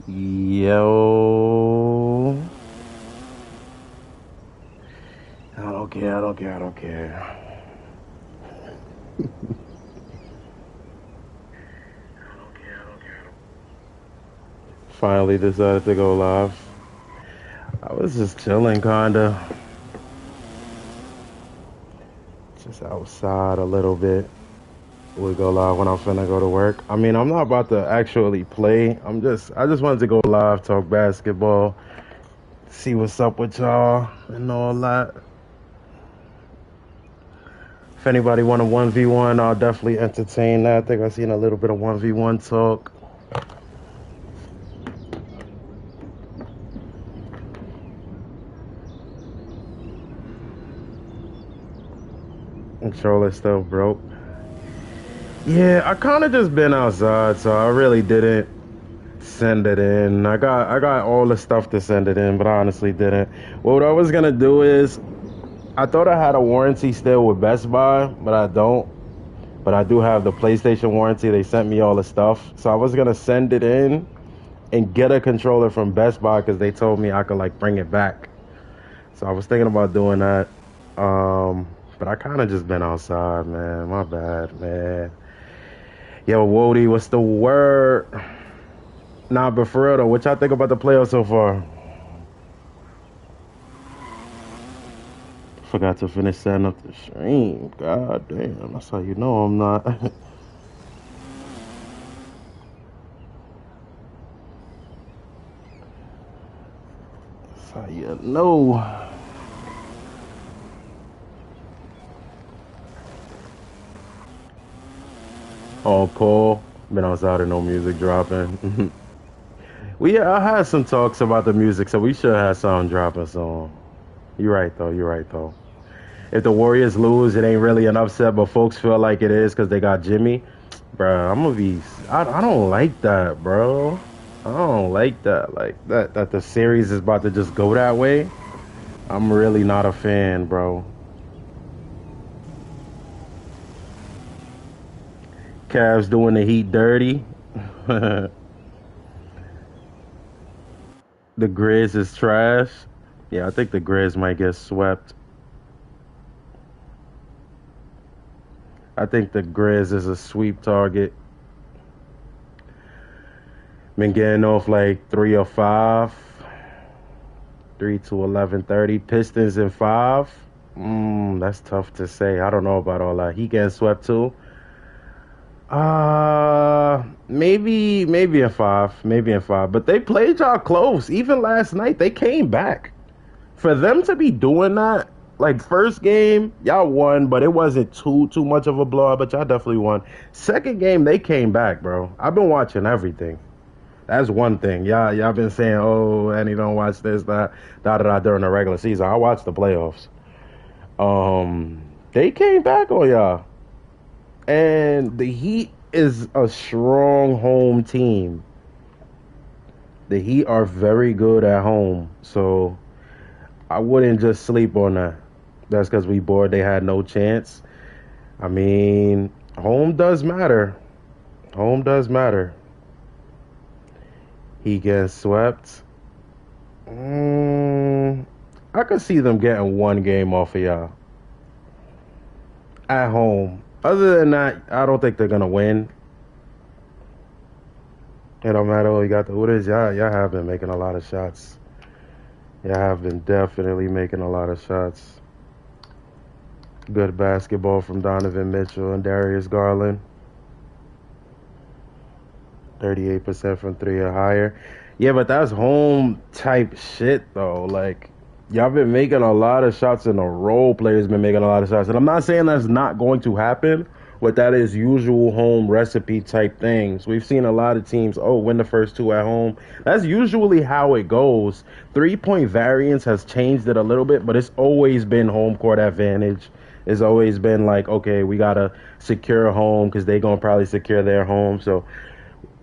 Yo. I don't care, I don't care, I don't care. Finally decided to go live. I was just chilling, kinda. Just outside a little bit. We go live when I'm finna go to work. I mean, I'm not about to actually play. I just wanted to go live, talk basketball, see what's up with y'all and all that. If anybody want a 1v1, I'll definitely entertain that. I think I've seen a little bit of 1v1 talk. Controller still broke. Yeah, I kind of just been outside, so I really didn't send it in. I got all the stuff to send it in, but I honestly didn't. What I was gonna do is, I thought I had a warranty still with Best Buy, but I don't. But I do have the PlayStation warranty. They sent me all the stuff, so I was gonna send it in and get a controller from Best Buy because they told me I could like bring it back. So I was thinking about doing that. But I kind of just been outside, man. My bad, man. Yo, Wody, what's the word? Nah, but for real though, what y'all think about the playoffs so far? Forgot to finish setting up the stream. God damn, that's how you know I'm not. That's how you know. Oh, Paul, been outside and no music dropping. I had some talks about the music, so we should have something dropping soon. You're right though. You're right though. If the Warriors lose, it ain't really an upset, but folks feel like it is because they got Jimmy. Bro, I'm gonna be. I don't like that, bro. I don't like that. Like that the series is about to just go that way. I'm really not a fan, bro. Cavs doing the Heat dirty. The Grizz is trash. Yeah, I think the Grizz might get swept. I think the Grizz is a sweep target. Been getting off like 3 or 5. 3 to 11:30. Pistons in 5. That's tough to say. I don't know about all that. He getting swept too. Maybe in 5. Maybe in 5. But they played y'all close. Even last night, they came back. For them to be doing that, like first game, y'all won, but it wasn't too much of a blowout, but y'all definitely won. Second game, they came back, bro. I've been watching everything. That's one thing. Y'all been saying, oh, and you don't watch this, that, da during the regular season. I watched the playoffs. They came back on y'all. And the Heat is a strong home team. The Heat are very good at home, so I wouldn't just sleep on that. That's because we bored. They had no chance. I mean, home does matter. Home does matter. He gets swept. I could see them getting one game off of y'all at home. Other than that, I don't think they're gonna win. It don't matter who you got the Hooters. Y'all have been making a lot of shots. Y'all have been definitely making a lot of shots. Good basketball from Donovan Mitchell and Darius Garland. 38% from 3 or higher. Yeah, but that's home type shit though. Like, y'all been making a lot of shots in a row. Players been making a lot of shots. And I'm not saying that's not going to happen, but that is usual home recipe type things. We've seen a lot of teams, win the first 2 at home. That's usually how it goes. 3-point variance has changed it a little bit, but it's always been home court advantage. It's always been like, okay, we got to secure home because they're going to probably secure their home. So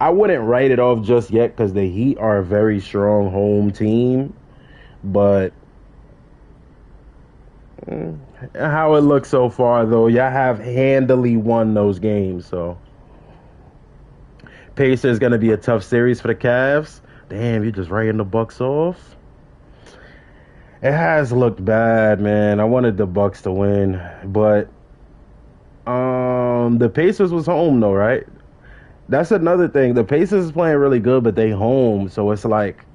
I wouldn't write it off just yet because the Heat are a very strong home team. But how it looks so far, though, y'all have handily won those games. So Pacers going to be a tough series for the Cavs. Damn, you just writing the Bucks off? It has looked bad, man. I wanted the Bucks to win, but the Pacers was home though, right? That's another thing. The Pacers is playing really good, but they home, so it's like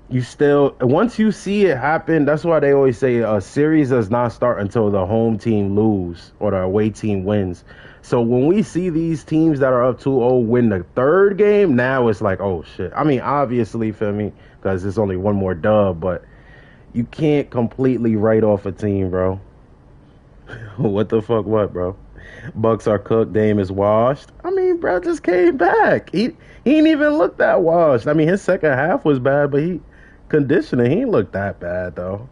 you still once you see it happen. That's why they always say a series does not start until the home team lose or the away team wins. So when we see these teams that are up 2-0 win the third game, now it's like, oh shit. I mean, obviously, feel me, because there's only one more dub, but you can't completely write off a team, bro. What the fuck, what, bro? Bucks are cooked. Dame is washed. I mean, bro just came back. He ain't even look that washed. I mean, his second half was bad, but conditioning, he ain't look that bad though.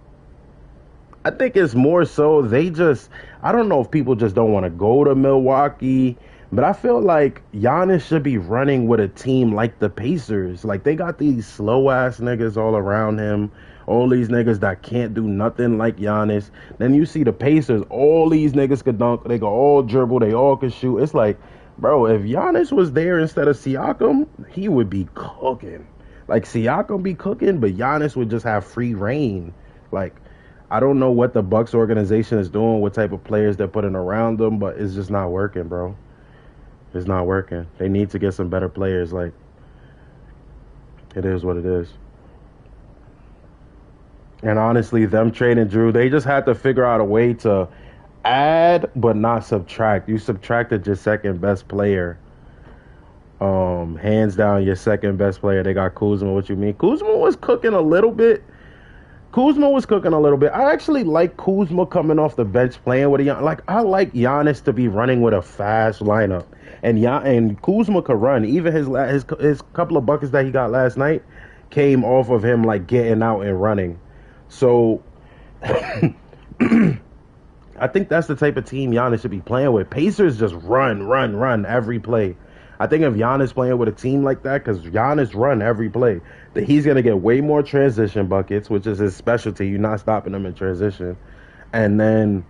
I think it's more so I don't know if people just don't want to go to Milwaukee, but I feel like Giannis should be running with a team like the Pacers. Like, they got these slow-ass niggas all around him, all these niggas that can't do nothing like Giannis. Then you see the Pacers, all these niggas could dunk, they can all dribble, they all can shoot. It's like, bro, if Giannis was there instead of Siakam, he would be cooking. Like, Siakam be cooking, but Giannis would just have free reign. Like, I don't know what the Bucks organization is doing, what type of players they're putting around them, but it's just not working, bro. It's not working. They need to get some better players. Like, it is what it is. And honestly, them trading Drew, they just had to figure out a way to add but not subtract. You subtracted your second best player. Hands down, your second best player. They got Kuzma. What you mean? Kuzma was cooking a little bit. I actually like Kuzma coming off the bench playing with Giannis. Like, I like Giannis to be running with a fast lineup, and Kuzma could run. Even his couple of buckets that he got last night came off of him like getting out and running. So I think that's the type of team Giannis should be playing with. Pacers just run every play. I think if Giannis playing with a team like that, because Giannis run every play, that he's going to get way more transition buckets, which is his specialty. You're not stopping him in transition. And then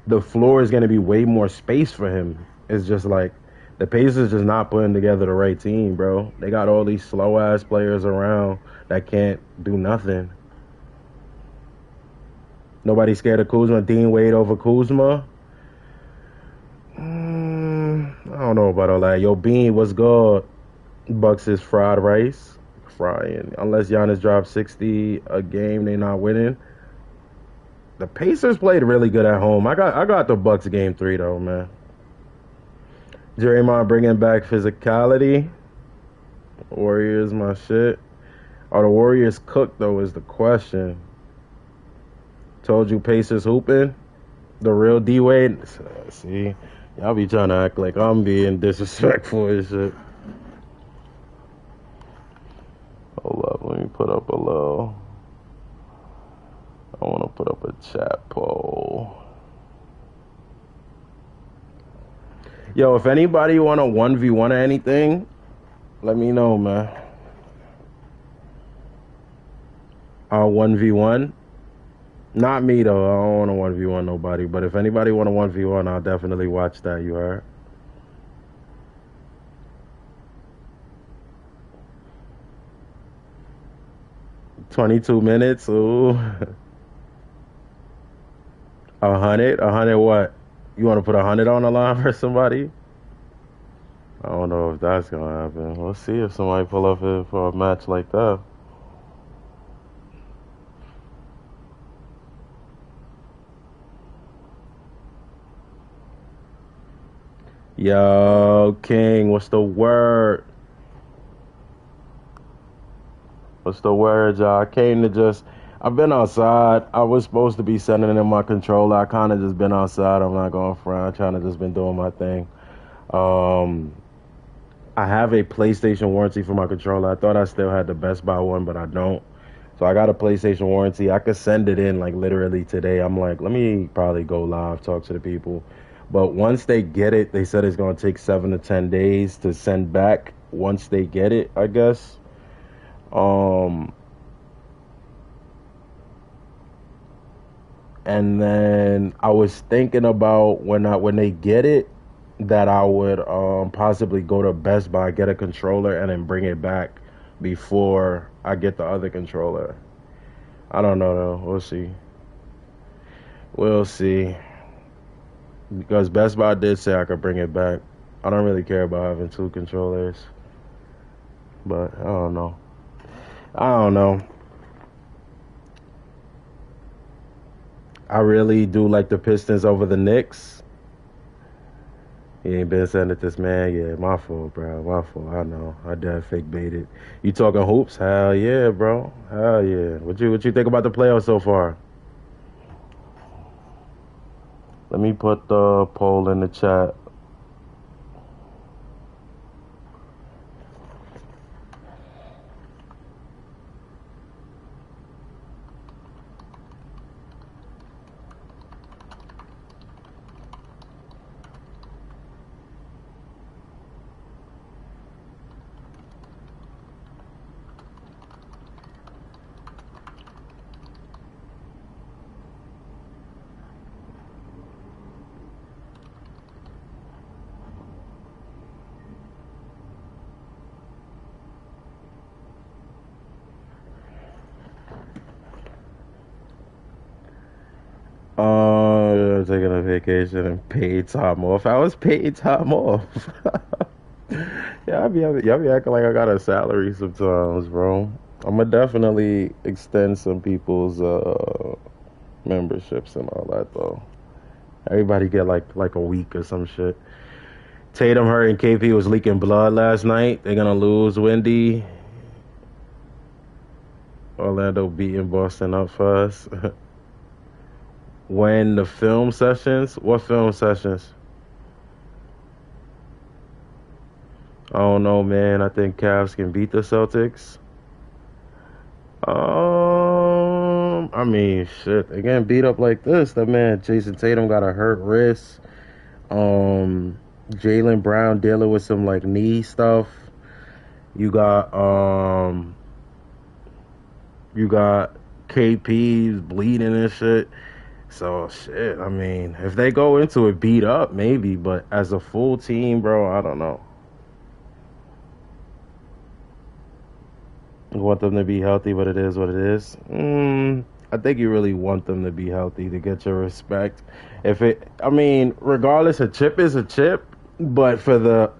the floor is going to be way more space for him. It's just like the Pacers just not putting together the right team, bro. They got all these slow-ass players around that can't do nothing. Nobody scared of Kuzma. Dean Wade over Kuzma. I don't know about all that. Yo, Bean, what's good? Bucks is fried rice. Frying. Unless Giannis drops 60 a game, they not winning. The Pacers played really good at home. I got the Bucks game 3 though, man. Draymond bringing back physicality. Warriors, my shit. Are the Warriors cooked though is the question. Told you Pacers hooping. The real D-Wade. See, y'all be trying to act like I'm being disrespectful and shit. Hold up, let me put up a little. I want to put up a chat poll. Yo, if anybody want a 1v1 or anything, let me know, man. 1v1. Not me, though. I don't want to 1v1 nobody. But if anybody want a 1v1, I'll definitely watch that. You heard? $22 minutes. Ooh. 100? 100 what? You want to put 100 on the line for somebody? I don't know if that's going to happen. We'll see if somebody pull up here for a match like that. Yo, King, what's the word? What's the word, y'all? I've been outside. I was supposed to be sending in my controller. I kind of just been outside. I'm not going front. I'm trying to just been doing my thing. I have a PlayStation warranty for my controller. I thought I still had the Best Buy one, but I don't. So I got a PlayStation warranty. I could send it in like literally today. I'm like, let me probably go live, talk to the people. But once they get it, they said it's going to take 7 to 10 days to send back once they get it, I guess. And then I was thinking about when they get it, that I would possibly go to Best Buy, get a controller, and then bring it back before I get the other controller. I don't know though. We'll see. We'll see. Because Best Buy did say I could bring it back. I don't really care about having two controllers. But I don't know. I don't know. I really do like the Pistons over the Knicks. He ain't been sending this, man. Yeah, my fault, bro. My fault. I know. I done fake baited. You talking hoops? Hell yeah, bro. Hell yeah. What you think about the playoffs so far? Let me put the poll in the chat. Taking a vacation and paid time off. I was paid time off. Yeah, y'all be acting like I got a salary sometimes, bro. I'm gonna definitely extend some people's memberships and all that though. Everybody get like a week or some shit. Tatum hurt and KP was leaking blood last night. They're gonna lose. Wendy. Orlando beating Boston up for us. When the film sessions? What film sessions? I don't know, man. I think Cavs can beat the Celtics. I mean, shit. They getting beat up like this. That man, Jason Tatum, got a hurt wrist. Jaylen Brown dealing with some like knee stuff. You got KP's bleeding and shit. So shit. I mean, if they go into it beat up, maybe. But as a full team, bro, I don't know. You want them to be healthy, but it is what it is. I think you really want them to be healthy to get your respect. I mean, regardless, a chip is a chip, but for the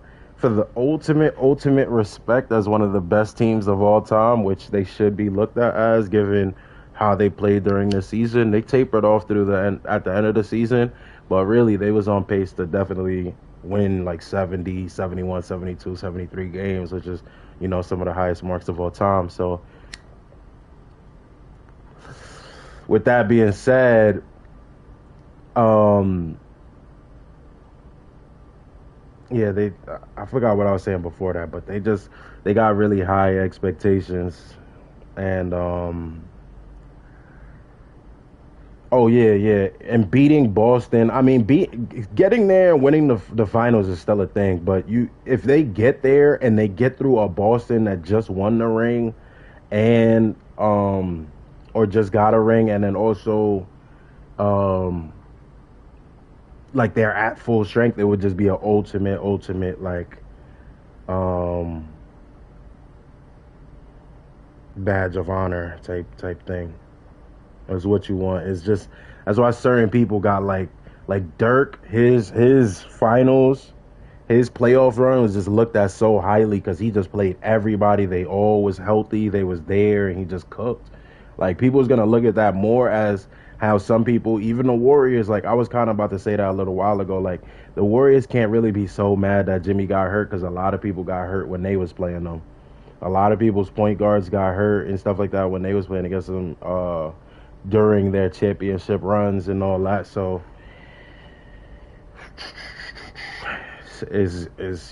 ultimate respect as one of the best teams of all time, which they should be looked at as, given how they played during the season, they tapered off through at the end of the season, but really they was on pace to definitely win like 70, 71, 72, 73 games, which is, some of the highest marks of all time. So with that being said, I forgot what I was saying before that, but they got really high expectations. And and beating Boston. I mean, getting there and winning the finals is still a thing. But if they get there and they get through a Boston that just won the ring, and or just got a ring, and then also like they're at full strength, it would just be an ultimate like badge of honor type thing. Is what you want. It's just, that's why certain people got like Dirk, his finals, his playoff run was just looked at so highly because he just played everybody. They all was healthy. They was there, and he just cooked. Like, people was gonna look at that more as how some people, even the Warriors, like I was kind of about to say that a little while ago, like the Warriors can't really be so mad that Jimmy got hurt because a lot of people got hurt when they was playing them. A lot of people's point guards got hurt and stuff like that when they was playing against them during their championship runs and all that. So is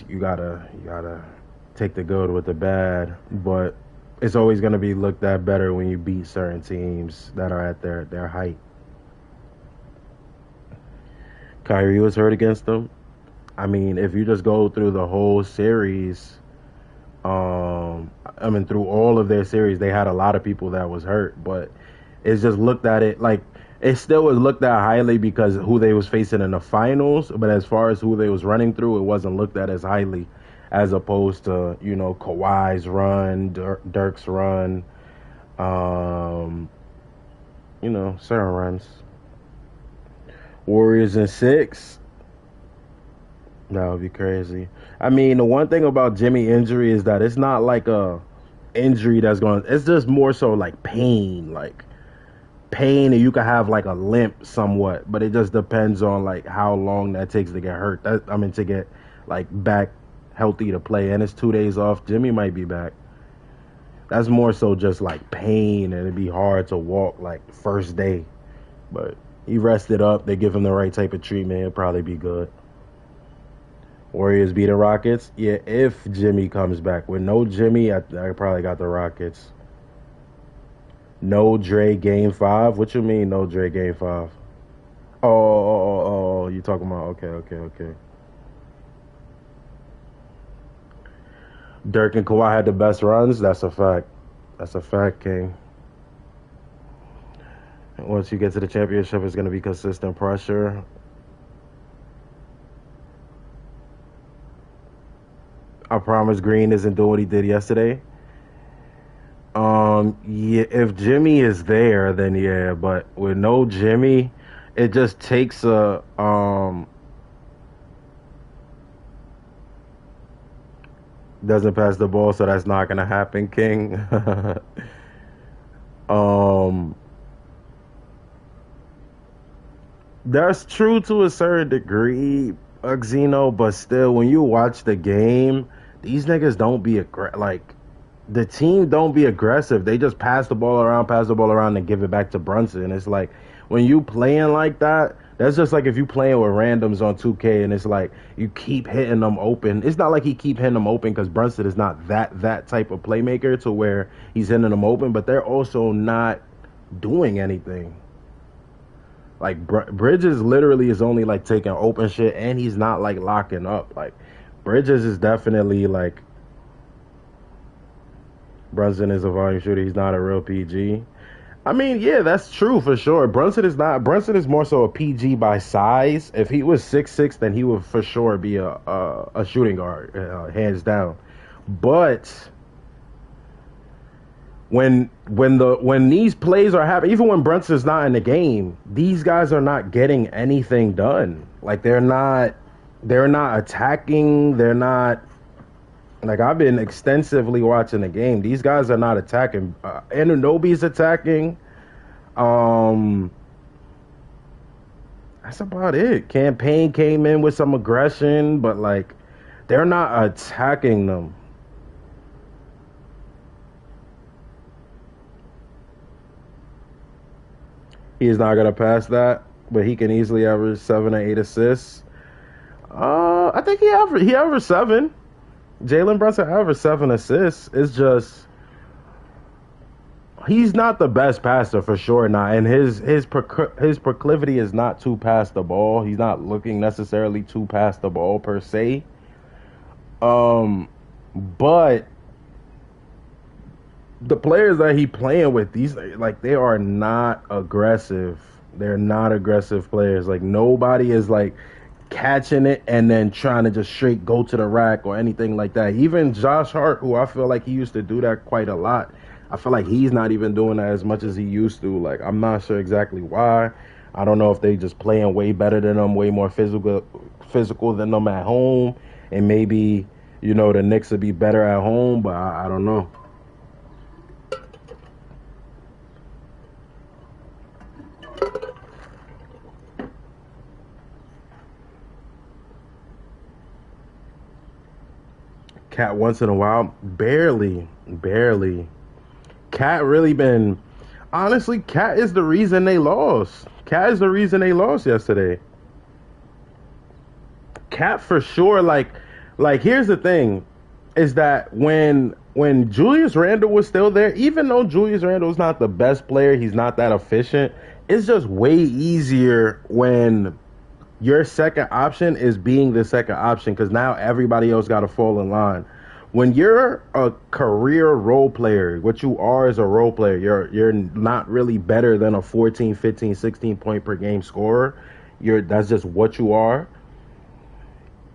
you gotta take the good with the bad, but it's always gonna be looked at better when you beat certain teams that are at their height. Kyrie was hurt against them. I mean, if you just go through the whole series, through all of their series, they had a lot of people that was hurt, but it's just looked at it like it still was looked at highly because who they was facing in the finals. But as far as who they was running through, it wasn't looked at as highly as opposed to, you know, Kawhi's run, Dirk's run, you know, certain runs. Warriors in 6. That would be crazy. I mean, the one thing about Jimmy injury is that it's not like a injury that's going. It's just more so like pain, and you can have like a limp somewhat, but it just depends on like how long that takes to get hurt. To get like back healthy to play, and it's 2 days off. Jimmy might be back. That's more so just like pain, and it'd be hard to walk like first day, but he rested up. They give him the right type of treatment. It'll probably be good. Warriors beat the Rockets. Yeah, if Jimmy comes back. With no Jimmy, I probably got the Rockets. No Dre game 5. What you mean no Dre game 5? Oh, you talking about okay. Dirk and Kawhi had the best runs. That's a fact. That's a fact, King. Once you get to the championship, it's going to be consistent pressure. I promise Green isn't doing what he did yesterday. Yeah, if Jimmy is there, then yeah, but with no Jimmy, it just takes a doesn't pass the ball, so that's not gonna happen, King. That's true to a certain degree, Xeno, but still, when you watch the game, these niggas don't be like the team don't be aggressive. They just pass the ball around, and give it back to Brunson. It's like when you playing like that, that's just like if you playing with randoms on 2K, and it's like you keep hitting them open. It's not like he keep hitting them open because Brunson is not that type of playmaker to where he's hitting them open, but they're also not doing anything. Like Bridges literally is only like taking open shit, and he's not like locking up. Like Bridges is definitely like Brunson is a volume shooter. He's not a real PG. I mean, yeah, that's true for sure. Brunson is not. Brunson is more so a PG by size. If he was 6'6", then he would for sure be a shooting guard, hands down. But when these plays are happening, even when Brunson's not in the game, these guys are not getting anything done. Like they're not attacking. They're not. Like, I've been extensively watching the game. These guys are not attacking. Anunoby's attacking. That's about it. Campaign came in with some aggression, but, like, they're not attacking them. He's not going to pass that, but he can easily average 7 or 8 assists. I think he averaged 7. Jalen Brunson averaged 7 assists. It's just he's not the best passer for sure now, and his proclivity is not to pass the ball. He's not looking necessarily to pass the ball per se. But the players that he playing with, these like they are not aggressive. They're not aggressive players. Like nobody is like catching it and then trying to just straight go to the rack or anything like that. Even Josh Hart, who I feel like he used to do that quite a lot, I feel like he's not even doing that as much as he used to. Like, I'm not sure exactly why. I don't know if they just playing way better than them, way more physical than them at home, and maybe, you know, the Knicks would be better at home, but I don't know. Cat once in a while, barely. Cat really been, honestly, Cat is the reason they lost. Cat is the reason they lost yesterday. Cat for sure, like here's the thing, is that when Julius Randle was still there, even though Julius Randle is not the best player, he's not that efficient, it's just way easier when your second option is being the second option, because now everybody else got to fall in line. When you're a career role player, what you are is a role player. You're not really better than a 14, 15, 16 point per game scorer. That's just what you are.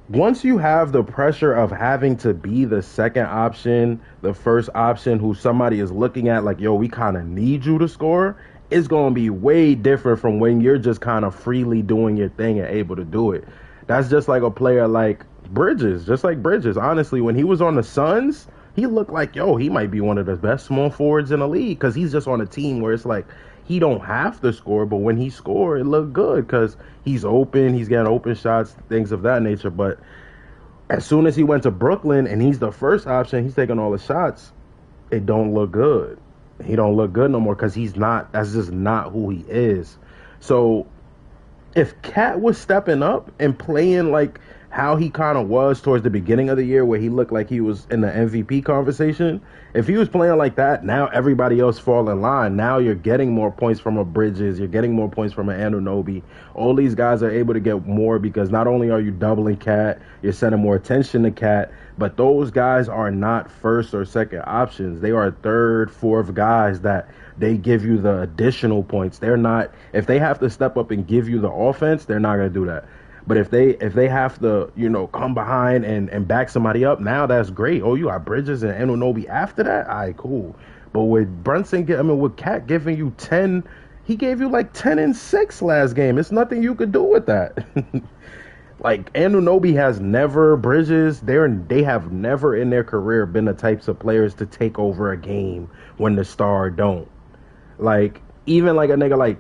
once you have the pressure of having to be the second option, the first option who somebody is looking at like, yo, we kind of need you to score, it's going to be way different from when you're just kind of freely doing your thing and able to do it. That's just like a player like Bridges, just like Bridges. Honestly, when he was on the Suns, he looked like, yo, he might be one of the best small forwards in the league because he's just on a team where it's like he don't have to score, but when he scored, it looked good because he's open, he's getting open shots, things of that nature. But as soon as he went to Brooklyn and he's the first option, he's taking all the shots. It don't look good. He don't look good no more because he's not. That's just not who he is. So if Cat was stepping up and playing like how he kind of was towards the beginning of the year, where he looked like he was in the MVP conversation, if he was playing like that, now everybody else fall in line. Now you're getting more points from a Bridges, you're getting more points from an Anunoby. All these guys are able to get more because not only are you doubling Cat, you're sending more attention to Cat, but those guys are not first or second options. They are third, fourth guys that they give you the additional points. They're not, if they have to step up and give you the offense, they're not going to do that. But if they have to, come behind and back somebody up, now that's great. Oh, you got Bridges and Anunoby after that? All right, cool. But with with Cat giving you 10, he gave you like 10 and 6 last game. It's nothing you could do with that. Like Anunoby has never, Bridges, they have never in their career been the types of players to take over a game when the star don't. Like even like a nigga like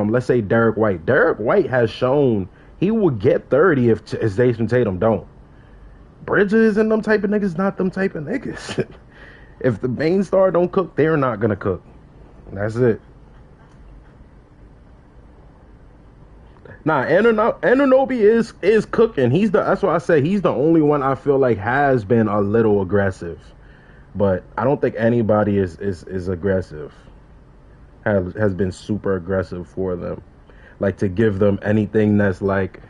let's say Derek White. Derek White has shown he will get 30 if Jason Tatum don't. Bridges and them type of niggas not them type of niggas. If the main star don't cook, they're not gonna cook. That's it. Nah, Anunoby is cooking. That's why I say he's the only one I feel like has been a little aggressive. But I don't think anybody is aggressive. Has been super aggressive for them. Like to give them anything that's like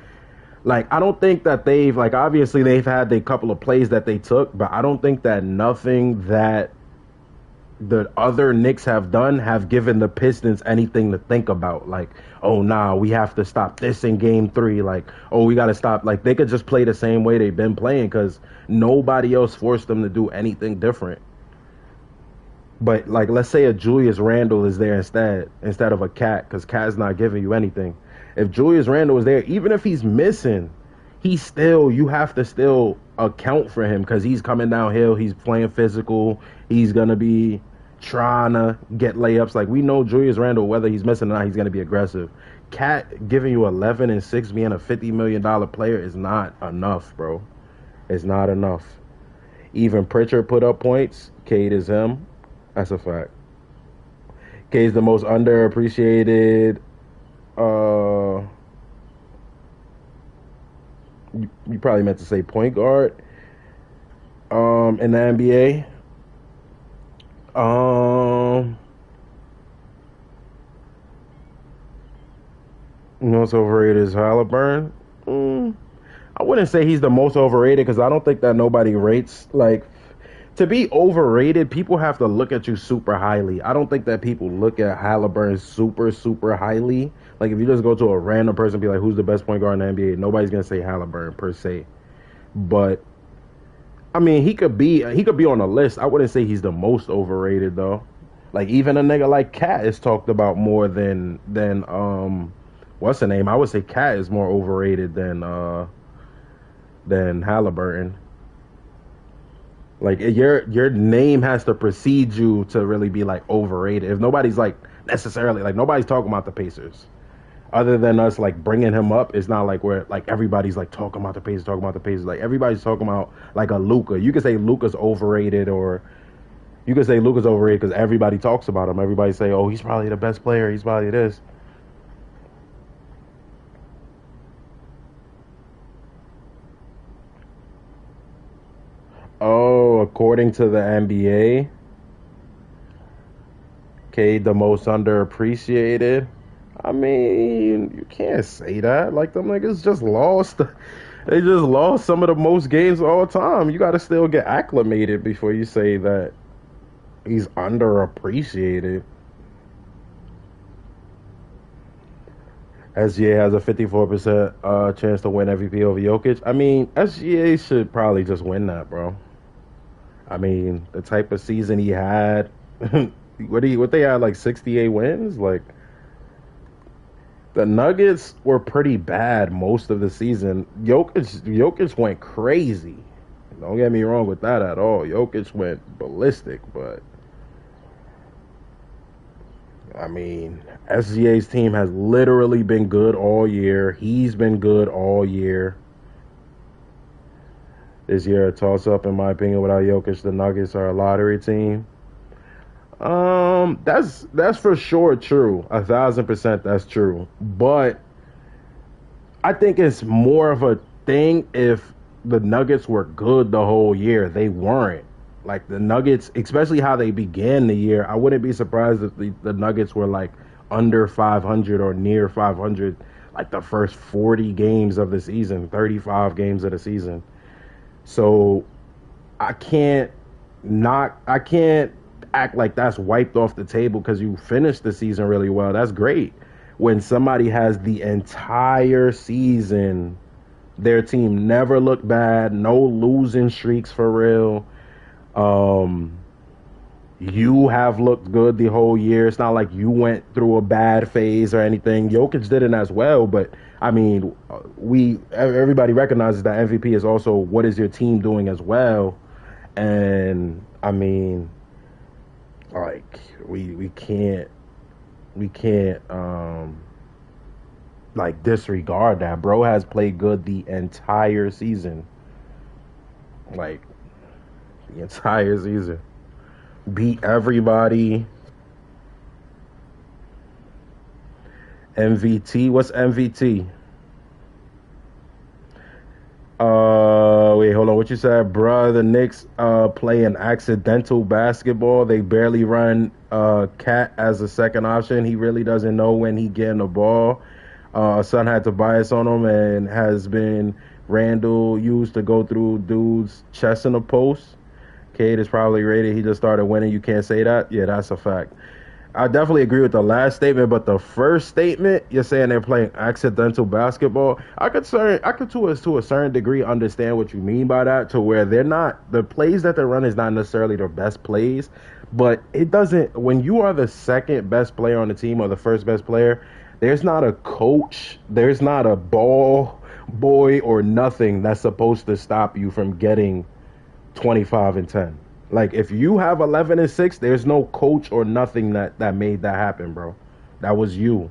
I don't think that they've like obviously they've had a couple of plays that they took, but I don't think that nothing that the other Knicks have done have given the Pistons anything to think about. Like, oh nah, we have to stop this in game 3. Like, oh, we gotta stop. Like they could just play the same way they've been playing because nobody else forced them to do anything different. But like, let's say a Julius Randle is there instead of a Cat, because Cat's not giving you anything. If Julius Randle is there, even if he's missing, you have to still account for him because he's coming downhill. He's playing physical. He's gonna be trying to get layups. Like we know Julius Randle, whether he's missing or not, he's gonna be aggressive. Cat giving you 11 and 6 being a $50 million player is not enough, bro. It's not enough. Even Pritchard put up points. Cade is him. That's a fact. Cade's the most underappreciated. You probably meant to say point guard. In the NBA. Most overrated is Halliburton. I wouldn't say he's the most overrated because I don't think that nobody rates like. To be overrated, people have to look at you super highly. I don't think that people look at Halliburton super, super highly. Like, if you just go to a random person and be like, who's the best point guard in the NBA? Nobody's going to say Halliburton, per se. But, I mean, he could be on a list. I wouldn't say he's the most overrated, though. Like, even a nigga like Cat is talked about more than what's the name? I would say Cat is more overrated than Halliburton. Like your name has to precede you to really be like overrated. If nobody's like necessarily like nobody's talking about the Pacers, other than us like bringing him up, it's not like where like everybody's like talking about the Pacers. Like everybody's talking about like a Luka. You could say Luka's overrated, or you could say Luka's overrated because everybody talks about him. Everybody say, oh, he's probably the best player. He's probably this. Oh, according to the NBA, Cade the most underappreciated. I mean, you can't say that. Like them niggas just lost. They just lost some of the most games of all time. You got to still get acclimated before you say that he's underappreciated. SGA has a 54% chance to win MVP over Jokic. I mean, SGA should probably just win that, bro. I mean, the type of season he had, what they had, like 68 wins? Like, the Nuggets were pretty bad most of the season. Jokic went crazy. Don't get me wrong with that at all. Jokic went ballistic, but I mean, SGA's team has literally been good all year. He's been good all year. This year, a toss-up, in my opinion. Without Jokic, the Nuggets are a lottery team. That's for sure true. 1,000% that's true. But I think it's more of a thing if the Nuggets were good the whole year. They weren't. Like the Nuggets, especially how they began the year, I wouldn't be surprised if the Nuggets were like under 500 or near 500 like the first 40 games of the season, 35 games of the season. So I can't act like that's wiped off the table because you finished the season really well. That's great. When somebody has the entire season, their team never looked bad, no losing streaks for real. You have looked good the whole year. It's not like you went through a bad phase or anything. Jokic didn't as well, but I mean, everybody recognizes that MVP is also what is your team doing as well. And I mean, like we can't like disregard that. Bro has played good the entire season. Like the entire season. Beat everybody. MVT. What's MVT? Wait, hold on. What you said, bruh? The Knicks play an accidental basketball. They barely run Cat as a second option. He really doesn't know when he getting the ball. Son had to bias on him and has been Randall used to go through dudes' chest in the post. Cade is probably rated. He just started winning. You can't say that. Yeah, that's a fact. I definitely agree with the last statement, but the first statement, you're saying they're playing accidental basketball. I could to a certain degree understand what you mean by that, to where they're not, the plays that they run is not necessarily their best plays, but it doesn't, when you are the second best player on the team or the first best player, there's not a coach, there's not a ball boy or nothing that's supposed to stop you from getting 25 and 10. Like, if you have 11 and 6, there's no coach or nothing that made that happen, bro. That was you.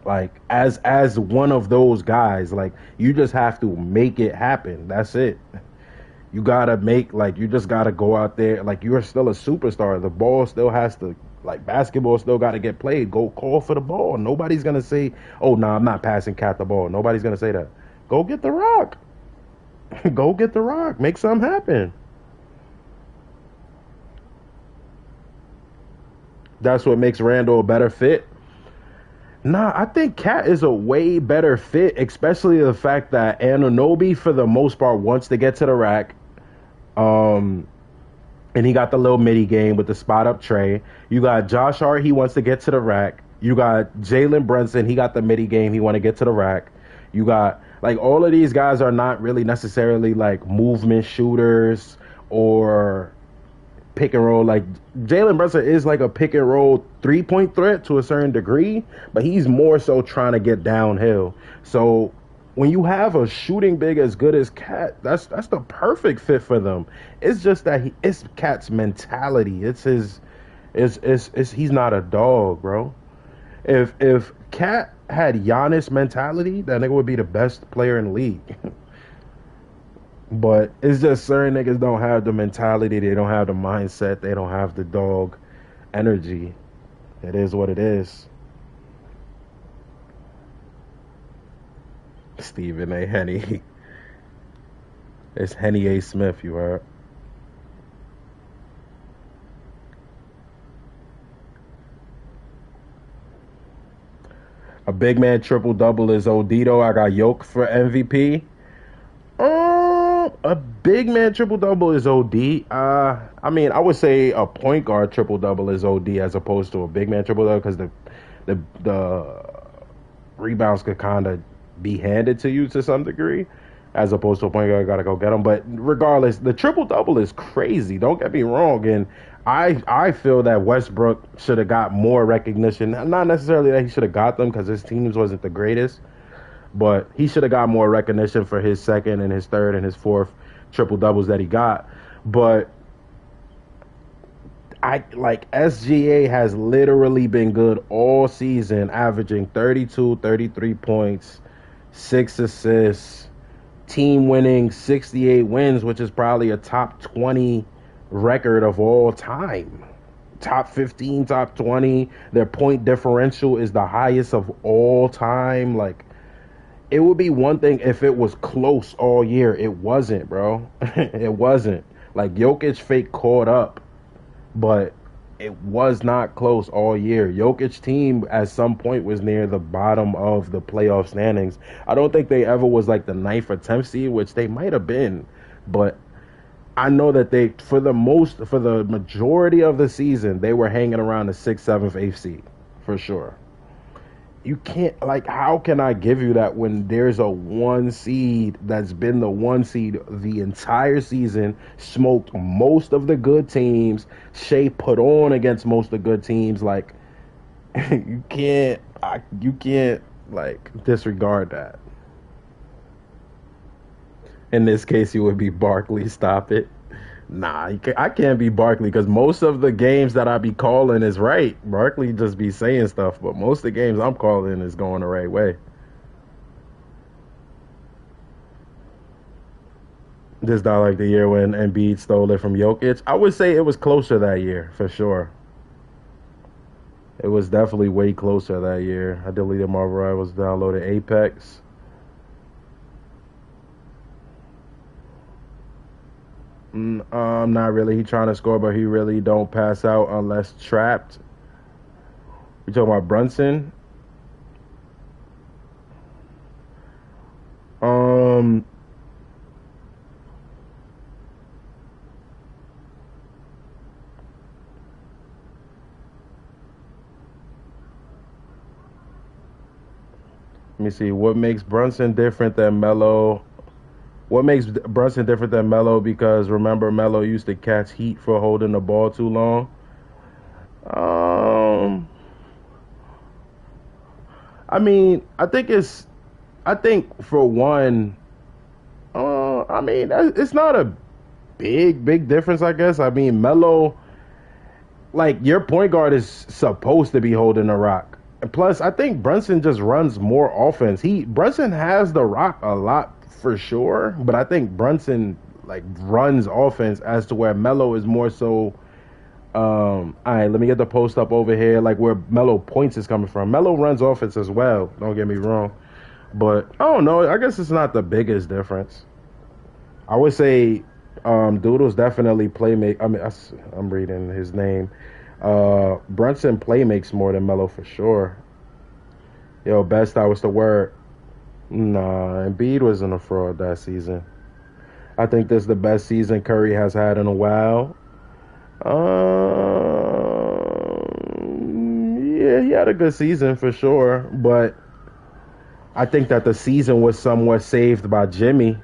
Like, as one of those guys, like, you just have to make it happen. That's it. You gotta you just gotta go out there. Like, you're still a superstar. The ball still has to, like, basketball still gotta get played. Go call for the ball. Nobody's gonna say, oh, no, I'm not passing Cat the ball. Nobody's gonna say that. Go get the rock. Go get the rock. Make something happen. That's what makes Randall a better fit. Nah, I think Cat is a way better fit, especially the fact that Anunoby, for the most part, wants to get to the rack. And he got the little midi game with the spot up tray. You got Josh Hart, he wants to get to the rack. You got Jalen Brunson, he got the midi game, he want to get to the rack. You got, like, all of these guys are not really necessarily, like, movement shooters or pick and roll. Like, Jalen Brunson is like a pick and roll 3-point threat to a certain degree, but he's more so trying to get downhill. So when you have a shooting big as good as Cat, that's the perfect fit for them. It's just that it's Cat's mentality. It's his he's not a dog, bro. If Cat had Giannis mentality, that nigga would be the best player in the league. But it's just certain niggas don't have the mentality, they don't have the mindset, they don't have the dog energy. It is what it is. Stephen A. Henny. It's Henny A. Smith, you heard? A big man triple-double is Odito. I got Yoke for MVP. A big man triple-double is OD. I mean, I would say a point guard triple-double is OD as opposed to a big man triple-double, because the rebounds could kind of be handed to you to some degree, as opposed to a point guard got to go get them. But regardless, the triple double is crazy. Don't get me wrong, and I feel that Westbrook should have got more recognition. Not necessarily that he should have got them because his teams wasn't the greatest, but he should have got more recognition for his second and his third and his fourth triple doubles that he got. But SGA has literally been good all season, averaging 32, 33 points, 6 assists, team winning 68 wins, which is probably a top 20 record of all time. Top 15, top 20. Their point differential is the highest of all time. Like, it would be one thing if it was close all year. It wasn't, bro. It wasn't. Like, Jokic fake caught up, but it was not close all year. Jokic's team at some point was near the bottom of the playoff standings. I don't think they ever was like the 9th or 10th seed, which they might have been, but I know that they, for the majority of the season, they were hanging around the 6th, 7th, 8th seed, for sure. You can't, like, how can I give you that when there's a 1 seed that's been the 1 seed the entire season, smoked most of the good teams, Shea put on against most of the good teams? Like, you can't, like, disregard that. In this case, it would be Barkley. Stop it. Nah, I can't be Barkley because most of the games that I be calling is right. Barkley just be saying stuff, but most of the games I'm calling is going the right way. Just not like the year when Embiid stole it from Jokic. I would say it was closer that year, for sure. It was definitely way closer that year. I deleted Marvel Rivals, downloaded Apex. Not really. He trying to score, but he really don't pass out unless trapped. You talking about Brunson? Let me see. What makes Brunson different than Melo? What makes Brunson different than Melo? Because remember, Melo used to catch heat for holding the ball too long. I mean, I think for one, I mean, it's not a big difference, I guess. I mean, Melo, like, your point guard is supposed to be holding the rock. And plus, I think Brunson just runs more offense. Brunson has the rock a lot for sure, but I think Brunson like runs offense as to where Melo is more so. All right, let me get the post up over here, like where Melo points is coming from. Melo runs offense as well. Don't get me wrong, but I don't know. I guess it's not the biggest difference. I would say Doodle's definitely playmake. I mean, I'm reading his name. Brunson playmakes more than Melo for sure. Yo, best I was the word. Nah, Embiid wasn't a fraud that season. I think this is the best season Curry has had in a while. Yeah, he had a good season for sure, but I think that the season was somewhat saved by Jimmy.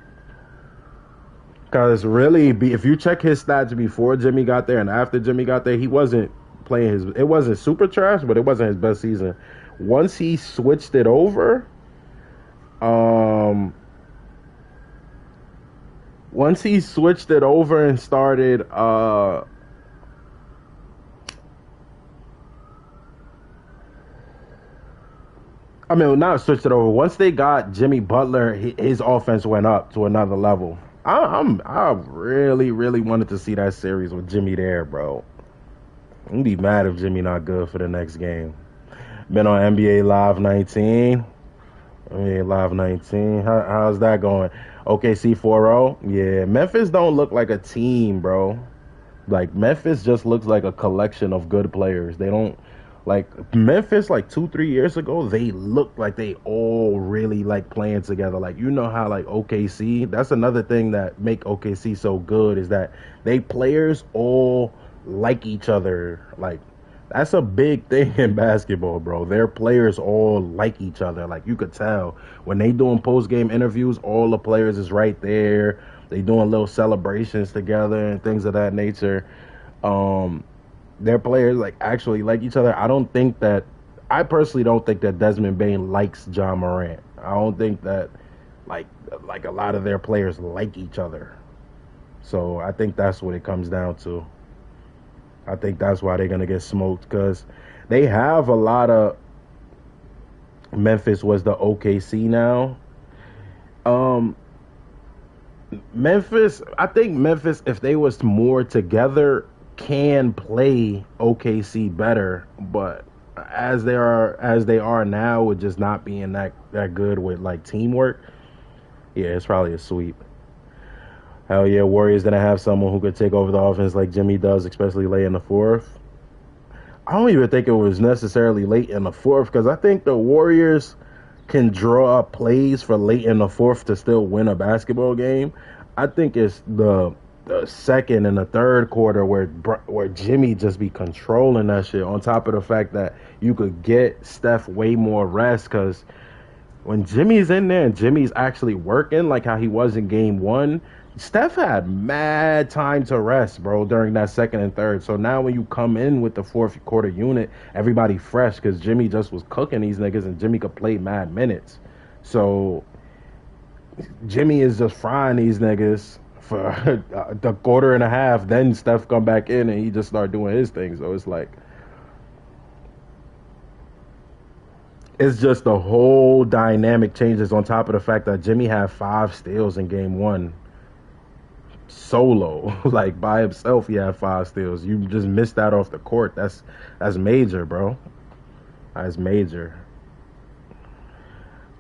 Because really, if you check his stats before Jimmy got there and after Jimmy got there, he wasn't playing it wasn't super trash, but it wasn't his best season. Once he switched it over, and started, I mean, not switched it over. Once they got Jimmy Butler, his offense went up to another level. I really wanted to see that series with Jimmy there, bro. I'm gonna be mad if Jimmy not good for the next game. Been on NBA Live 19. NBA Live 19. How's that going? OKC 4-0. Yeah, Memphis don't look like a team, bro. Like, Memphis just looks like a collection of good players. They don't, like, Memphis, like, 2-3 years ago, they looked like they all really, like, playing together. Like, you know how, like, OKC, that's another thing that make OKC so good is that they players all like each other. Like, That's a big thing in basketball, bro. Their players all like each other. Like you could tell when they doing post game interviews, all the players is right there. They doing little celebrations together and things of that nature. Um, their players like actually like each other. I personally don't think that Desmond Bain likes John Morant. I don't think that like like a lot of their players like each other. So I think that's what it comes down to. I think that's why they're gonna get smoked because they have a lot of Memphis was the OKC now. Um, I think Memphis, if they was more together, can play OKC better. But as they are now, with just not being that good with like teamwork, yeah, it's probably a sweep. Hell yeah, Warriors gonna have someone who could take over the offense like Jimmy does, especially late in the fourth. I don't even think it was necessarily late in the fourth because I think the Warriors can draw up plays for late in the fourth to still win a basketball game. I think it's the second and the third quarter where Jimmy just be controlling that shit. On top of the fact that you could get Steph way more rest because when Jimmy's in there and Jimmy's actually working like how he was in game one, Steph had mad time to rest, bro, during that second and third. So now when you come in with the fourth quarter unit, everybody fresh because Jimmy just was cooking these niggas and Jimmy could play mad minutes. So Jimmy is just frying these niggas for the quarter and a half. Then Steph come back in and he just start doing his thing. So it's like, it's just the whole dynamic changes on top of the fact that Jimmy had 5 steals in game one. Solo, like by himself, he had 5 steals. You just missed that off the court. That's major, bro. That's major.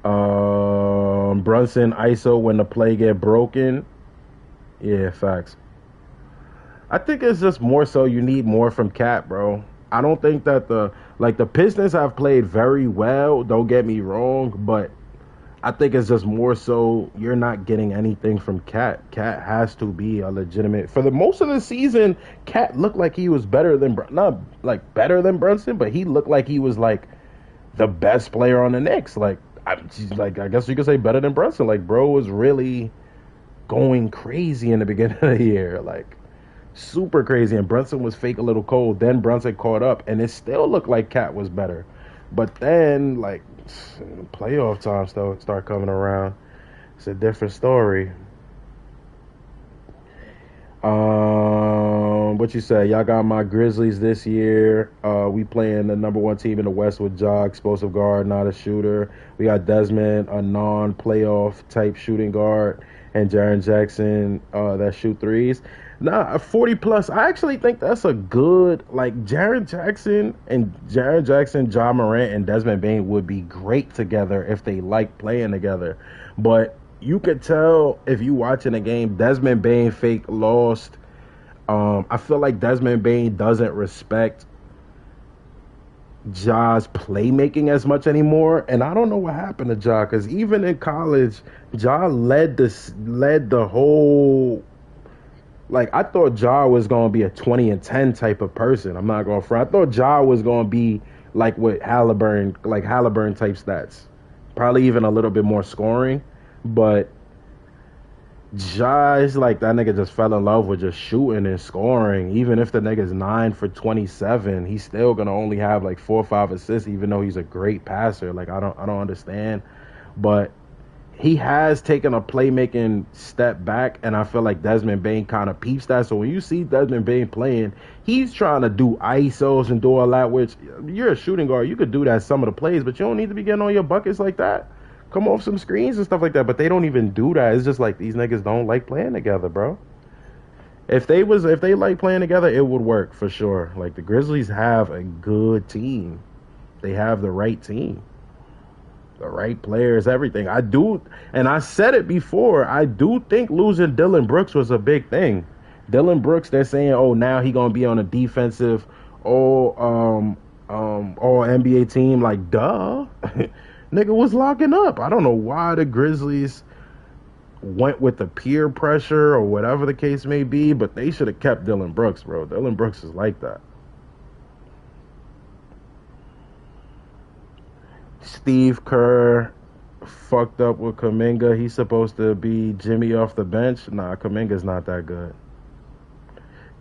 Brunson ISO when the play get broken. Yeah, facts. I think it's just more so you need more from Cat, bro. I don't think that the Pistons have played very well. Don't get me wrong, but I think it's just more so you're not getting anything from Cat. Cat has to be a legitimate. For the most of the season, Cat looked like he was better than not like better than Brunson, but he looked like he was like the best player on the Knicks. I guess you could say better than Brunson. Like bro was really going crazy in the beginning of the year, like super crazy. And Brunson was fake a little cold. Then Brunson caught up, and it still looked like Cat was better. But then like playoff time start coming around, it's a different story. What you say? Y'all got my Grizzlies this year. We playing the number 1 team in the West with Ja, explosive guard, not a shooter. We got Desmond, a non-playoff type shooting guard, and Jaren Jackson that shoot threes. Nah, 40 plus. I actually think that's a good, like, Jaren Jackson, Ja Morant, and Desmond Bain would be great together if they like playing together. But you could tell if you watching a game, Desmond Bain fake lost. I feel like Desmond Bain doesn't respect Ja's playmaking as much anymore, and I don't know what happened to Ja because even in college, Ja led the whole. Like, I thought Ja was going to be a 20 and 10 type of person. I'm not going to front. I thought Ja was going to be like with Halliburton, like Halliburton type stats. Probably even a little bit more scoring. But Ja is like that nigga just fell in love with just shooting and scoring. Even if the nigga's 9 for 27, he's still going to only have like 4 or 5 assists, even though he's a great passer. Like, I don't understand. But he has taken a playmaking step back, and I feel like Desmond Bain kind of peeps that. So when you see Desmond Bain playing, he's trying to do ISOs and do all that, which you're a shooting guard. You could do that some of the plays, but you don't need to be getting on your buckets like that. Come off some screens and stuff like that, but they don't even do that. It's just like these niggas don't like playing together, bro. If they like playing together, it would work for sure. Like the Grizzlies have a good team. They have the right team. The right players, everything. I do, and I said it before, I do think losing Dylan Brooks was a big thing. Dylan Brooks, they're saying, oh, now he gonna be on a defensive all NBA team. Like, duh. Nigga was locking up. I don't know why the Grizzlies went with the peer pressure or whatever the case may be, but they should have kept Dylan Brooks, bro. Dylan Brooks is like that. Steve Kerr fucked up with Kuminga. He's supposed to be Jimmy off the bench. Nah, Kuminga's not that good.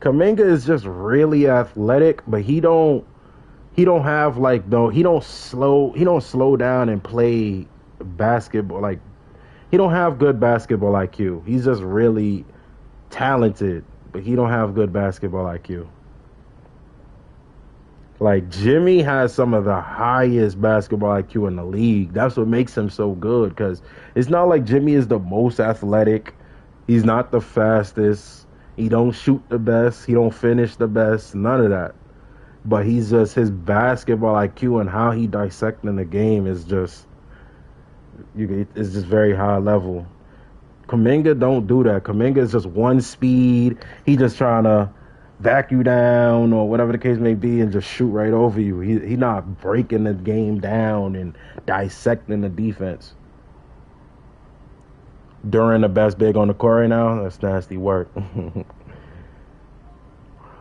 Kuminga is just really athletic, but he don't have like he don't slow down and play basketball. Like, he don't have good basketball IQ. He's just really talented, but he don't have good basketball IQ. Like, Jimmy has some of the highest basketball IQ in the league. That's what makes him so good, because it's not like Jimmy is the most athletic. He's not the fastest. He don't shoot the best. He don't finish the best. None of that. But he's just, his basketball IQ and how he dissecting the game is just, it's just very high level. Kuminga don't do that. Kuminga is just one speed. He just trying to back you down or whatever the case may be and just shoot right over you. He not breaking the game down and dissecting the defense. During the best big on the court right now, that's nasty work.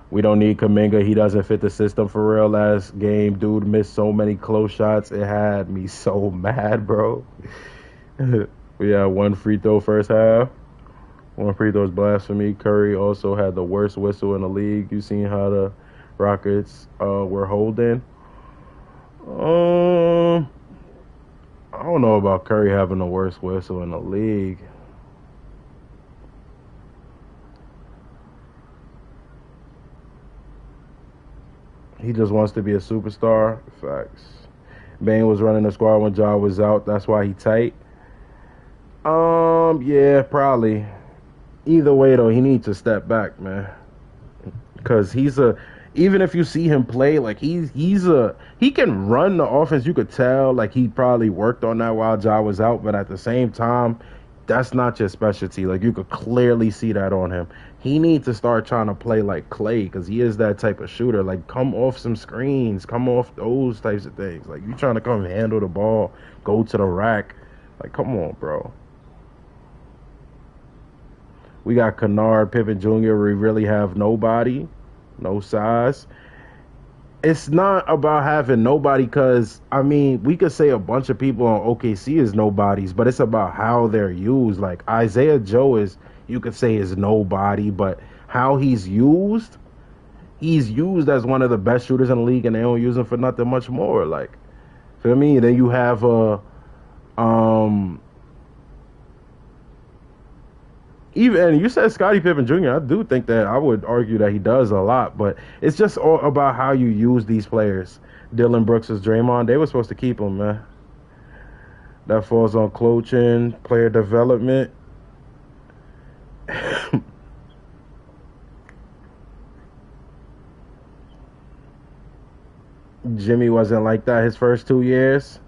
We don't need Kuminga. He doesn't fit the system for real. Last game, dude missed so many close shots. It had me so mad, bro. We had one free throw first half. One free throw is blasphemy. Curry also had the worst whistle in the league. You seen how the Rockets were holding. I don't know about Curry having the worst whistle in the league. He just wants to be a superstar. Facts. Bane was running the squad when Ja was out. That's why he tight. Yeah, probably. Either way, though, he needs to step back, man. Because even if you see him play, like, he can run the offense. You could tell, like, he probably worked on that while Ja was out. But at the same time, that's not your specialty. Like, you could clearly see that on him. He needs to start trying to play like Clay, because he is that type of shooter. Like, come off some screens. Come off those types of things. Like, you trying to come handle the ball, go to the rack. Like, come on, bro. We got Kennard, Pippen Jr. We really have nobody. No size. It's not about having nobody, because, I mean, we could say a bunch of people on OKC is nobodies, but it's about how they're used. Like, Isaiah Joe is, you could say, is nobody, but how he's used as one of the best shooters in the league, and they don't use him for nothing much more. Like, feel me? Then you have even you said Scottie Pippen Jr. I do think that I would argue that he does a lot, but it's just all about how you use these players. Dylan Brooks is Draymond. They were supposed to keep him, man. That falls on coaching, player development. Jimmy wasn't like that his first 2 years.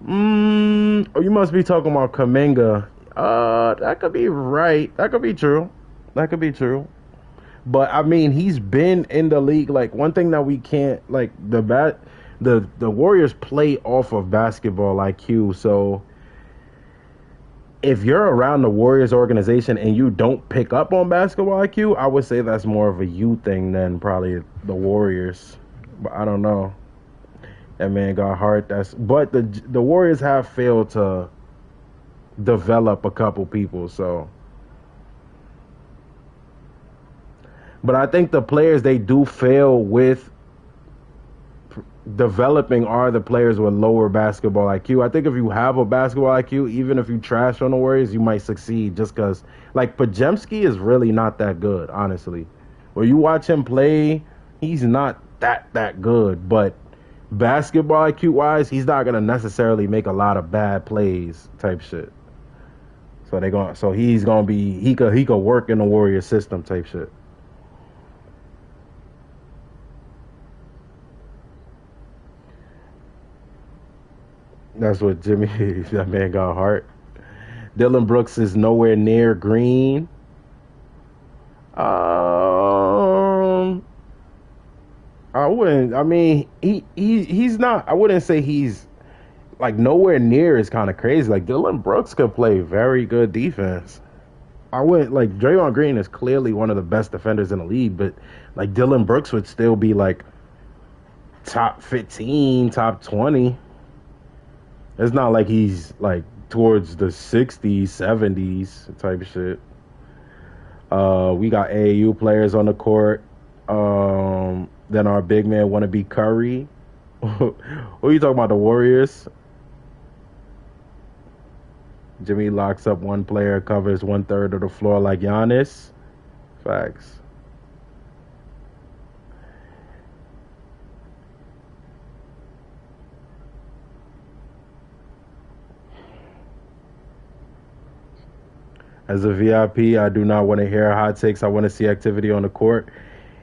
Oh, you must be talking about Kuminga. That could be right. That could be true. That could be true. But I mean, he's been in the league. Like, one thing that we can't, like, the Warriors play off of basketball IQ. So if you're around the Warriors organization and you don't pick up on basketball IQ, I would say that's more of a you thing than probably the Warriors. But I don't know. That man got heart. But the Warriors have failed to develop a couple people, so. But I think the players they do fail with developing are the players with lower basketball IQ. I think if you have a basketball IQ, even if you trash on the Warriors, you might succeed, just because, like, Podziemski is really not that good, honestly. When you watch him play, he's not that good, but basketball IQ wise, he's not gonna necessarily make a lot of bad plays type shit. So he's gonna be, he could work in the Warrior system type shit. That's what Jimmy, that man got heart. Dylan Brooks is nowhere near Green. I wouldn't. I mean, he's not. I wouldn't say he's like nowhere near is kind of crazy. Like, Dylan Brooks could play very good defense. I wouldn't, like, Draymond Green is clearly one of the best defenders in the league, but like Dylan Brooks would still be like top 15, top 20. It's not like he's like towards the 60s, 70s type shit. We got AAU players on the court. Then our big man want to be Curry. Who are you talking about? The Warriors? Jimmy locks up one player, covers 1/3 of the floor like Giannis. Facts. As a VIP, I do not want to hear hot takes. I want to see activity on the court.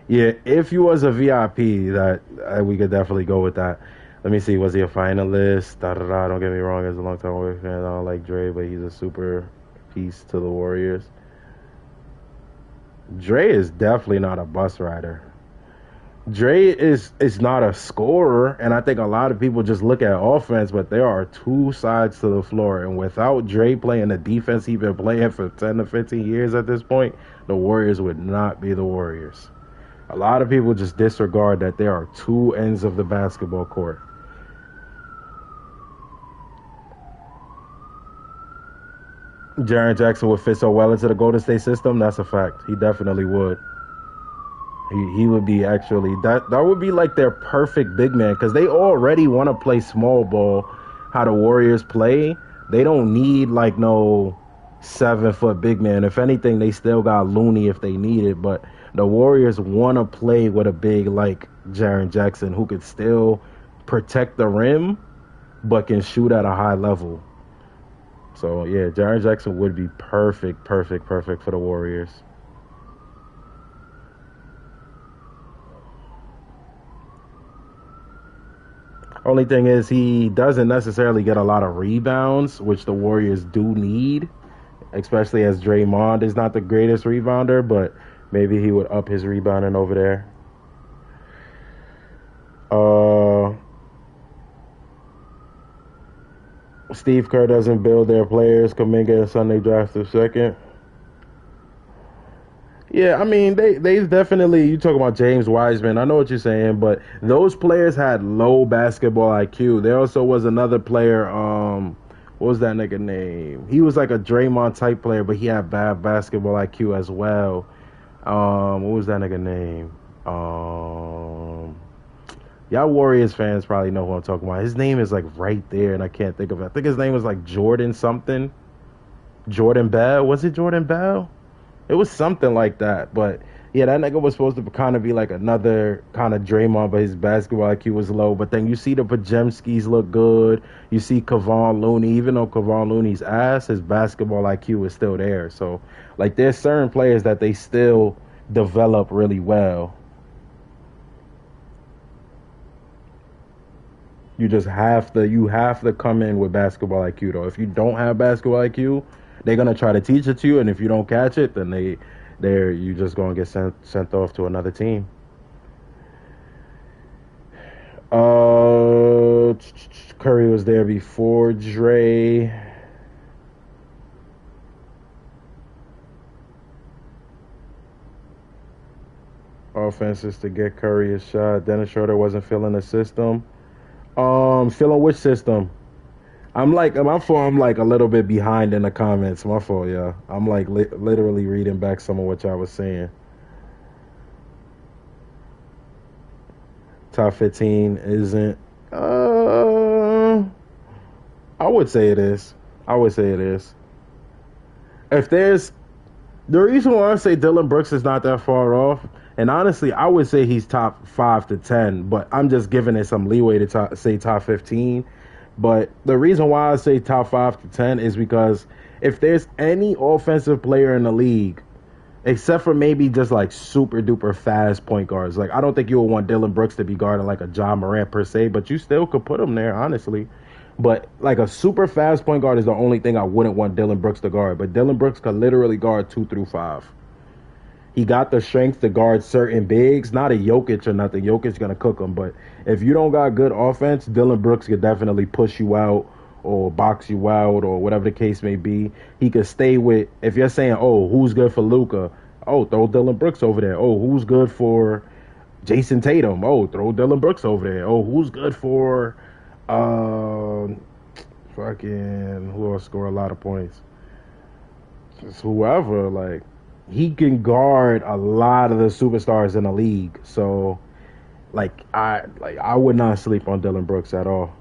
Yeah, if you was a VIP, that we could definitely go with that. Let me see. Was he a finalist? Da, da, da. Don't get me wrong. As a long time Warriors fan, I don't like Dre, but he's a super piece to the Warriors. Dre is definitely not a bus rider. Dre is not a scorer, and I think a lot of people just look at offense, but there are two sides to the floor, and without Dre playing the defense he's been playing for 10 to 15 years at this point, the Warriors would not be the Warriors. A lot of people just disregard that there are two ends of the basketball court. Jaren Jackson would fit so well into the Golden State system. That's a fact. He definitely would. He would be actually that would be like their perfect big man because they already want to play small ball. How the Warriors play, they don't need like no 7-foot big man. If anything, they still got Looney if they need it. But the Warriors want to play with a big like Jaren Jackson who could still protect the rim but can shoot at a high level. So yeah, Jaren Jackson would be perfect for the Warriors. Only thing is he doesn't necessarily get a lot of rebounds, which the Warriors do need, especially as Draymond is not the greatest rebounder, but maybe he would up his rebounding over there. Steve Kerr doesn't build their players. Kuminga and Sunday drafted second. Yeah, I mean, they definitely, you talk about James Wiseman, I know what you're saying, but those players had low basketball IQ. There also was another player, what was that nigga name? He was like a Draymond type player, but he had bad basketball IQ as well. What was that nigga name? Y'all Warriors fans probably know who I'm talking about. His name is like right there, and I can't think of it. I think his name was like Jordan something. Jordan Bell. Was it Jordan Bell? It was something like that. But yeah, that nigga was supposed to kind of be like another kind of Draymond, but his basketball IQ was low. But then you see the Pajemskis look good. You see Kevon Looney. Even though Kevon Looney's ass, his basketball IQ is still there. So like there's certain players that they still develop really well. You just have to come in with basketball IQ though. If you don't have basketball IQ, they're gonna try to teach it to you, and if you don't catch it, then you just gonna get sent off to another team. Curry was there before Dre. Offense is to get Curry a shot. Dennis Schroeder wasn't feeling the system. Feeling which system? I'm like a little bit behind in the comments. My fault, yeah. I'm like literally reading back some of what y'all was saying. Top 15 isn't. I would say it is. If there's the reason why I say Dillon Brooks is not that far off, and honestly, I would say he's top 5 to 10, but I'm just giving it some leeway to say top 15. But the reason why I say top 5 to 10 is because if there's any offensive player in the league, except for maybe just like super duper fast point guards, like I don't think you would want Dillon Brooks to be guarding like a John Morant per se, but you still could put him there, honestly. But like a super fast point guard is the only thing I wouldn't want Dillon Brooks to guard. But Dillon Brooks could literally guard 2 through 5. He got the strength to guard certain bigs, not a Jokic or nothing. Jokic's going to cook him. But if you don't got good offense, Dillon Brooks could definitely push you out or box you out or whatever the case may be. He could stay with, if you're saying, oh, who's good for Luka? Oh, throw Dillon Brooks over there. Oh, who's good for Jason Tatum? Oh, throw Dillon Brooks over there. Oh, who's good for fucking who will score a lot of points. Just whoever, like he can guard a lot of the superstars in the league. So I would not sleep on Dylan Brooks at all.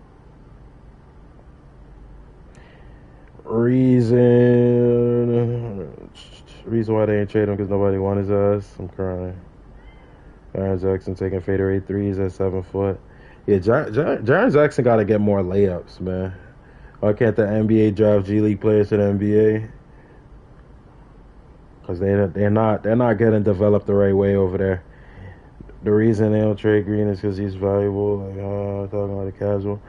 Reason why they ain't trade him because nobody wanted us. I'm crying. Jaren Jackson taking fadeaway threes at 7 foot. Yeah, Jaren Jackson got to get more layups, man. Why can't the NBA draft G League players to the NBA? Because they're not getting developed the right way over there. The reason they don't trade Green is because he's valuable. Like, talking about a casual.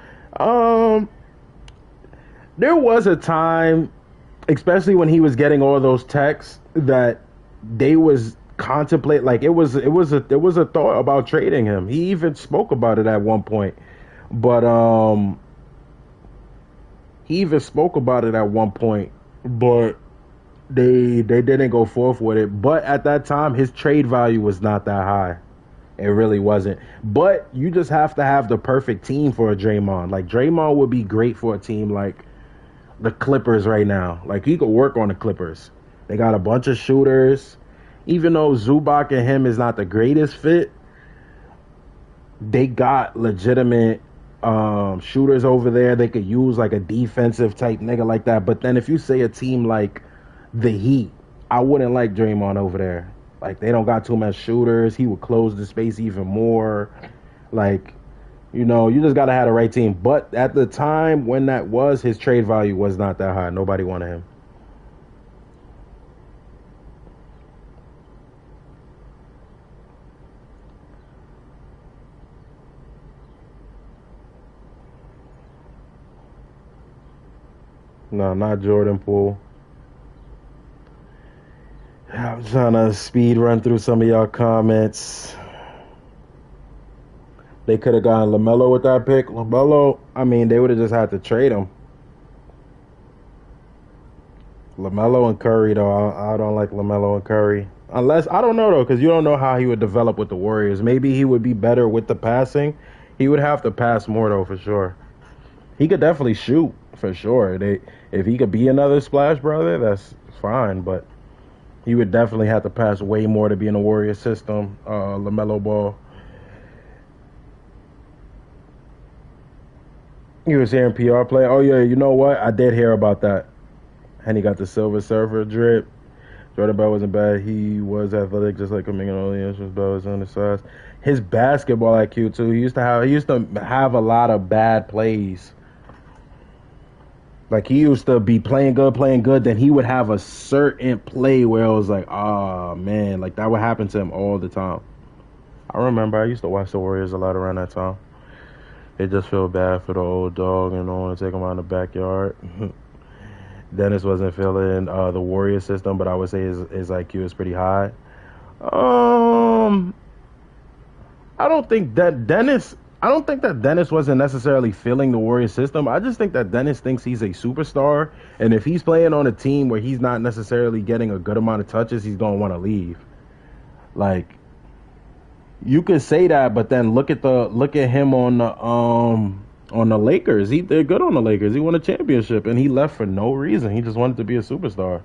There was a time, especially when he was getting all those texts, that they was contemplate like it was a thought about trading him. He even spoke about it at one point, but they didn't go forth with it. But at that time, his trade value was not that high. It really wasn't. But you just have to have the perfect team for a Draymond. Like Draymond would be great for a team like the Clippers right now. Like he could work on the Clippers. They got a bunch of shooters. Even though Zubac and him is not the greatest fit, they got legitimate shooters over there. They could use like a defensive type nigga like that. But then if you say a team like the Heat, I wouldn't like Draymond over there. Like they don't got too much shooters. He would close the space even more. Like, you know, you just gotta have the right team. But at the time when that was, his trade value was not that high. Nobody wanted him. No, not Jordan Poole. I'm trying to speed run through some of y'all comments. They could have gotten LaMelo with that pick. LaMelo, I mean, they would have just had to trade him. LaMelo and Curry, though, I don't like LaMelo and Curry. Unless, I don't know, though, because you don't know how he would develop with the Warriors. Maybe he would be better with the passing. He would have to pass more, though, for sure. He could definitely shoot, for sure. If he could be another Splash Brother, that's fine, but he would definitely have to pass way more to be in the Warriors system. LaMelo Ball. You was hearing PR play? Oh, yeah, you know what? I did hear about that. And he got the Silver Surfer drip. Jordan Bell wasn't bad. He was athletic, just like him. All the instruments. Bell was undersized. His basketball IQ too. He used to have a lot of bad plays. Like he used to be playing good. Then he would have a certain play where it was like, oh man, like that would happen to him all the time. I remember I used to watch the Warriors a lot around that time. It just feel bad for the old dog and don't want to take him out in the backyard. Dennis wasn't feeling the Warrior system, but I would say his IQ is pretty high. I don't think that Dennis wasn't necessarily feeling the Warrior system. I just think that Dennis thinks he's a superstar, and if he's playing on a team where he's not necessarily getting a good amount of touches, he's gonna want to leave. Like, you could say that, but then look at him on the Lakers. He did good on the Lakers. He won a championship, and he left for no reason. He just wanted to be a superstar.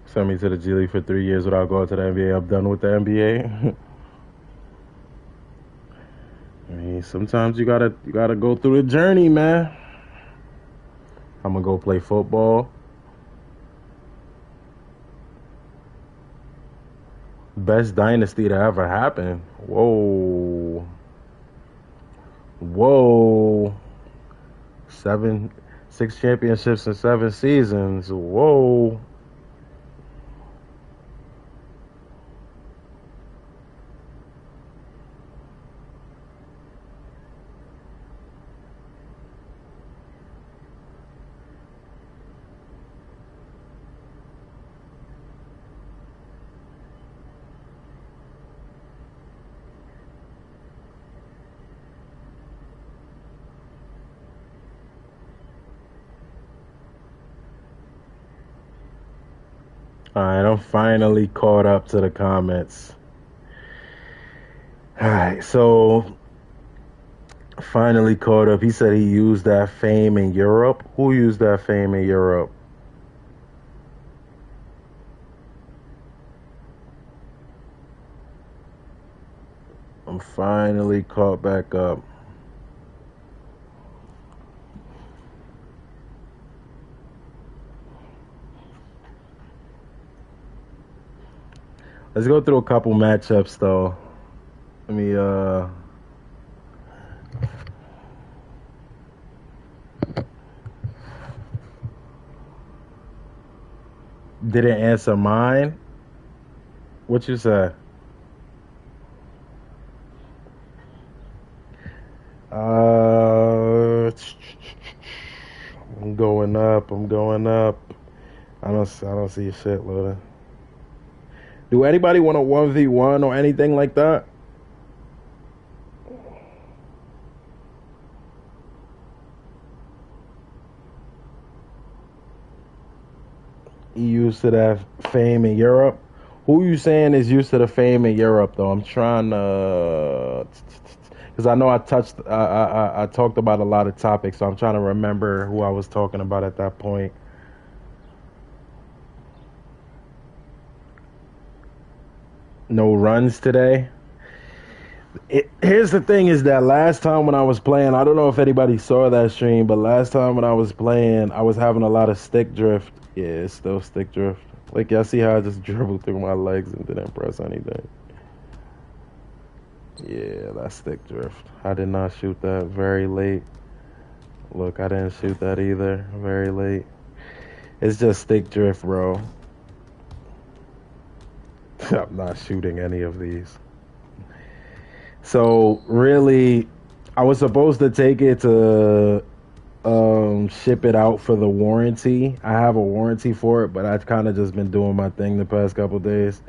Send me to the G League for 3 years without going to the NBA. I'm done with the NBA. I mean, sometimes you gotta go through the journey, man. I'm gonna go play football. Best dynasty to ever happen. Whoa. 6 championships in 7 seasons. Whoa. Alright, I'm finally caught up to the comments. Alright, so finally caught up. He said he used that fame in Europe. Who used that fame in Europe? I'm finally caught back up. Let's go through a couple matchups though. Let me didn't answer mine. What you said? I'm going up. I'm going up. I don't see shit loading. Do anybody want a 1v1 or anything like that? You used to that fame in Europe? Who you saying is used to the fame in Europe though? I'm trying to, because I know I talked about a lot of topics, so I'm trying to remember who I was talking about at that point. No runs today. Here's the thing is that last time when I was playing, I don't know if anybody saw that stream, but last time when I was playing, I was having a lot of stick drift. Yeah, it's still stick drift. Like, y'all see how I just dribbled through my legs and didn't press anything? Yeah, that's stick drift. I did not shoot that very late. Look, I didn't shoot that either very late. It's just stick drift, bro. I'm not shooting any of these. So really, I was supposed to take it to ship it out for the warranty. I have a warranty for it, but I've kind of just been doing my thing the past couple days,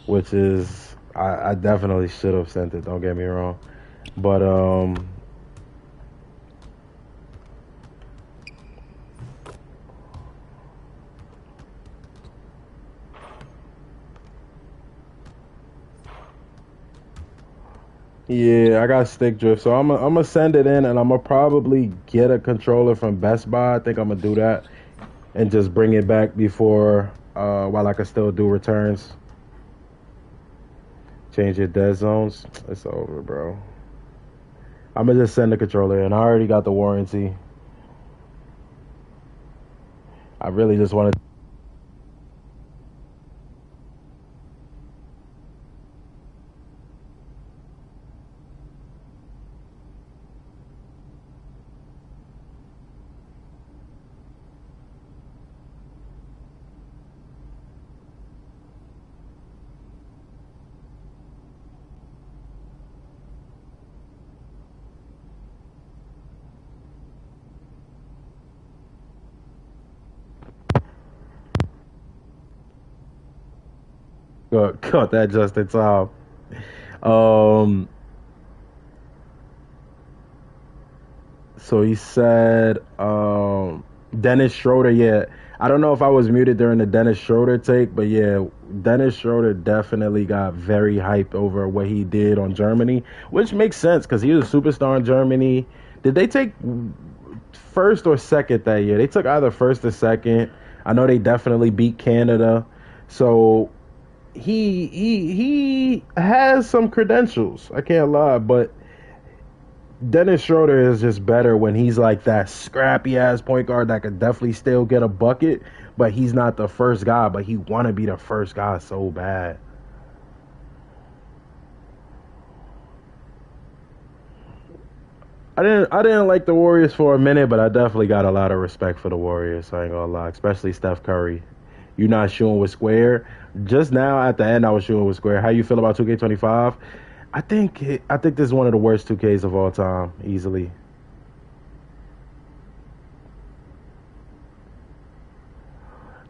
which is I definitely should have sent it. Don't get me wrong, but yeah, I got stick drift, so I'm gonna send it in, and I'm gonna probably get a controller from Best Buy. I think I'm gonna do that and just bring it back before while I can still do returns. Change your dead zones. It's over, bro. I'm gonna just send the controller in. I already got the warranty. I really just want to. Cut that just in time. Um, so he said, Dennis Schroeder. Yeah, I don't know if I was muted during the Dennis Schroeder take, but yeah, Dennis Schroeder definitely got very hyped over what he did on Germany, which makes sense because he was a superstar in Germany. Did they take first or second that year? They took either first or second. I know they definitely beat Canada. So he has some credentials. I can't lie, but Dennis Schroeder is just better when he's like that scrappy ass point guard that could definitely still get a bucket, but he's not the first guy, but he want to be the first guy so bad. I didn't like the Warriors for a minute, but I definitely got a lot of respect for the Warriors. I ain't gonna lie, especially Steph Curry. You not shooting with square. Just now at the end, I was shooting with square. How you feel about 2K25? I think this is one of the worst 2Ks of all time, easily.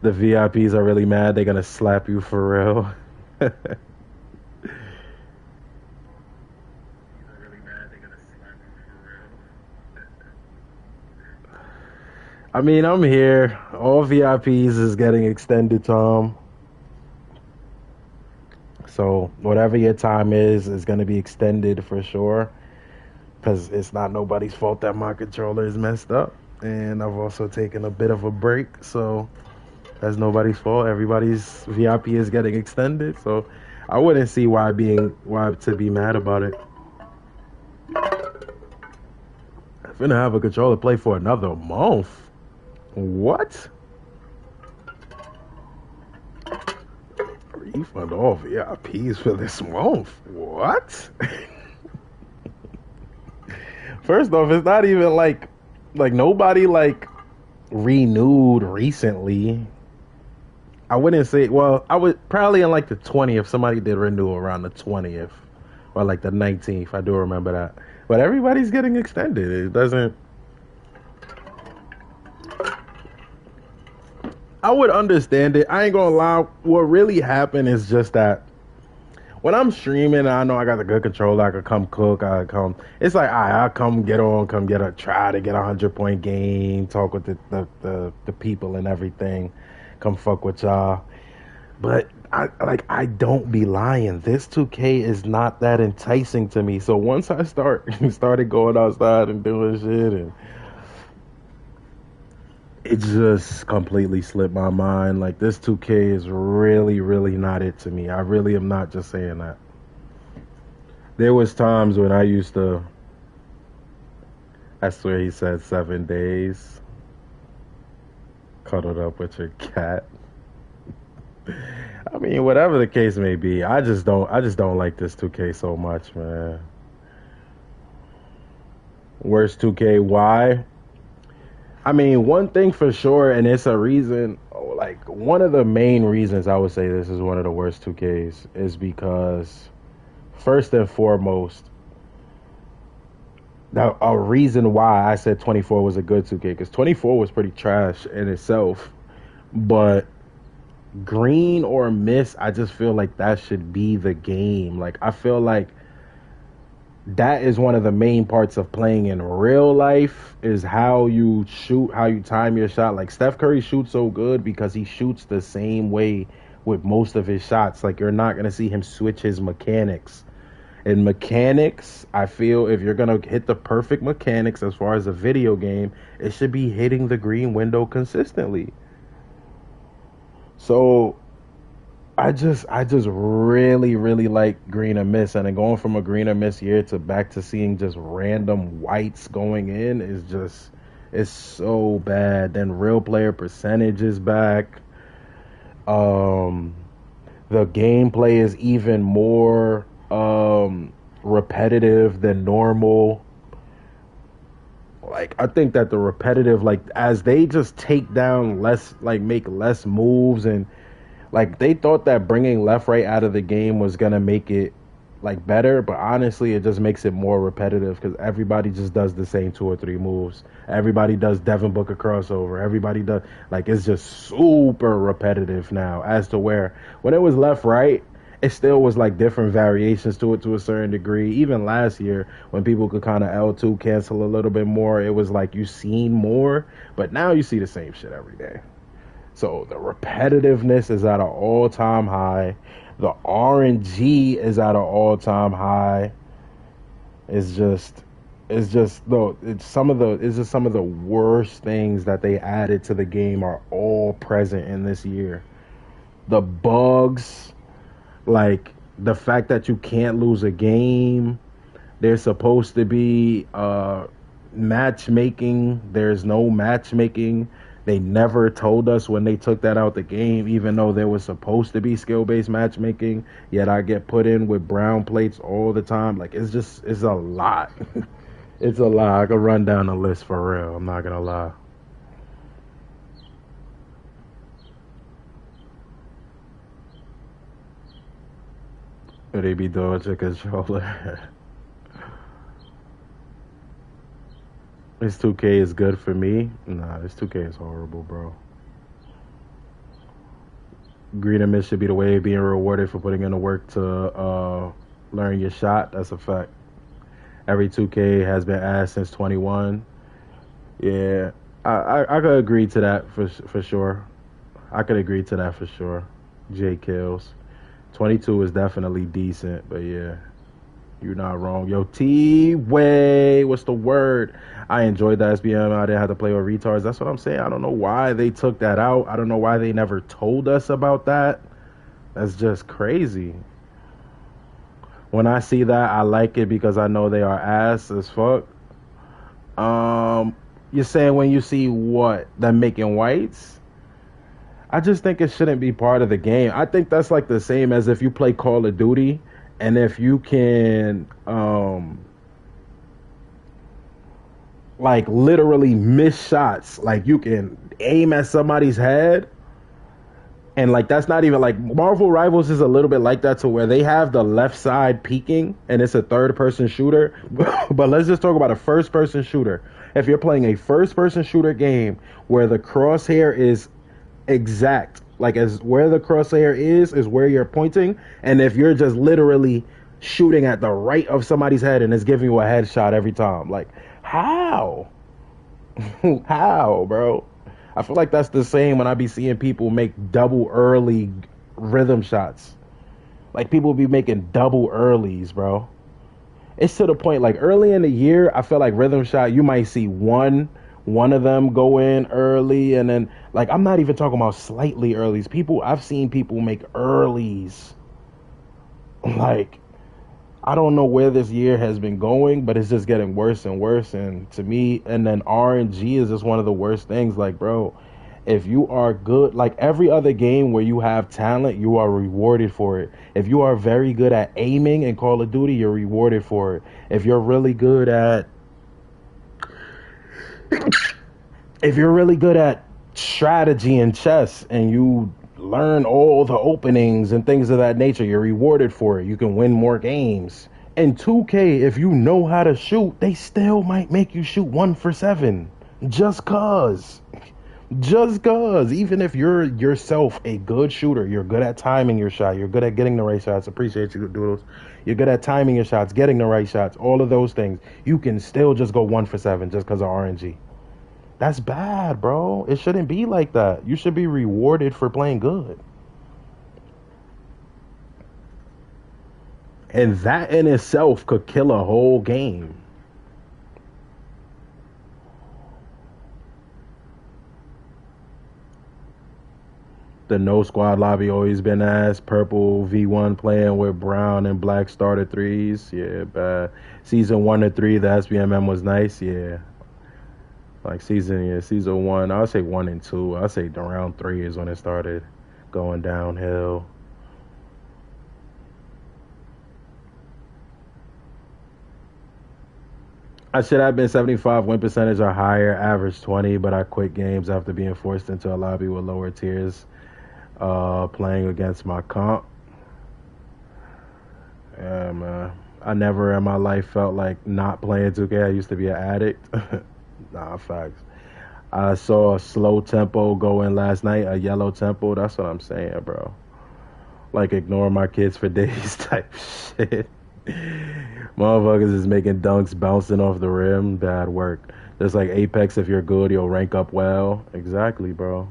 The VIPs are really mad. They're gonna slap you for real. I mean, I'm here. All VIPs is getting extended time. So whatever your time is going to be extended for sure. Because it's not nobody's fault that my controller is messed up. And I've also taken a bit of a break. So that's nobody's fault. Everybody's VIP is getting extended. So I wouldn't see why to be mad about it. I'm finna have a controller play for another month. What? Refund all VIPs for this month. What? First off, it's not even like nobody like renewed recently. I wouldn't say, well, I would probably in like the 20th, somebody did renew around the 20th or like the 19th. I do remember that. But everybody's getting extended. It doesn't. I would understand it. I ain't gonna lie. What really happened is just that when I'm streaming, I know I got a good controller. I could come cook. It's like, I'll come get try to get a 100-point game, talk with the people and everything, come fuck with y'all. But I don't be lying. This 2K is not that enticing to me. So once I started going outside and doing shit, and it just completely slipped my mind. Like, this 2K is really, really not it to me. I really am not just saying that. There was times when I used to, I swear he said 7 days, cuddled up with your cat. I mean, whatever the case may be, I just don't like this 2K so much, man. Worst 2K, why? I mean, one thing for sure, and it's a reason, like, one of the main reasons I would say this is one of the worst 2Ks is because, first and foremost, a reason why I said 24 was a good 2K, because 24 was pretty trash in itself, but green or miss, I just feel like that should be the game. Like, I feel like that is one of the main parts of playing in real life, is how you shoot, how you time your shot. Like, Steph Curry shoots so good because he shoots the same way with most of his shots. Like, you're not going to see him switch his mechanics. In mechanics, I feel if you're going to hit the perfect mechanics as far as a video game, it should be hitting the green window consistently. So I just really, really like green or miss, and then going from a green or miss year to back to seeing just random whites going in is just, it's so bad. Then real player percentage is back. The gameplay is even more repetitive than normal. Like, I think that the repetitive, like, as they just take down less, like, make less moves, and like, they thought that bringing left right out of the game was gonna make it like better, but honestly it just makes it more repetitive because everybody just does the same 2 or 3 moves. Everybody does Devin Booker crossover. Everybody does, like, it's just super repetitive now, as to where when it was left right, it still was like different variations to it to a certain degree. Even last year when people could kind of L2 cancel a little bit more, it was like you seen more, but now you see the same shit every day. So the repetitiveness is at an all-time high. The RNG is at an all-time high. It's just some of the worst things that they added to the game are all present in this year. The bugs, like the fact that you can't lose a game. There's supposed to be matchmaking. There's no matchmaking. They never told us when they took that out the game, even though there was supposed to be skill-based matchmaking, yet I get put in with brown plates all the time. Like, it's a lot. It's a lot. I could run down the list for real. I'm not going to lie. What they be doing to controller? This 2K is good for me. Nah, this 2K is horrible, bro. Green and miss should be the way of being rewarded for putting in the work to learn your shot. That's a fact. Every 2K has been asked since 21. Yeah, I could agree to that for sure. I could agree to that for sure. J Kills. 22 is definitely decent, but yeah, you're not wrong. Yo, T-Way, what's the word? I enjoyed the SBM. I didn't have to play with retards. That's what I'm saying. I don't know why they took that out. I don't know why they never told us about that. That's just crazy. When I see that, I like it because I know they are ass as fuck. You're saying when you see what? Them making whites? I just think it shouldn't be part of the game. I think that's like the same as if you play Call of Duty and if you can like literally miss shots, like you can aim at somebody's head, and like that's not even like Marvel Rivals is a little bit like that to where they have the left side peeking and it's a third person shooter. But let's just talk about a first person shooter. If you're playing a first person shooter game where the crosshair is exact, like as where the crosshair is where you're pointing, and if you're just literally shooting at the right of somebody's head and it's giving you a headshot every time, like how? How, bro? I feel like that's the same when I be seeing people make double early rhythm shots. Like people be making double earlies, bro. It's to the point like early in the year, I feel like rhythm shot, you might see one of them go in early, and then like I'm not even talking about slightly earlies. I've seen people make earlies. Like I don't know where this year has been going, but it's just getting worse and worse. And to me, and then RNG is just one of the worst things. Like, bro, if you are good, like every other game where you have talent, you are rewarded for it. If you are very good at aiming in Call of Duty, you're rewarded for it. If you're really good at strategy and chess and you learn all the openings and things of that nature, you're rewarded for it. You can win more games. In 2K, if you know how to shoot, they still might make you shoot 1 for 7 just cause. Even if you're yourself a good shooter, you're good at timing your shot, you're good at getting the right shots. Appreciate you, Doodles. You're good at timing your shots, getting the right shots, all of those things. You can still just go 1 for 7 just because of RNG. That's bad, bro. It shouldn't be like that. You should be rewarded for playing good. And that in itself could kill a whole game. The no squad lobby always been ass. Purple V1 playing with brown and black starter threes. Yeah, bad. Season 1 to 3, the SBMM was nice. Yeah. Like season 1, I would say 1 and 2. I would say around 3 is when it started going downhill. I should have been 75 win percentage or higher, average 20, but I quit games after being forced into a lobby with lower tiers, playing against my comp. Yeah, man. I never in my life felt like not playing 2K. I used to be an addict. Nah, facts. I saw a slow tempo go in last night, a yellow tempo. That's what I'm saying, bro. Like, ignore my kids for days type shit. Motherfuckers is making dunks bouncing off the rim. Bad work. Just like Apex, if you're good, you'll rank up well. Exactly, bro.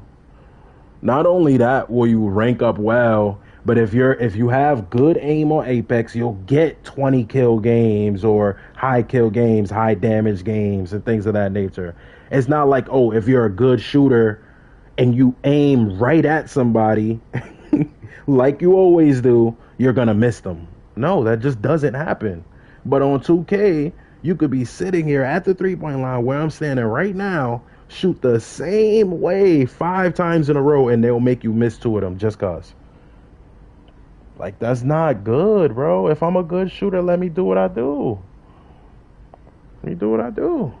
Not only that will you rank up well, but if you have good aim on Apex, you'll get 20 kill games or high kill games, high damage games, and things of that nature. It's not like, oh, if you're a good shooter and you aim right at somebody like you always do, you're gonna miss them. No, that just doesn't happen. But on 2K, you could be sitting here at the 3-point line where I'm standing right now, shoot the same way 5 times in a row, and they'll make you miss 2 of them just cause. Like, that's not good, bro. If I'm a good shooter, let me do what I do. Let me do what I do.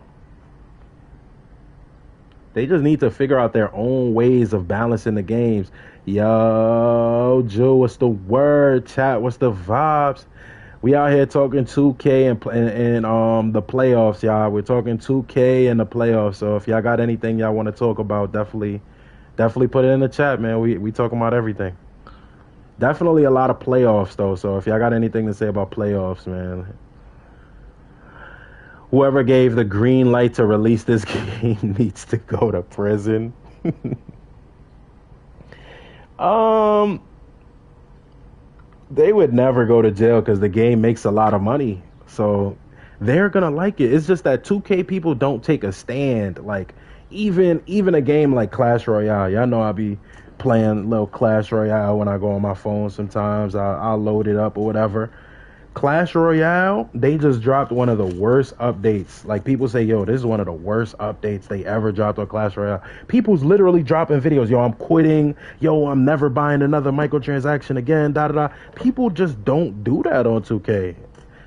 They just need to figure out their own ways of balancing the games. Yo, Joe, what's the word? Chat, what's the vibes? We out here talking 2K and the playoffs, y'all. We're talking 2K and the playoffs. So if y'all got anything y'all want to talk about, definitely put it in the chat, man. We talking about everything. Definitely a lot of playoffs, though. So if y'all got anything to say about playoffs, man. Whoever gave the green light to release this game needs to go to prison. They would never go to jail because the game makes a lot of money. So they're gonna like it. It's just that 2K people don't take a stand. Like even a game like Clash Royale. Y'all know I be playing little Clash Royale when I go on my phone. Sometimes I'll load it up or whatever. Clash Royale, they just dropped one of the worst updates. Like people say, yo, this is one of the worst updates they ever dropped on Clash Royale. People's literally dropping videos, yo, I'm quitting, yo, I'm never buying another microtransaction again, da da da. People just don't do that on 2K.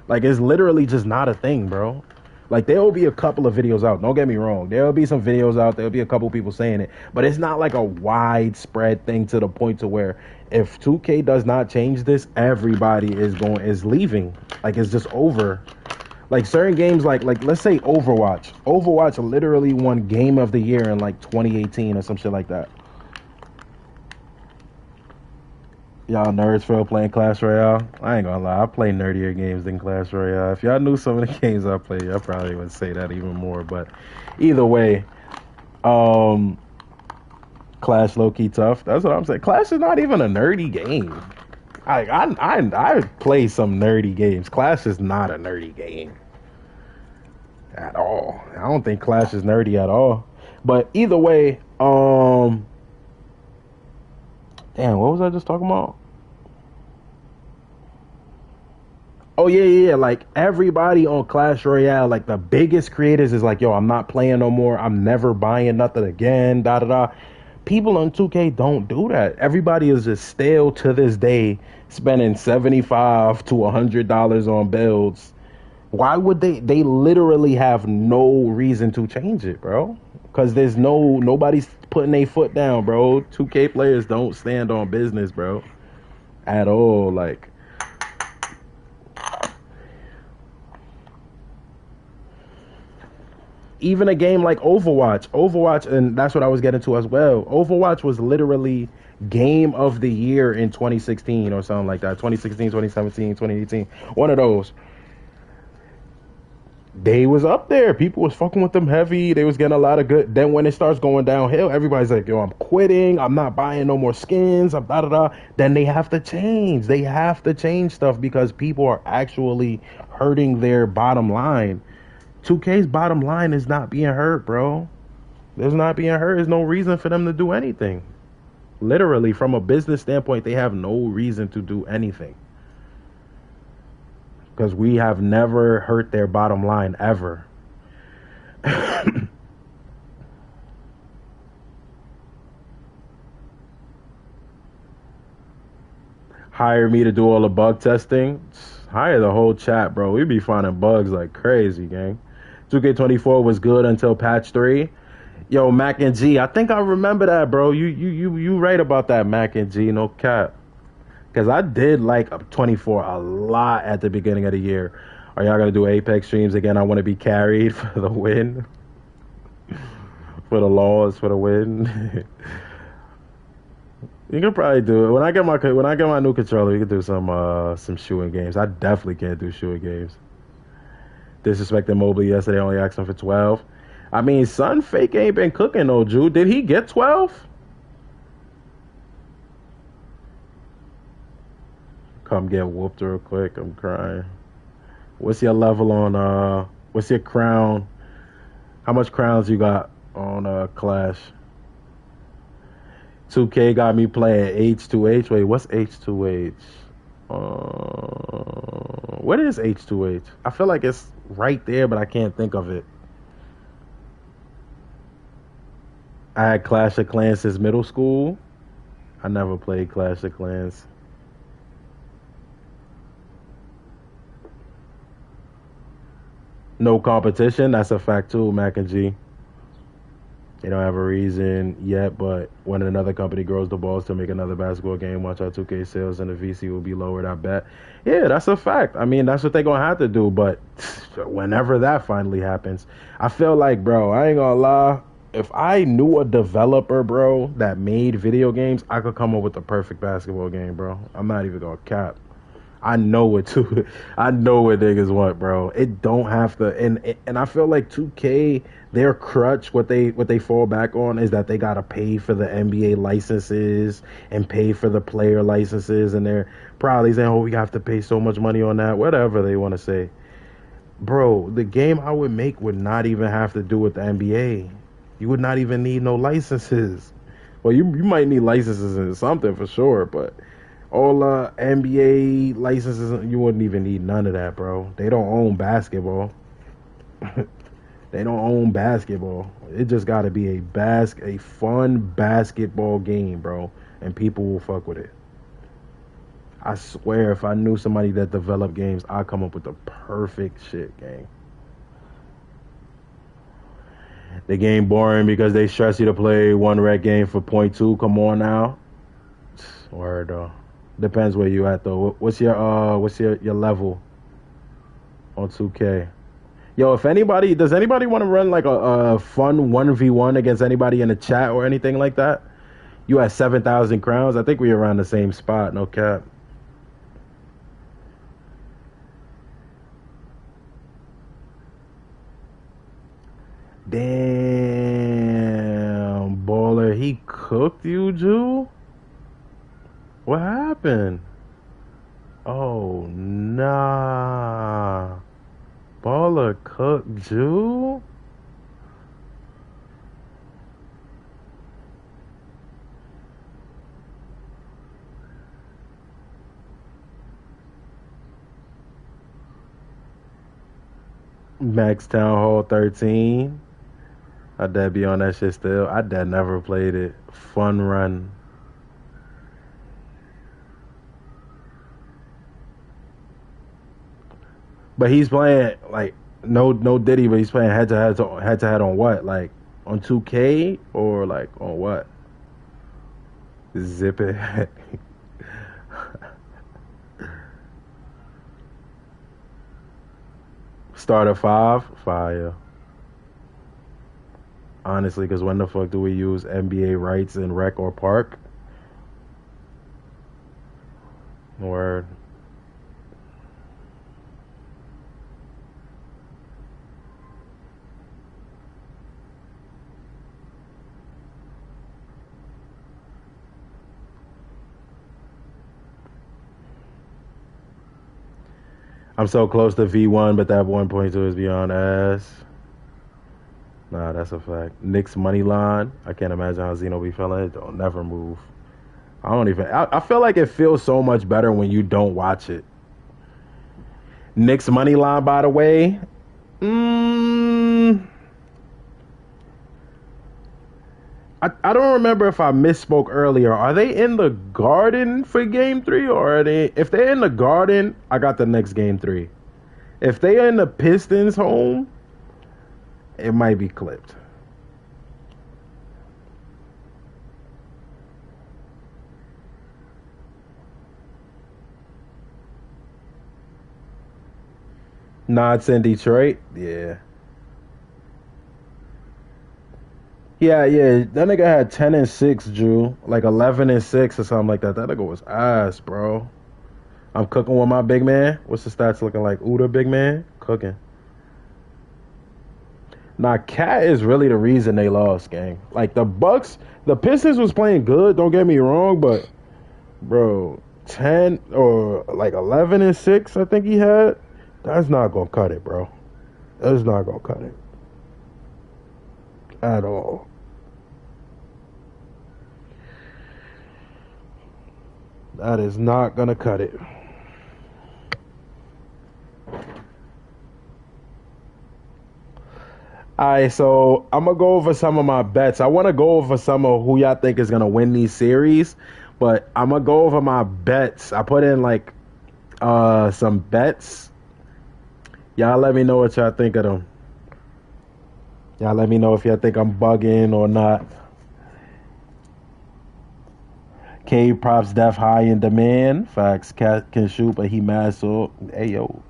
Like it's literally just not a thing, bro. Like there will be a couple of videos out. Don't get me wrong. There will be some videos out. There'll be a couple people saying it, but it's not like a widespread thing to the point to where if 2K does not change this, everybody is leaving. Like it's just over. Like certain games, like let's say Overwatch. Overwatch literally won Game of the Year in like 2018 or some shit like that. Y'all nerds feel playing Clash Royale? I ain't gonna lie, I play nerdier games than Clash Royale. If y'all knew some of the games I play, y'all probably would say that even more. But either way, Clash low-key tough. That's what I'm saying. Clash is not even a nerdy game. I play some nerdy games. Clash is not a nerdy game at all. I don't think Clash is nerdy at all. But either way, damn, what was I just talking about? Oh yeah. Like everybody on Clash Royale, like the biggest creators is like, yo, I'm not playing no more. I'm never buying nothing again. Da da da. People on 2K don't do that. Everybody is just still to this day spending $75 to $100 on builds. Why would they? They literally have no reason to change it, bro. Because there's nobody's putting their foot down, bro. 2K players don't stand on business, bro, at all. Like, even a game like Overwatch, and that's what I was getting to as well. Overwatch was literally Game of the Year in 2016 or something like that. 2016, 2017, 2018. One of those. They was up there. People was fucking with them heavy. They was getting a lot of good. Then when it starts going downhill, everybody's like, yo, I'm quitting. I'm not buying no more skins. I'm da da da. Then they have to change. They have to change stuff because people are actually hurting their bottom line. 2K's bottom line is not being hurt, bro. There's not being hurt. There's no reason for them to do anything. Literally, from a business standpoint, they have no reason to do anything. Because we have never hurt their bottom line, ever. Hire me to do all the bug testing. Hire the whole chat, bro. We be finding bugs like crazy, gang. 2K24 was good until patch 3. Yo, Mac and G, I think I remember that, bro. You right about that, Mac and G, no cap. Because I did like 24 a lot at the beginning of the year. Are y'all going to do Apex streams again? I want to be carried for the win. For the laws, for the win. You can probably do it. When I get my new controller, you can do some shooting games. I definitely can't do shooting games. Disrespecting Mobley yesterday, only asked him for 12. I mean, son, fake ain't been cooking, no Jew. Did he get 12? Come get whooped real quick. I'm crying. What's your level on what's your crown? How much crowns you got on Clash? 2K got me playing H2H. Wait, what's H2H? What is H2H? I feel like it's right there, but I can't think of it. I had Clash of Clans since middle school. I never played Clash of Clans. No competition. That's a fact too, Mac and G. They don't have a reason yet, but when another company grows the balls to make another basketball game, watch our 2K sales and the VC will be lowered, I bet. Yeah, that's a fact. I mean, that's what they're going to have to do, but whenever that finally happens, I feel like, bro, I ain't going to lie. If I knew a developer, bro, that made video games, I could come up with the perfect basketball game, bro. I'm not even going to cap. I know what two. I know what niggas want, bro. It don't have to. And I feel like 2K, their crutch, what they fall back on is that they gotta pay for the NBA licenses and pay for the player licenses, and they're probably saying, "Oh, we have to pay so much money on that." Whatever they want to say, bro. The game I would make would not even have to do with the NBA. You would not even need no licenses. Well, you might need licenses and something for sure, but all NBA licenses, you wouldn't even need none of that, bro. They don't own basketball. They don't own basketball. It just got to be a fun basketball game, bro, and people will fuck with it. I swear, if I knew somebody that developed games, I'd come up with the perfect shit game. The game boring because they stress you to play one rec game for .2. Come on now. Word though. Depends where you at though. What's your level on 2K? Yo, if anybody does anybody want to run like a fun 1v1 against anybody in the chat or anything like that? You at 7,000 crowns. I think we around the same spot, no cap. Damn, baller, he cooked you, Jew? What happened? Oh, nah. Baller cooked Jew? Max Town Hall 13. I dad be on that shit still. I dad never played it. Fun run. But he's playing like no Diddy, but he's playing head to head on what? Like on 2K or like on what? Zip it. Start at 5? Fire. Honestly, because when the fuck do we use NBA rights in rec or park? Word. I'm so close to V1, but that 1.2 is beyond ass. Nah, that's a fact. Knicks money line. I can't imagine how Zeno be feeling. It don't never move. I feel like it feels so much better when you don't watch it. Knicks money line, by the way. I don't remember if I misspoke earlier. Are they in the Garden for Game 3, or are they? If they're in the Garden, I got the next Game 3. If they are in the Pistons home, it might be clipped. Nah, it's in Detroit. Yeah. Yeah. That nigga had 10-6, Drew. Like 11-6 or something like that. That nigga was ass, bro. I'm cooking with my big man. What's the stats looking like? Uda, big man? Cooking. Nah, Cat is really the reason they lost, gang. Like, the Pistons was playing good, don't get me wrong, but, bro, 10 or like 11-6, I think he had. That's not gonna cut it, bro. That's not gonna cut it. At all. That is not gonna cut it. Alright, so I'm gonna go over some of my bets. I want to go over some of who y'all think is gonna win these series, but I'm gonna go over my bets. I put in like some bets. Y'all let me know what y'all think of them. Y'all let me know if y'all think I'm bugging or not. K props def high in demand. Facts. Cat can shoot, but he mad, so hey yo.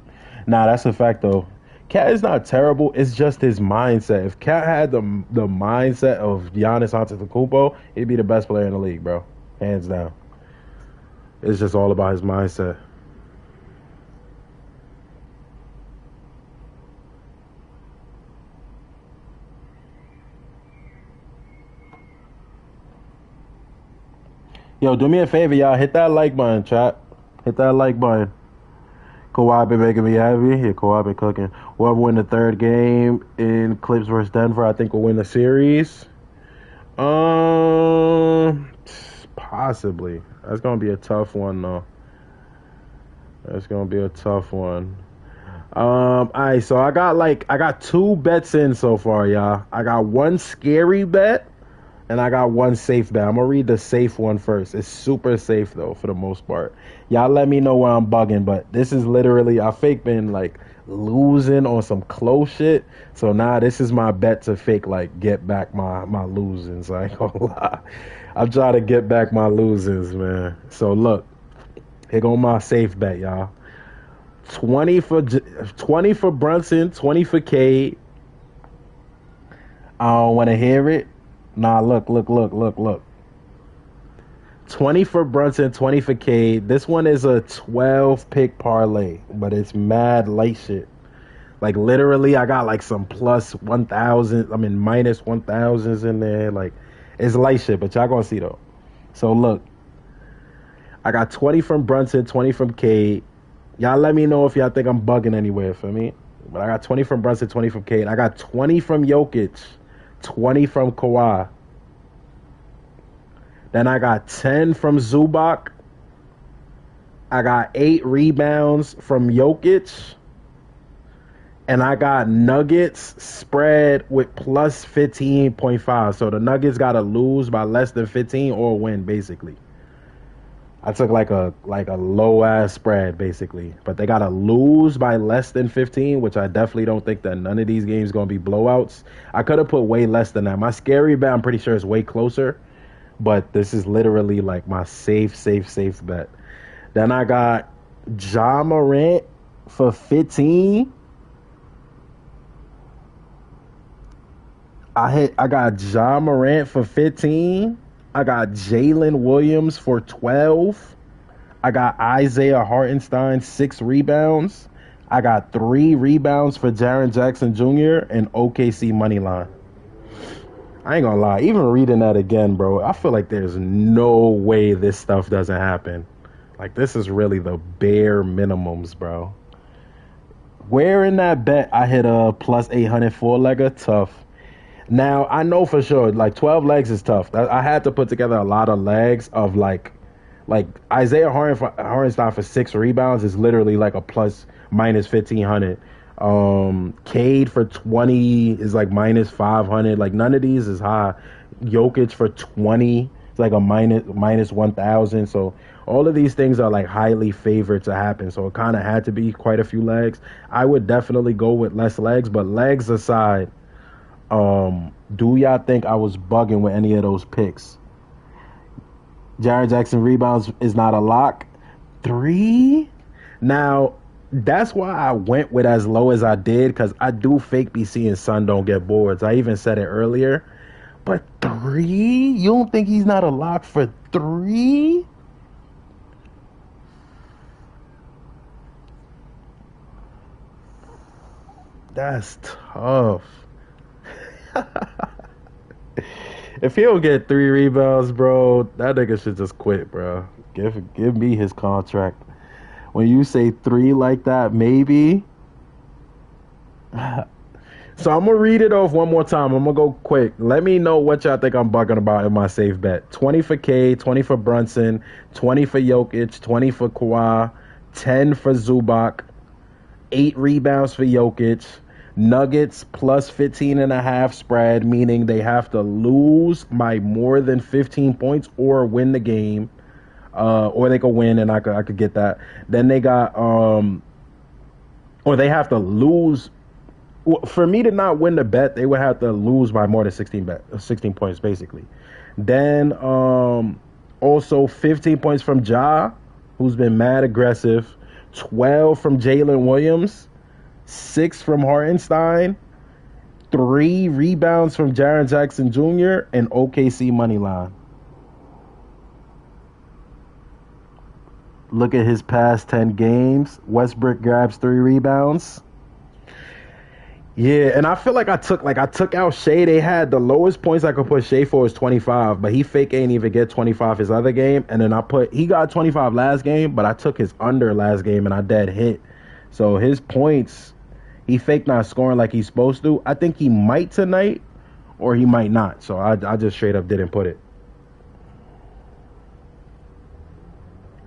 Nah, that's a fact though. Cat is not terrible. It's just his mindset. If Cat had the mindset of Giannis Antetokounmpo, he'd be the best player in the league, bro. Hands down. It's just all about his mindset. Yo, do me a favor, y'all. Hit that like button, chat. Hit that like button. Kawhi been making me happy. Yeah, Kawhi been cooking. Whoever win the third game in Clips versus Denver, I think will win the series. Possibly. That's gonna be a tough one though. That's gonna be a tough one. Alright, so I got two bets in so far, y'all. I got one scary bet and I got one safe bet. I'm gonna read the safe one first. It's super safe though for the most part. Y'all let me know where I'm bugging, but this is literally I fake been like losing on some close shit. So now this is my bet to fake like get back my losings. I ain't gonna lie. I'm trying to get back my losings, man. So look, here go my safe bet, y'all. 20 for Brunson, 20 for Cade. I don't want to hear it. Nah, look. 20 for Brunson, 20 for Cade. This one is a 12 pick parlay, but it's mad light shit. Like literally, I got like some plus 1,000. I mean minus 1,000s in there. Like it's light shit, but y'all gonna see though. So look, I got 20 from Brunson, 20 from Cade. Y'all let me know if y'all think I'm bugging anywhere for me. But I got 20 from Brunson, 20 from Cade. I got 20 from Jokic, 20 from Kawhi. Then I got 10 from Zubac. I got 8 rebounds from Jokic. And I got Nuggets spread with plus 15.5. So the Nuggets got to lose by less than 15 or win, basically. I took like a low ass spread basically, but they gotta lose by less than 15, which I definitely don't think that none of these games gonna be blowouts. I could have put way less than that. My scary bet, I'm pretty sure is way closer, but this is literally like my safe bet. Then I got Ja Morant for 15. I got Ja Morant for 15. I got Jalen Williams for 12. I got Isaiah Hartenstein, 6 rebounds. I got 3 rebounds for Jaren Jackson Jr. and OKC money line. I ain't gonna lie, even reading that again, bro, I feel like there's no way this stuff doesn't happen. Like, this is really the bare minimums, bro. Where in that bet I hit a plus 800 4-legger? Tough. Now, I know for sure, like, 12 legs is tough. I had to put together a lot of legs of, like Isaiah Hartenstein for 6 rebounds is literally like a plus minus 1,500. Cade for 20 is like minus 500. Like, none of these is high. Jokic for 20 is like a minus 1,000. So all of these things are like highly favored to happen. So it kind of had to be quite a few legs. I would definitely go with less legs, but legs aside, do y'all think I was bugging with any of those picks? Jaren Jackson rebounds is not a lock. 3? Now, that's why I went with as low as I did, because I do fake be seeing Sun don't get boards. I even said it earlier. But 3? You don't think he's not a lock for 3? That's tough. If he don't get 3 rebounds, bro, that nigga should just quit, bro. Give me his contract. When you say 3 like that, maybe. So I'm gonna read it off one more time. I'm gonna go quick. Let me know what y'all think I'm bugging about in my safe bet. 20 for K, 20 for Brunson, 20 for Jokic, 20 for Kawhi, 10 for Zubac, 8 rebounds for Jokic. Nuggets plus 15.5 spread, meaning they have to lose by more than 15 points or win the game, or they could win and I could get that. Then they got or they have to lose. For me to not win the bet, they would have to lose by more than 16 points basically. Then also 15 points from Ja, who's been mad aggressive. 12 from Jalen Williams. 6 from Hartenstein, 3 rebounds from Jaren Jackson Jr., and OKC money line. Look at his past 10 games. Westbrook grabs 3 rebounds. Yeah, and I feel like I took out Shea. They had the lowest points I could put Shea for is 25, but he fake ain't even get 25 his other game. And then he got 25 last game, but I took his under last game and I dead hit. So his points, he fake not scoring like he's supposed to. I think he might tonight, or he might not. So I just straight up didn't put it.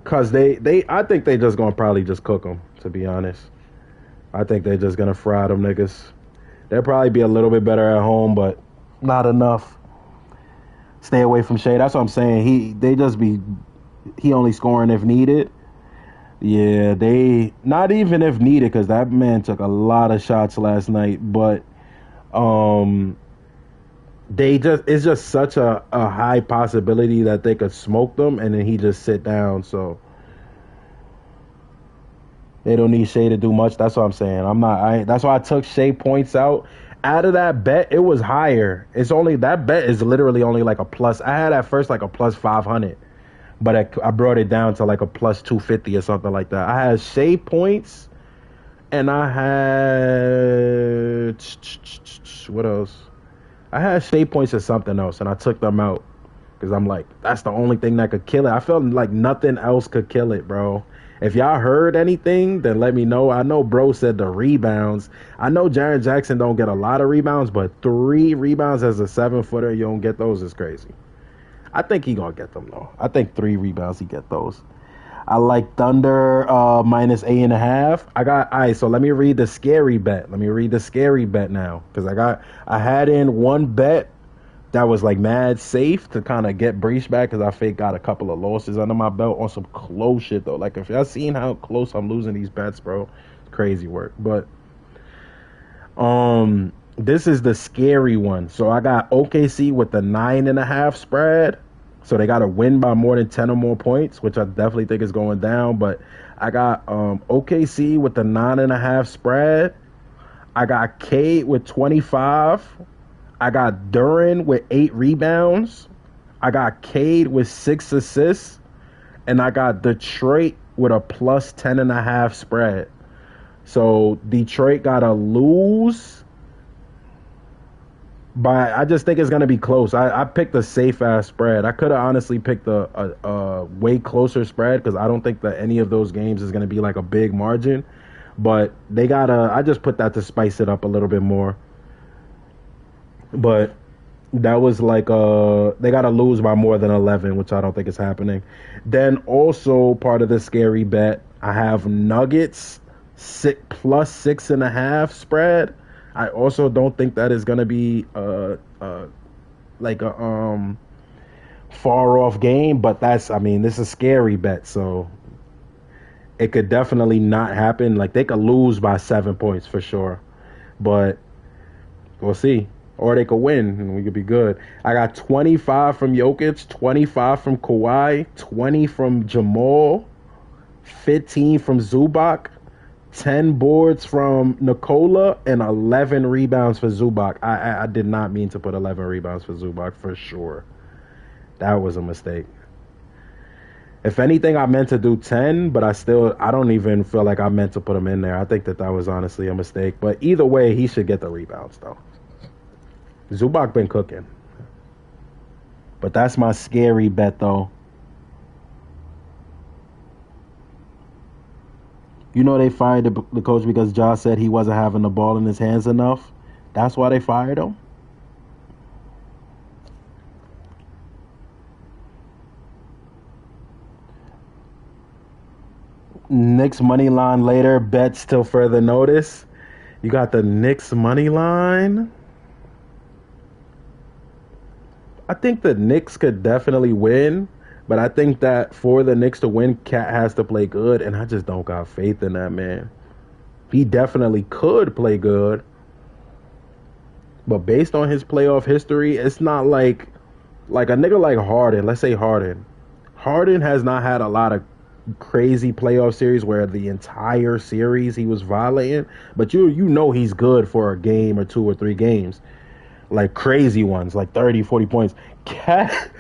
Cause I think they just gonna probably just cook him. To be honest, I think they're just gonna fry them niggas. They'll probably be a little bit better at home, but not enough. Stay away from Shea. That's what I'm saying. He only scoring if needed. Yeah, they not even if needed, because that man took a lot of shots last night. But it's just such a high possibility that they could smoke them, and then he just sit down. So they don't need Shea to do much. That's what I'm saying. That's why I took Shea points out. Out of that bet, it was higher. That bet is literally only like a plus. I had at first like a plus 500, but I brought it down to like a plus 250 or something like that. I had Shea points, and I had what else? I had Shea points or something else, and I took them out because I'm like, that's the only thing that could kill it. I felt like nothing else could kill it, bro. If y'all heard anything, then let me know. I know bro said the rebounds. I know Jaren Jackson don't get a lot of rebounds, but 3 rebounds as a 7-footer, you don't get those is crazy. I think he gonna get them though. I think 3 rebounds, he get those. I like Thunder minus 8.5. All right, so let me read the scary bet. Let me read the scary bet now. Because I had in one bet that was like mad safe to kind of get breach back, because I fake got a couple of losses under my belt on some close shit though. Like if y'all seen how close I'm losing these bets, bro, crazy work. But this is the scary one. So I got OKC with the 9.5 spread. So they got to win by more than 10 or more points, which I definitely think is going down. But I got OKC with the 9.5 spread. I got Cade with 25. I got Duran with 8 rebounds. I got Cade with 6 assists. And I got Detroit with a plus 10.5 spread. So Detroit got to lose. But I just think it's going to be close. I picked a safe-ass spread. I could have honestly picked a way closer spread, because I don't think that any of those games is going to be like a big margin. But I just put that to spice it up a little bit more. But that was like they got to lose by more than 11, which I don't think is happening. Then also part of the scary bet, I have Nuggets plus 6.5 spread. I also don't think that is going to be like a far off game, but this is a scary bet, so it could definitely not happen. Like they could lose by 7 points for sure, but we'll see. Or they could win, and we could be good. I got 25 from Jokic, 25 from Kawhi, 20 from Jamal, 15 from Zubac, 10 boards from Nikola, and 11 rebounds for Zubac. I did not mean to put 11 rebounds for Zubac for sure. That was a mistake. If anything, I meant to do 10, but I don't even feel like I meant to put him in there. I think that was honestly a mistake. But either way, he should get the rebounds, though. Zubac been cooking. But that's my scary bet, though. You know they fired the coach because Ja said he wasn't having the ball in his hands enough. That's why they fired him. Knicks money line later. Bets till further notice. You got the Knicks money line. I think the Knicks could definitely win. But I think that for the Knicks to win, Cat has to play good, and I just don't got faith in that man. He definitely could play good, but based on his playoff history, it's not like a nigga like Harden. Let's say Harden. Harden has not had a lot of crazy playoff series where the entire series he was violating, but you know he's good for a game or 2 or 3 games. Like crazy ones, like 30, 40 points. Cat,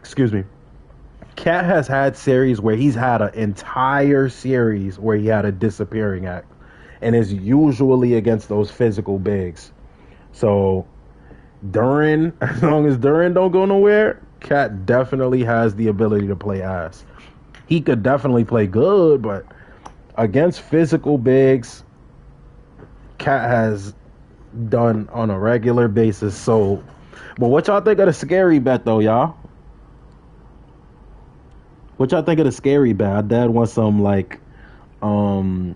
excuse me. Cat has had series where he's had an entire series where he had a disappearing act. and it's usually against those physical bigs. So Duran, as long as Duran don't go nowhere, Cat definitely has the ability to play ass. He could definitely play good, but against physical bigs, Cat has done on a regular basis. So, but what y'all think of the scary bet though, y'all? What y'all think of the scary bet? Dad wants some like, some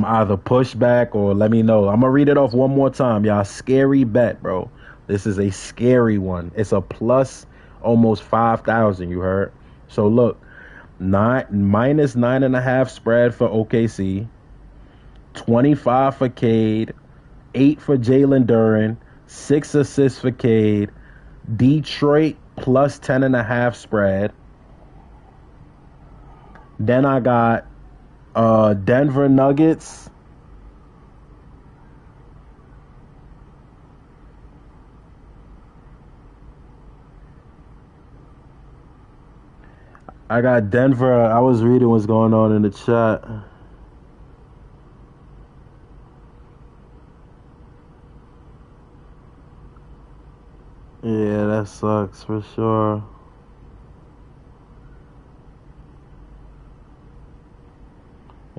either pushback or let me know. I'm gonna read it off one more time, y'all. Scary bet, bro. This is a scary one. It's a plus almost 5,000. You heard? So look, minus 9.5 spread for OKC, 25 for Cade, 8 for Jalen Duren, 6 assists for Cade. Detroit plus 10.5 spread. Then I got Denver Nuggets. I got Denver. I was reading what's going on in the chat. Yeah, that sucks for sure.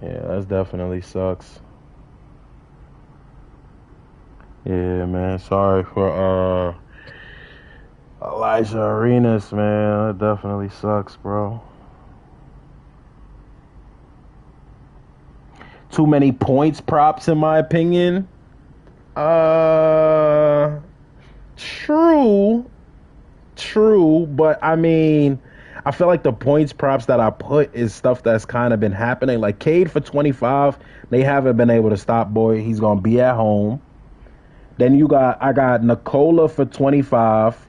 Yeah, that definitely sucks. Yeah, man. Sorry for Elijah Arenas, man. That definitely sucks, bro. Too many points props, in my opinion. True, but I mean, I feel like the points props that I put is stuff that's kind of been happening. Like Cade for 25, they haven't been able to stop Boy. He's gonna be at home. Then I got Nikola for 25.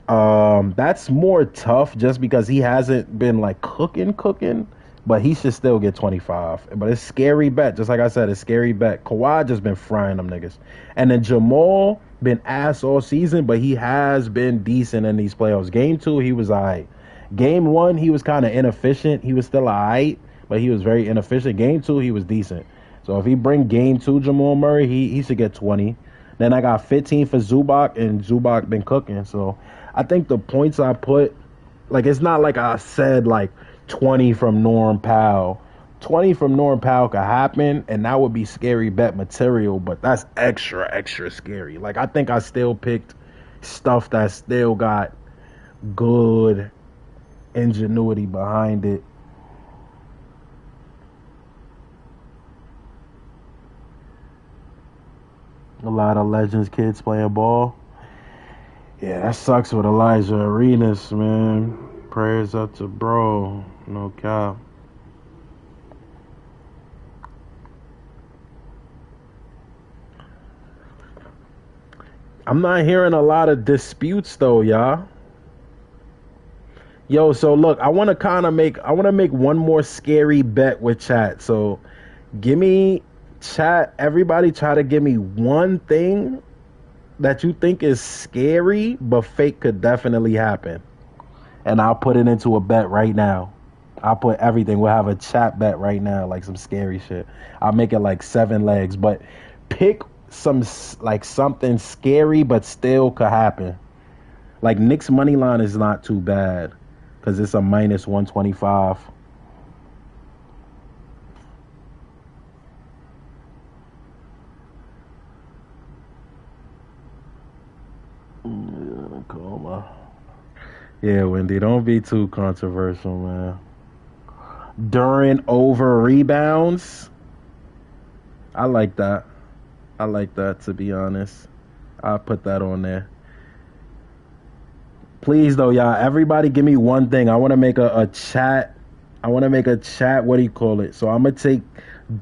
That's more tough just because he hasn't been like cooking, but he should still get 25. But it's scary bet, just like I said, it's scary bet. Kawhi just been frying them niggas, and then Jamal been ass all season, but he has been decent in these playoffs. Game 2, he was alright. Game 1, he was kind of inefficient. He was still alright, but he was very inefficient. Game 2, he was decent. So if he bring Game 2 Jamal Murray, he should get 20. Then I got 15 for Zubac, and Zubac been cooking. So I think the points I put, like, it's not like I said like 20 from Norm Powell. 20 from Norm Powell could happen, and that would be scary bet material, but that's extra scary. Like, I think I still picked stuff that still got good ingenuity behind it. A lot of Legends kids playing ball. Yeah, that sucks with Elijah Arenas, man. Prayers up to bro. No cap. I'm not hearing a lot of disputes though, y'all. Yo, so look, I want to make one more scary bet with chat. So give me chat, everybody try to give me one thing that you think is scary but fake could definitely happen. And I'll put it into a bet right now. I'll put everything. We'll have a chat bet right now, like some scary shit. I'll make it like 7 legs, but pick something scary but still could happen. Like Knicks money line is not too bad because it's a minus 125. Yeah, Wendy, don't be too controversial, man. During over rebounds, I like that. To be honest. I'll put that on there. Please, though, y'all, everybody give me one thing. I want to make a chat. What do you call it? So I'm going to take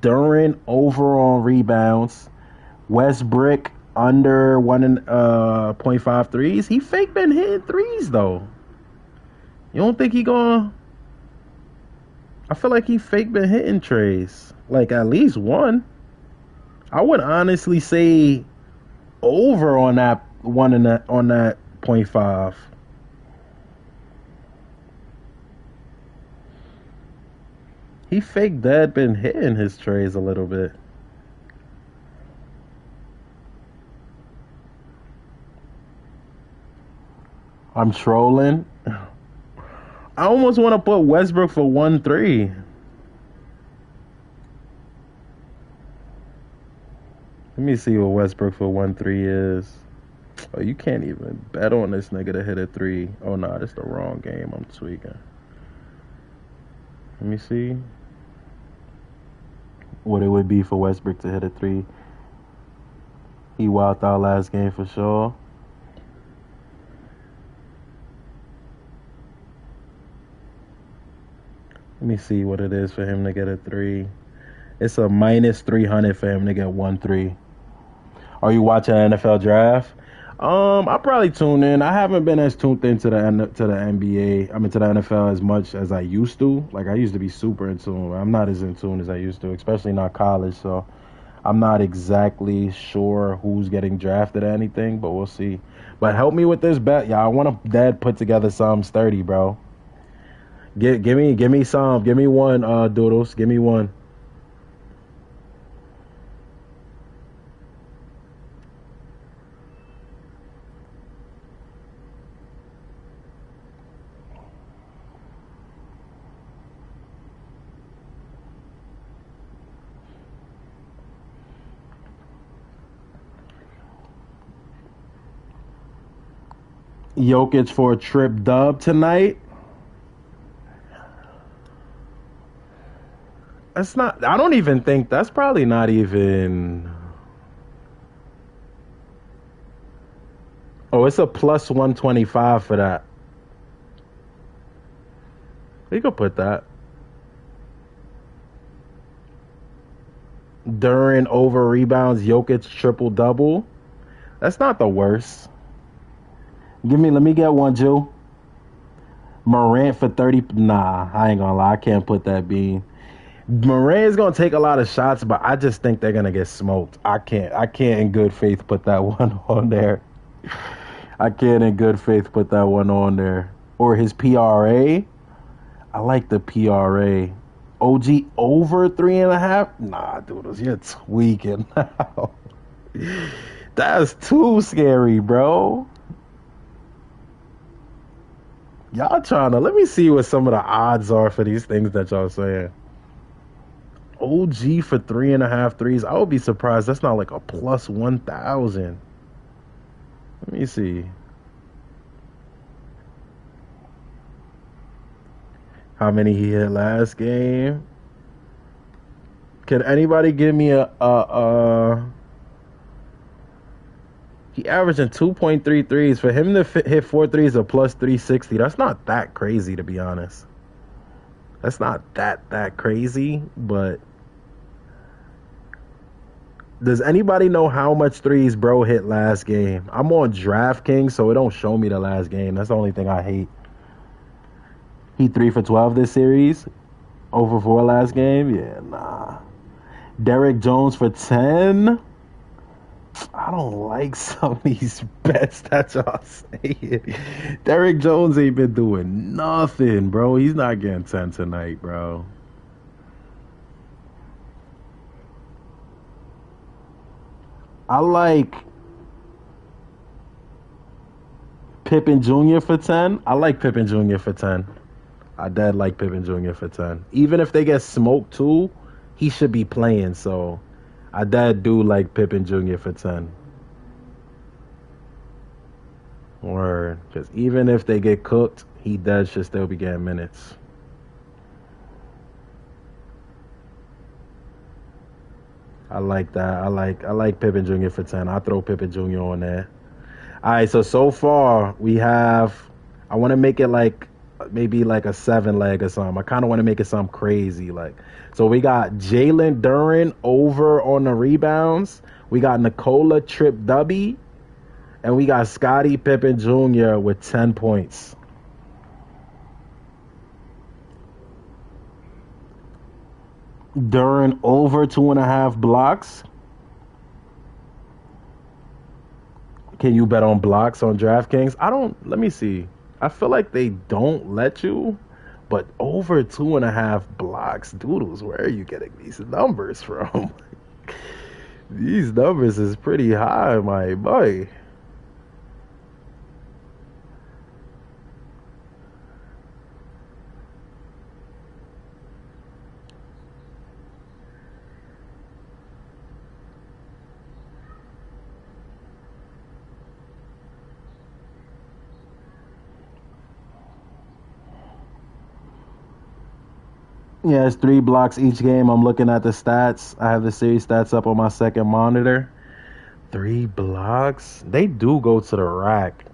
Duran over on rebounds. Westbrook under 1.5 threes. He fake been hitting threes, though. You don't think he gonna... I feel like he fake been hitting trays. Like, at least one. I would honestly say over on that on that 0.5. He fake dead been hitting his trays a little bit. I'm trolling. I almost want to put Westbrook for 1-3. Let me see what Westbrook for 1-3 is. Oh, you can't even bet on this nigga to hit a 3. Oh, nah, that's the wrong game. I'm tweaking. Let me see what it would be for Westbrook to hit a 3. He wilded out last game for sure. Let me see what it is for him to get a 3. It's a minus 300 for him to get 1-3. Are you watching an NFL draft? I'll probably tune in. I haven't been as tuned into the NBA. I mean, to the NFL as much as I used to. Like, I used to be super in tune. I'm not as in tune as I used to, especially not college. So I'm not exactly sure who's getting drafted or anything, but we'll see. But help me with this bet, y'all. I want to dead put together some sturdy, bro. Give me some. Give me one, Doodles. Give me one. Jokic for a trip dub tonight. That's not, I don't even think, that's probably not even. Oh, it's a plus 125 for that. We could put that. During over rebounds, Jokic triple double. That's not the worst. Let me get one, Jew. Morant for 30. Nah, I ain't gonna lie. I can't put that bean. Morant is gonna take a lot of shots, but I just think they're gonna get smoked. I can't in good faith put that one on there. I can't in good faith put that one on there. Or his PRA. I like the PRA. OG over 3.5. Nah, dude, you're tweaking now. That's too scary, bro. Y'all trying to, let me see what some of the odds are for these things that y'all saying. OG for 3.5 threes. I would be surprised that's not like a plus 1,000. Let me see. How many he hit last game? Can anybody give me he averaging 2.3 threes. For him to hit 4 threes a plus 360, that's not that crazy, to be honest. That's not that crazy, but does anybody know how much threes bro hit last game? I'm on DraftKings, so it don't show me the last game. That's the only thing I hate. He 3 for 12 this series. Over 4 last game? Yeah, nah. Derrick Jones for 10. I don't like some of these bets that y'all saying. Derrick Jones ain't been doing nothing, bro. He's not getting 10 tonight, bro. I like Pippen Jr. for 10. I like Pippen Jr. for 10. I dead like Pippen Jr. for 10. Even if they get smoked too, he should be playing, so I dead do like Pippen Jr. for 10. Word. Because even if they get cooked, he dead should still be getting minutes. I like that. I like Pippen Jr. for 10. I'll throw Pippen Jr. on there. All right, so far we have, I want to make it like maybe like a 7 leg or something. I kind of want to make it something crazy. Like, so we got Jalen Duren over on the rebounds. We got Nikola Trip Dubby. And we got Scottie Pippen Jr. with 10 points. Duren over 2.5 blocks. Can you bet on blocks on DraftKings? Let me see. I feel like they don't let you, But over 2.5 blocks, Doodles, where are you getting these numbers from? These numbers is pretty high, my boy. Yeah, it's 3 blocks each game. I'm looking at the stats. I have the series stats up on my second monitor. 3 blocks? They do go to the rack.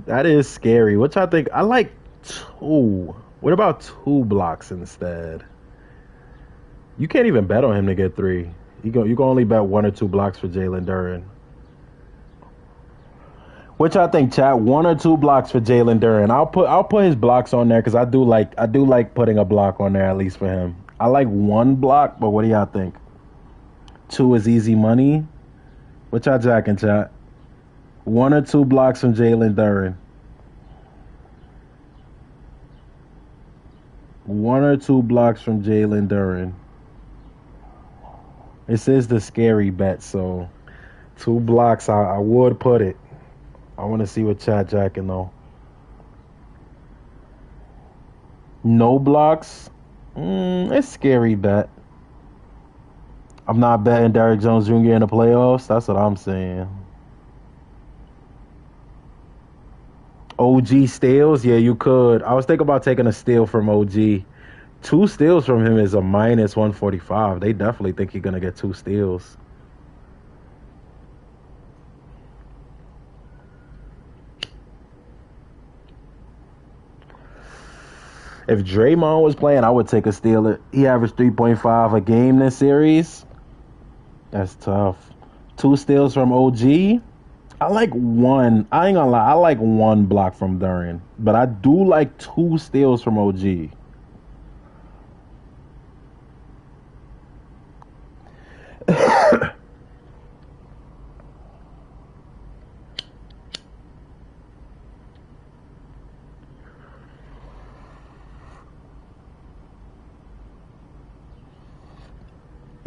That is scary. Which I think I like 2. What about 2 blocks instead? You can't even bet on him to get 3. You can only bet 1 or 2 blocks for Jalen Duren. Which I think, chat, 1 or 2 blocks for Jalen Duren. I'll put his blocks on there because I do like putting a block on there at least for him. I like 1 block, but what do y'all think? 2 is easy money. What y'all jacking, chat? 1 or 2 blocks from Jalen Duren. 1 or 2 blocks from Jalen Duren. This is the scary bet, so 2 blocks I would put it. I want to see what chat jacking though. No blocks? It's scary bet. I'm not betting Derrick Jones Jr. in the playoffs. That's what I'm saying. OG steals? Yeah, you could. I was thinking about taking a steal from OG. 2 steals from him is a minus 145. They definitely think you're going to get 2 steals. If Draymond was playing, I would take a steal. He averaged 3.5 a game this series. That's tough. 2 steals from OG. I like 1. I ain't gonna lie. I like 1 block from Duren. But I do like 2 steals from OG.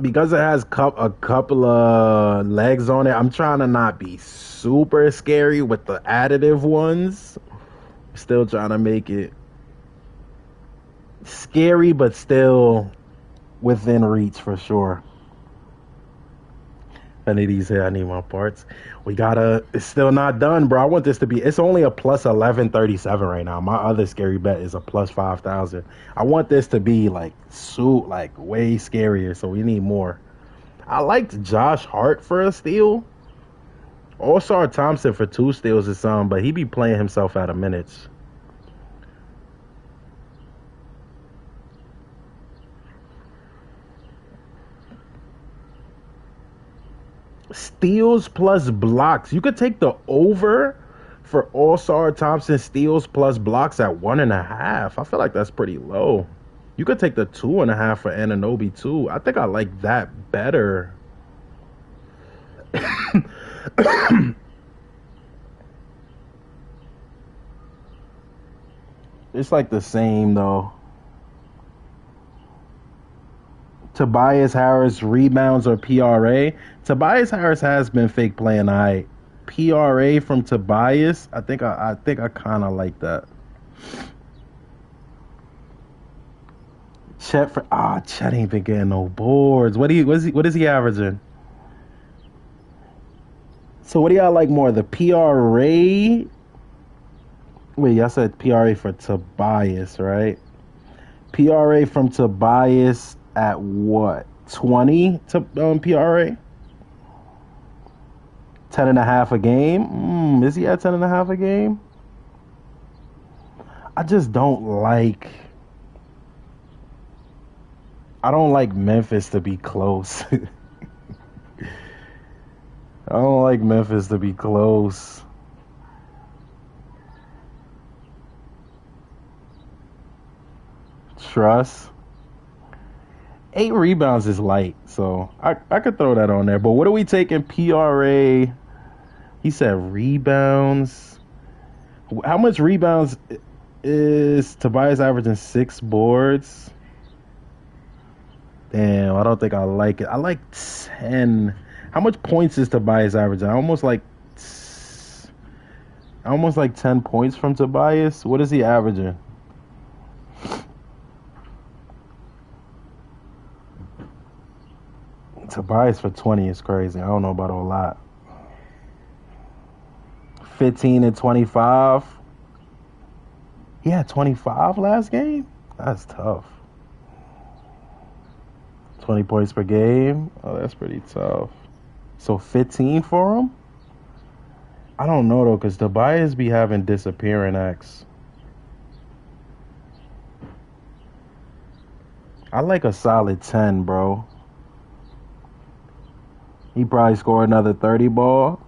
Because it has a couple of legs on it, I'm trying to not be super scary with the additive ones. Still trying to make it scary, but still within reach for sure. Benedi's here. I need my parts. It's still not done, bro. I want this to be, it's only a plus 1137 right now. My other scary bet is a plus 5,000. I want this to be like way scarier, so we need more. I liked Josh Hart for a steal. All-Star Thompson for 2 steals or something, but he be playing himself out of minutes. Steals plus blocks. You could take the over for All-Star Thompson steals plus blocks at 1.5. I feel like that's pretty low. You could take the 2.5 for Anunoby too. I think I like that better. It's like the same though. Tobias Harris rebounds or PRA. Tobias Harris has been fake playing. PRA from Tobias. I think I kind of like that. Chet ain't been getting no boards. What is he averaging? So what do y'all like more? The PRA? Wait, y'all said PRA for Tobias, right? PRA from Tobias at what? 20 to PRA? 10.5 a game? Is he at 10.5 a game? I just don't like... I don't like Memphis to be close. I don't like Memphis to be close. Trust. 8 rebounds is light, so I could throw that on there. But what are we taking PRA? He said rebounds. How much rebounds? is Tobias averaging 6 boards. Damn, I don't think I like it. I like 10. How much points is Tobias averaging? Almost like 10 points from Tobias. What is he averaging? Tobias for 20 is crazy. I don't know about a lot. 15 and 25. He had 25 last game? That's tough. 20 points per game? Oh, that's pretty tough. So 15 for him? I don't know, though, because Tobias be having disappearing acts. I like a solid 10, bro. He probably score another 30 ball.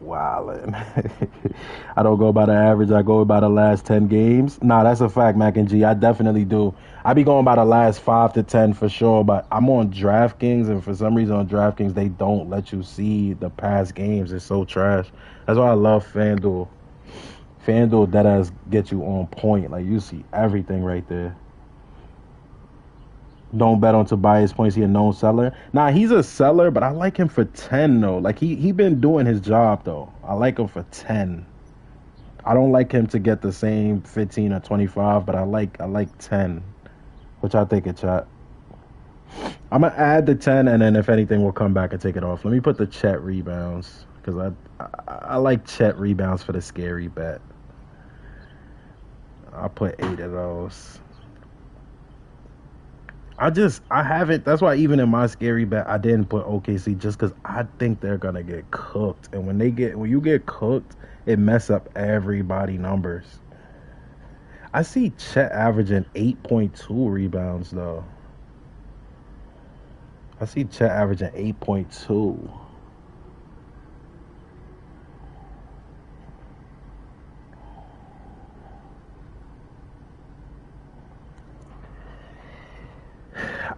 Wildin'. I don't go by the average. I go by the last 10 games. Nah, that's a fact, Mac and G. I definitely do. I be going by the last 5 to 10 for sure, but I'm on DraftKings, and for some reason on DraftKings, they don't let you see the past games. It's so trash. That's why I love FanDuel. FanDuel, that ass get you on point. Like, you see everything right there. Don't bet on Tobias points. He a known seller. Nah, he's a seller, but I like him for 10 though. Like he been doing his job though. I like him for 10. I don't like him to get the same 15 or 25, but I like 10. What y'all think of, chat? I'm gonna add the 10, and then if anything, we'll come back and take it off. Let me put the Chet rebounds because I like Chet rebounds for the scary bet. I'll put 8 of those. I haven't. That's why even in my scary bet, I didn't put OKC just because I think they're gonna get cooked. And when you get cooked, it mess up everybody numbers. I see Chet averaging 8.2 rebounds though. I see Chet averaging 8.2.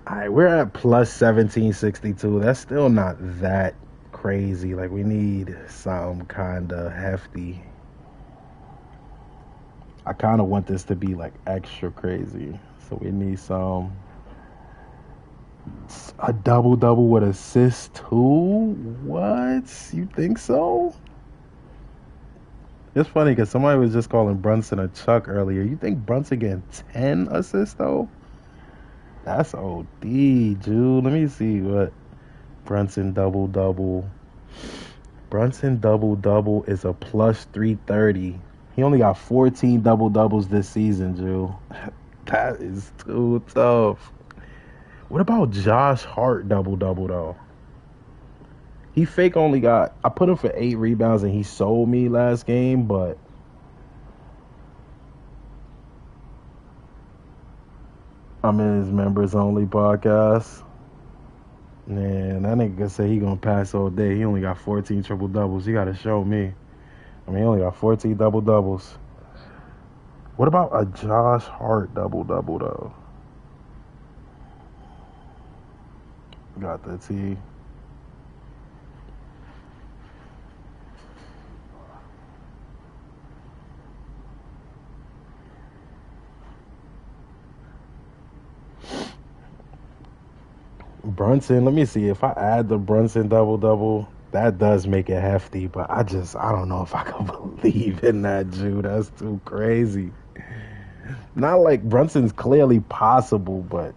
Alright, we're at plus 1762. That's still not that crazy. Like, we need something kind of hefty. I kind of want this to be like extra crazy. So we need a double-double with assist too? What? You think so? It's funny because somebody was just calling Brunson a Chuck earlier. You think Brunson getting 10 assists though? That's OD, dude. Let me see what Brunson double-double. Brunson double-double is a plus 330. He only got 14 double-doubles this season, Drew. That is too tough. What about Josh Hart double-double, though? He fake only got... I put him for 8 rebounds, and he sold me last game, but... I'm in his members-only podcast. Man, that nigga say he gonna pass all day. He only got 14 triple-doubles. He gotta show me. I mean, he only got 14 double-doubles. What about a Josh Hart double-double, though? Got the T. Brunson, let me see. If I add the Brunson double-double, that does make it hefty, but I don't know if I can believe in that, Jew. That's too crazy. Not like Brunson's clearly possible, but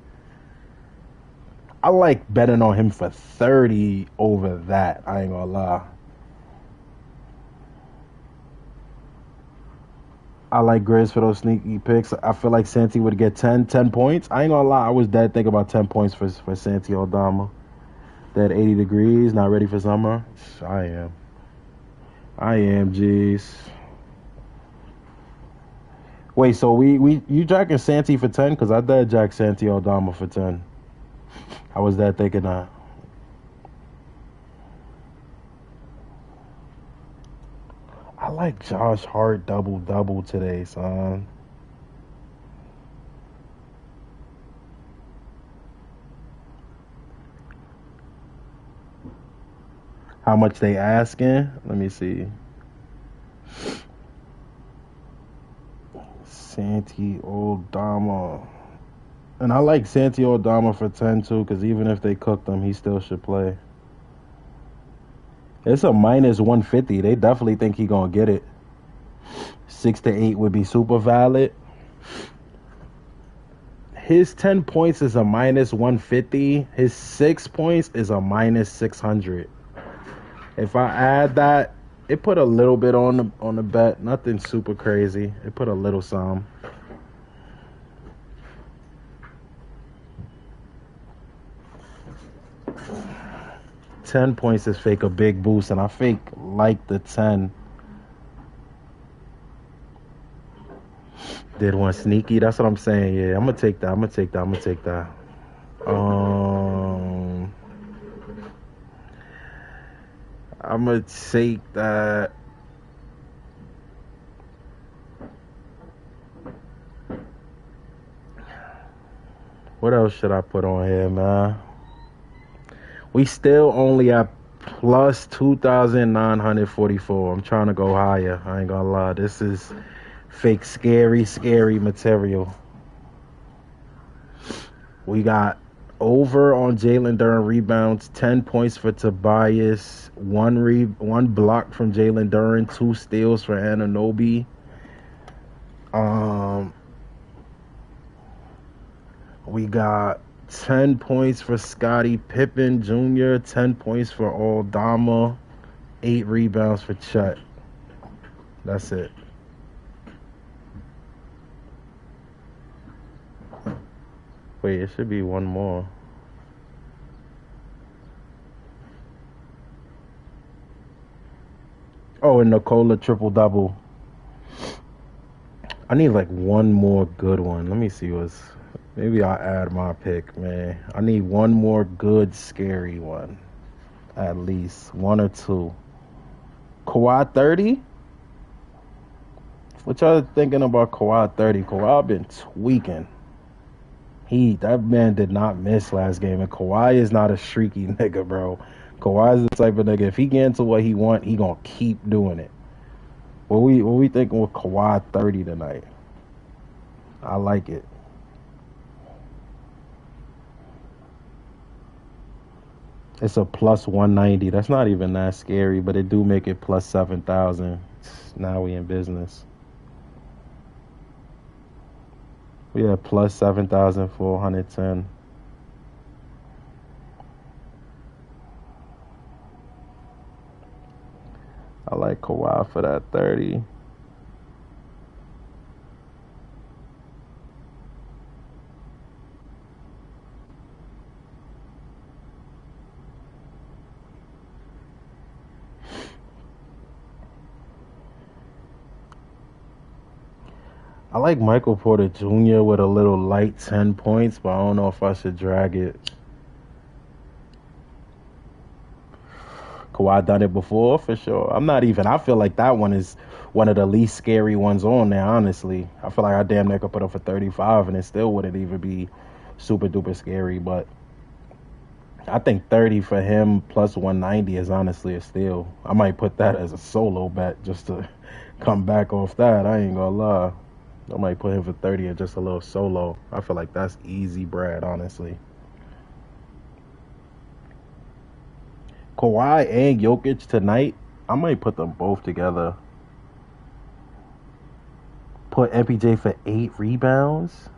I like betting on him for 30 over that. I ain't gonna lie. I like Grizz for those sneaky picks. I feel like Santi would get 10 points. I ain't gonna lie. I was dead thinking about 10 points for Santi Aldama. Dead 80 degrees, not ready for summer. I am, jeez. Wait, so you jacking Santi for 10? Because I did jack Santi Aldama for 10. I was dead thinking that. I like Josh Hart double-double today, son. How much they asking? Let me see. Santi Aldama. And I like Santi Aldama for 10 too, because even if they cooked him, he still should play. It's a minus 150. They definitely think he gonna get it. 6 to 8 would be super valid. His 10 points is a minus 150. His 6 points is a minus 600. If I add that, it put a little bit on the bet. Nothing super crazy. It put a little some. $10 points is fake a big boost, and I fake like the 10. Did one sneaky. That's what I'm saying. Yeah, I'm gonna take that. I'm gonna take that. I'm gonna take that. What else should I put on here, man? We still only at plus 2,944. I'm trying to go higher. I ain't gonna lie. This is fake scary material. We got over on Jalen Duren rebounds, 10 points for Tobias, one block from Jalen Duren, 2 steals for Anunoby. We got 10 points for Scottie Pippen Jr., 10 points for Aldama, 8 rebounds for Chet. That's it. Wait, it should be one more. Oh, and Nikola triple-double. I need like one more good one. Let me see what's... Maybe I'll add my pick, man. I need one more good, scary one. At least. 1 or 2. Kawhi 30? What y'all thinking about Kawhi 30? Kawhi been tweaking. That man did not miss last game. And Kawhi is not a streaky nigga, bro. Kawhi is the type of nigga, if he get into what he want, he gonna keep doing it. What we thinking with Kawhi 30 tonight? I like it. It's a plus 190. That's not even that scary, but it do make it plus 7,000. Now we in business. We have plus 7,410. I like Kawhi for that 30. I like Michael Porter Jr. with a little light 10 points, but I don't know if I should drag it. Kawhi done it before, for sure. I feel like that one is one of the least scary ones on there, honestly. I feel like I damn near could put up for 35, and it still wouldn't even be super duper scary, but I think 30 for him plus 190 is honestly a steal. I might put that as a solo bet just to come back off that. I ain't gonna lie. I might put him for 30 and just a little solo. I feel like that's easy bread, honestly. Kawhi and Jokic tonight, I might put them both together. Put MPJ for 8 rebounds.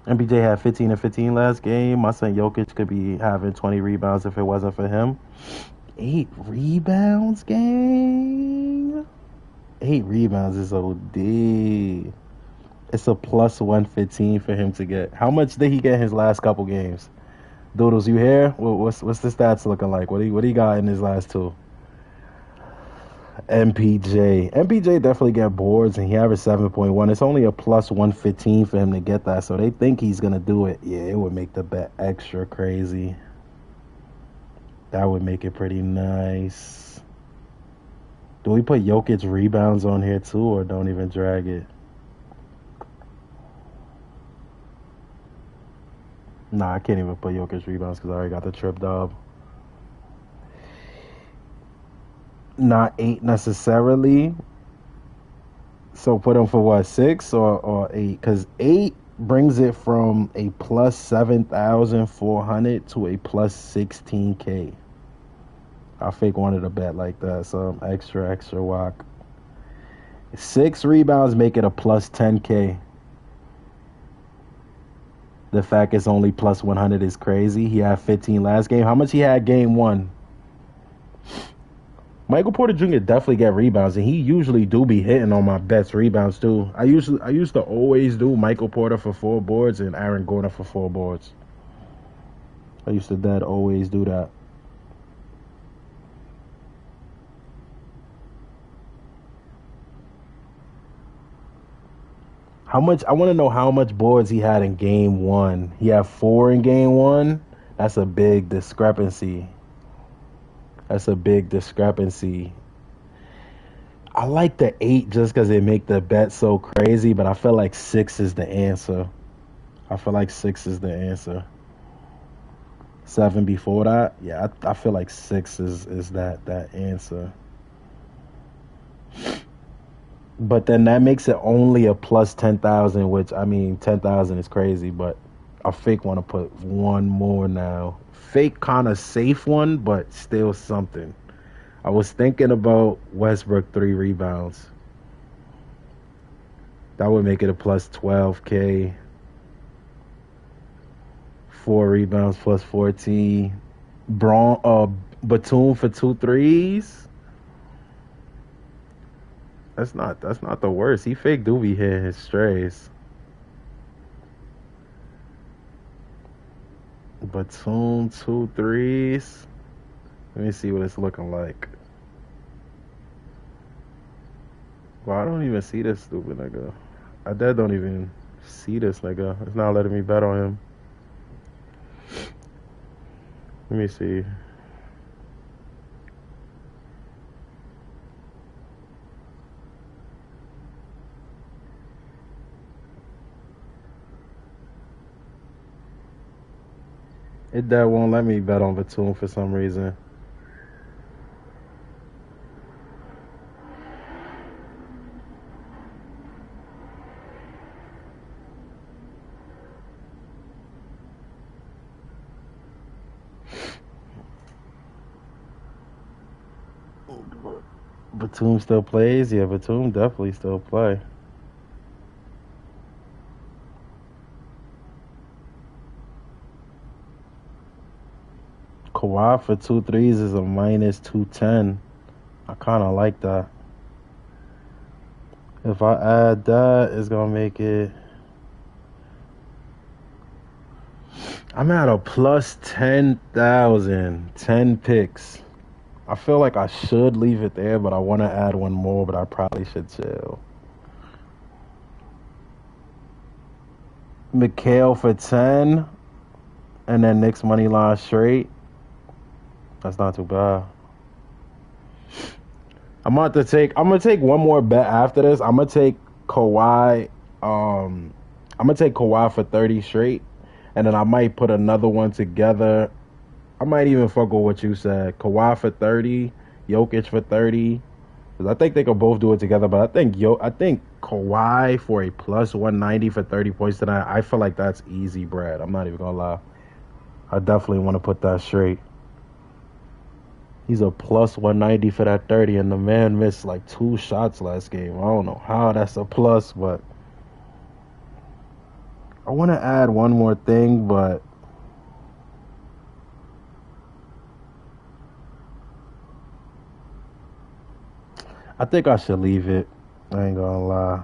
MPJ had 15 and 15 last game. My son Jokic could be having 20 rebounds if it wasn't for him. 8 rebounds, gang. 8 rebounds is OD. It's a plus 115 for him to get. How much did he get in his last couple games? Doodles, you here? What's the stats looking like? What do he got in his last 2? MPJ definitely get boards, and he averaged 7.1. It's only a plus 115 for him to get that, so they think he's going to do it. Yeah, it would make the bet extra crazy. That would make it pretty nice. Do we put Jokic rebounds on here too, or don't even drag it? Nah, I can't even put Jokic rebounds because I already got the trip dub. Not 8 necessarily. So put him for what, 6 or 8? Because 8 brings it from a plus 7,400 to a plus 16K. I fake wanted a bet like that, so extra whack. 6 rebounds make it a plus 10K. The fact it's only plus 100 is crazy. He had 15 last game. How much he had game 1? Michael Porter Jr. definitely get rebounds, and he usually do be hitting on my bets rebounds too. I used to always do Michael Porter for 4 boards and Aaron Gordon for 4 boards. I used to always do that. How much? I want to know how much boards he had in game 1. He had 4 in game 1. That's a big discrepancy. That's a big discrepancy. I like the 8 just because it make the bet so crazy, but I feel like 6 is the answer. I feel like 6 is the answer. 7 before that? Yeah, I feel like 6 is that answer. But then that makes it only a plus 10,000, which, I mean, 10,000 is crazy, but I fake want to put one more now. Fake kind of safe one, but still something. I was thinking about Westbrook 3 rebounds. That would make it a plus 12K. 4 rebounds plus 14. Batum for 2 threes. That's not the worst. He fake do be hitting his strays. Batum 2 threes. Let me see what it's looking like. Well, I don't even see this stupid nigga. I dead don't even see this nigga. It's not letting me bet on him. Let me see. It that won't let me bet on Batum for some reason. Batum still plays? Yeah, Batum definitely still play. Kawhi for 2 threes is a minus 210. I kind of like that. If I add that, it's going to make it... I'm at a plus 10,000. 10 picks. I feel like I should leave it there, but I want to add one more, but I probably should chill. Mikhail for 10. And then Knicks money line straight. That's not too bad. I'm gonna take one more bet after this. I'm gonna take Kawhi. I'm gonna take Kawhi for 30 straight, and then I might put another one together. I might even fuck with what you said. Kawhi for 30, Jokic for 30. Cause I think they could both do it together, but I think Kawhi for a plus 190 for 30 points tonight. I feel like that's easy bread. I'm not even gonna lie. I definitely want to put that straight. He's a plus 190 for that 30, and the man missed like 2 shots last game. I don't know how that's a plus, but I want to add one more thing, but I think I should leave it. I ain't gonna lie.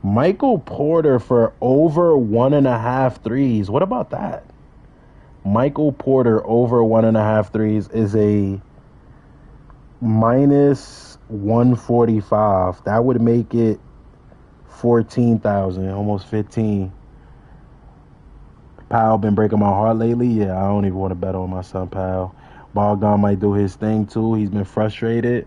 Michael Porter for over 1.5 threes. What about that? Michael Porter over 1.5 threes is a minus 145. That would make it 14,000, almost 15. Powell been breaking my heart lately. Yeah, I don't even want to bet on my son Powell. Bogdan might do his thing too. He's been frustrated.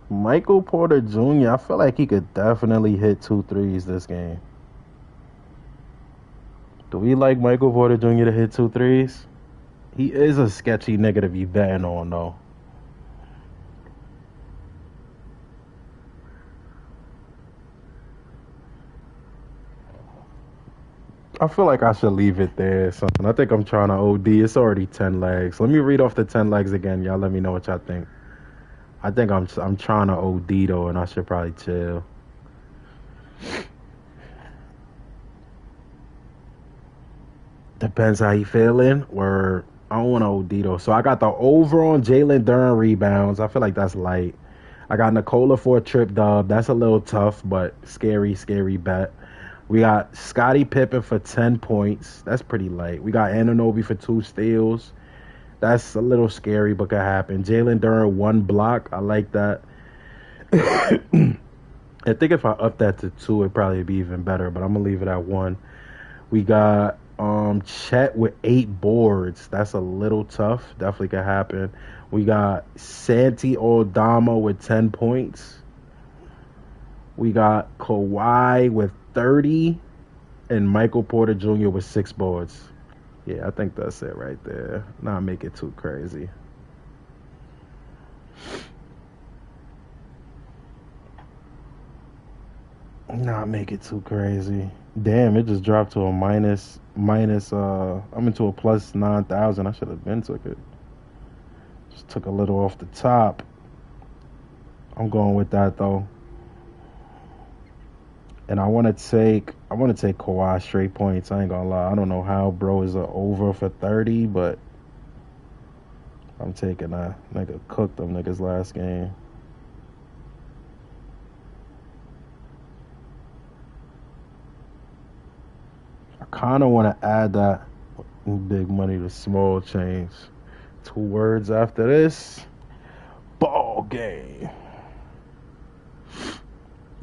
Michael Porter Jr., I feel like he could definitely hit 2 threes this game. Do we like Michael Porter Jr. to hit 2 threes? He is a sketchy nigga to be betting on, though. I feel like I should leave it there. Something. I think I'm trying to OD. It's already 10 legs. Let me read off the 10 legs again. Y'all let me know what y'all think. I think I'm trying to OD though, and I should probably chill. Depends how you feeling. Or I don't want to OD though. So I got the over on Jalen Duren rebounds. I feel like that's light. I got Nikola for a trip dub. That's a little tough, but scary bet. We got Scottie Pippen for 10 points. That's pretty light. We got Anunoby for 2 steals. That's a little scary, but could happen. Jalen Duren 1 block. I like that. I think if I up that to 2, it'd probably be even better, but I'm going to leave it at 1. We got Chet with 8 boards. That's a little tough. Definitely could happen. We got Santi Aldama with 10 points. We got Kawhi with 30 and Michael Porter Jr. with 6 boards. Yeah, I think that's it right there. Not make it too crazy. Not make it too crazy. Damn, it just dropped to a minus. I'm into a plus 9,000. I should have been took it. Just took a little off the top. I'm going with that though. And I want to take Kawhi straight points. I ain't gonna lie. I don't know how bro is over for 30, but I'm taking that. Nigga cooked them niggas last game. I kind of want to add that big money to small change. 2 words after this. Ball game.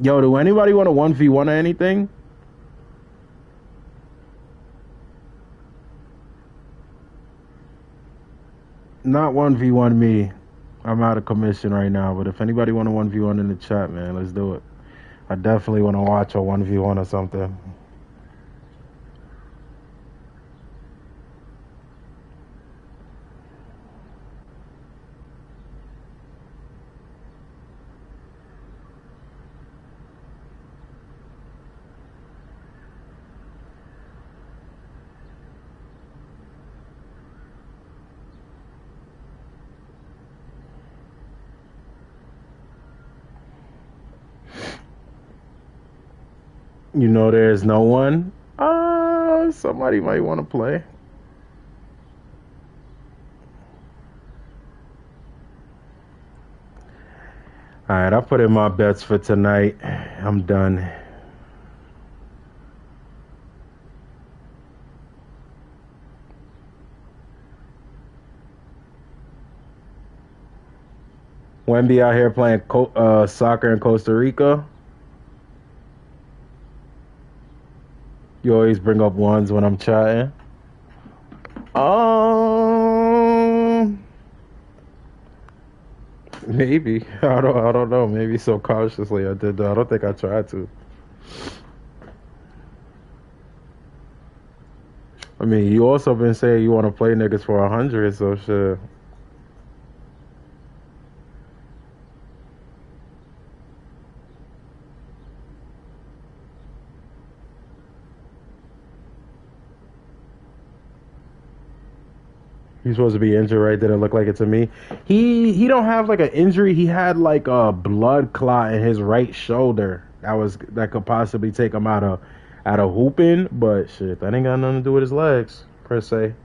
Yo, do anybody want a 1v1 or anything? Not 1v1 me. I'm out of commission right now, but if anybody want a 1v1 in the chat, man, let's do it. I definitely want to watch a 1v1 or something. You know there's no one? Somebody might want to play. Alright, I put in my bets for tonight. I'm done. Wemby out here playing soccer in Costa Rica. You always bring up ones when I'm chatting. Maybe. I don't know. Maybe subconsciously I did that. I don't think I tried to. I mean, you also been saying you want to play niggas for 100, so shit. He's supposed to be injured, right? Didn't look like it to me. He don't have like an injury. He had like a blood clot in his right shoulder. That could possibly take him out of hooping. But shit, that ain't got nothing to do with his legs per se.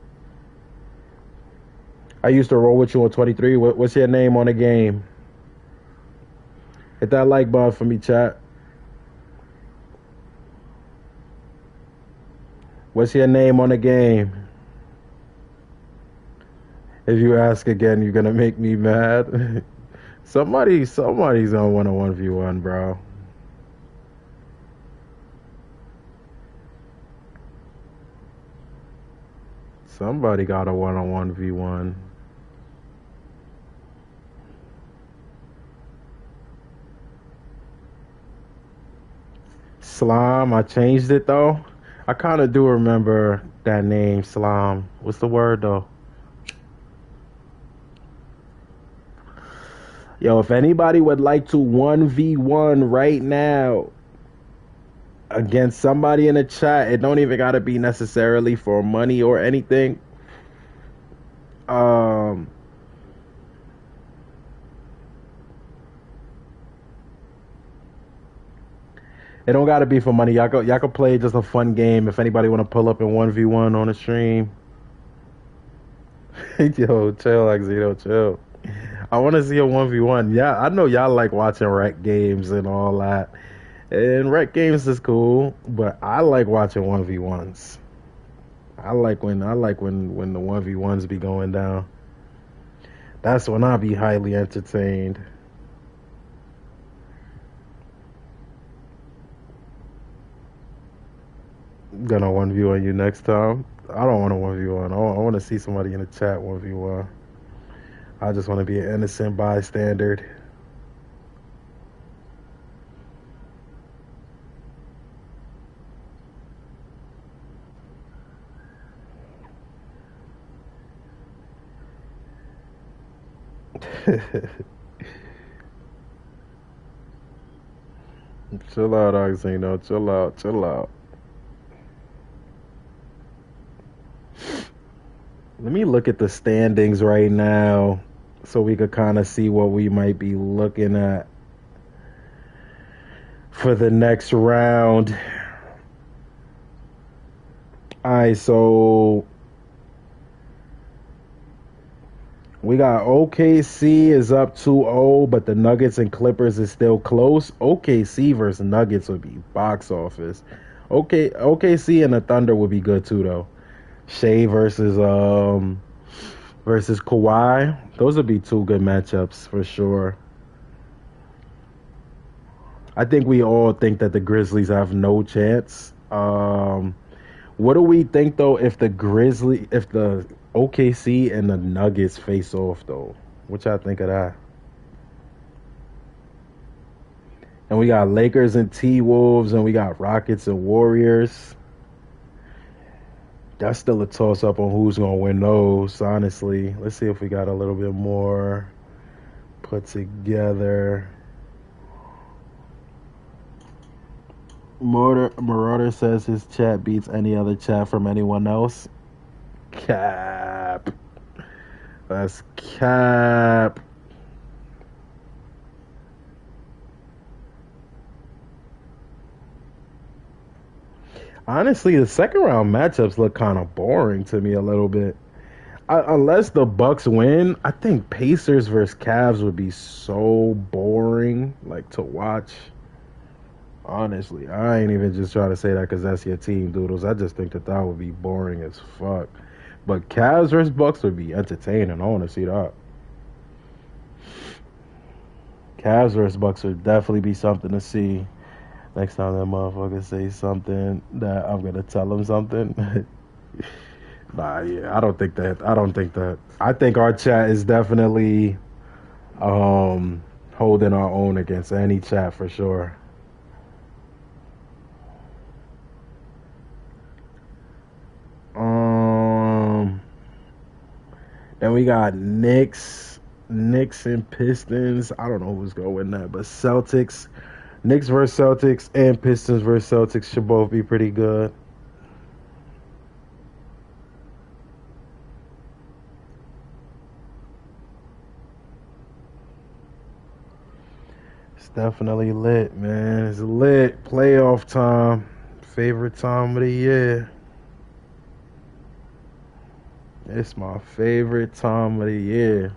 I used to roll with you on 23. What's your name on the game? Hit that like button for me, chat. What's your name on the game? If you ask again, you're gonna make me mad. Somebody's gonna want a 1v1, bro. Somebody gotta want a 1v1. Slime, I changed it though. I kind of do remember that name, Slime. What's the word though? Yo, if anybody would like to 1v1 right now against somebody in the chat, it don't even gotta be necessarily for money or anything. It don't gotta be for money. Y'all can play just a fun game. If anybody wanna pull up in 1v1 on the stream. Yo, chill, Exito, chill. I wanna see a 1v1. Yeah, I know y'all like watching rec games and all that. And rec games is cool, but I like watching 1v1s. I like when the 1v1s be going down. That's when I be highly entertained. Gonna 1v1 you next time. I don't want to 1v1. I want to see somebody in the chat 1v1. I just want to be an innocent bystander. Chill out, Oxino. Chill out. Chill out. Let me look at the standings right now so we could kind of see what we might be looking at for the next round. Alright, so we got OKC is up 2-0, but the Nuggets and Clippers is still close. OKC versus Nuggets would be box office. OKC and the Thunder would be good too, though. Shea versus Kawhi. Those would be two good matchups for sure. I think we all think that the Grizzlies have no chance. What do we think though if the OKC and the Nuggets face off though? What y'all think of that? And we got Lakers and T-Wolves, and we got Rockets and Warriors. That's still a toss-up on who's going to win those, honestly. Let's see if we got a little bit more put together. Marauder says his chat beats any other chat from anyone else. Cap. That's cap. Honestly, the second round matchups look kind of boring to me a little bit. Unless the Bucks win, I think Pacers versus Cavs would be so boring, like, to watch. Honestly, I ain't even just trying to say that because that's your team, Doodles. I just think that would be boring as fuck. But Cavs versus Bucks would be entertaining. I want to see that. Cavs versus Bucks would definitely be something to see. Next time that motherfucker say something that I'm gonna tell him something. Nah, yeah, I don't think that. I think our chat is definitely holding our own against any chat for sure. Then we got Knicks and Pistons. I don't know who's gonna win that, but Celtics. Knicks versus Celtics and Pistons versus Celtics should both be pretty good. It's definitely lit, man. It's lit. Playoff time. Favorite time of the year. It's my favorite time of the year.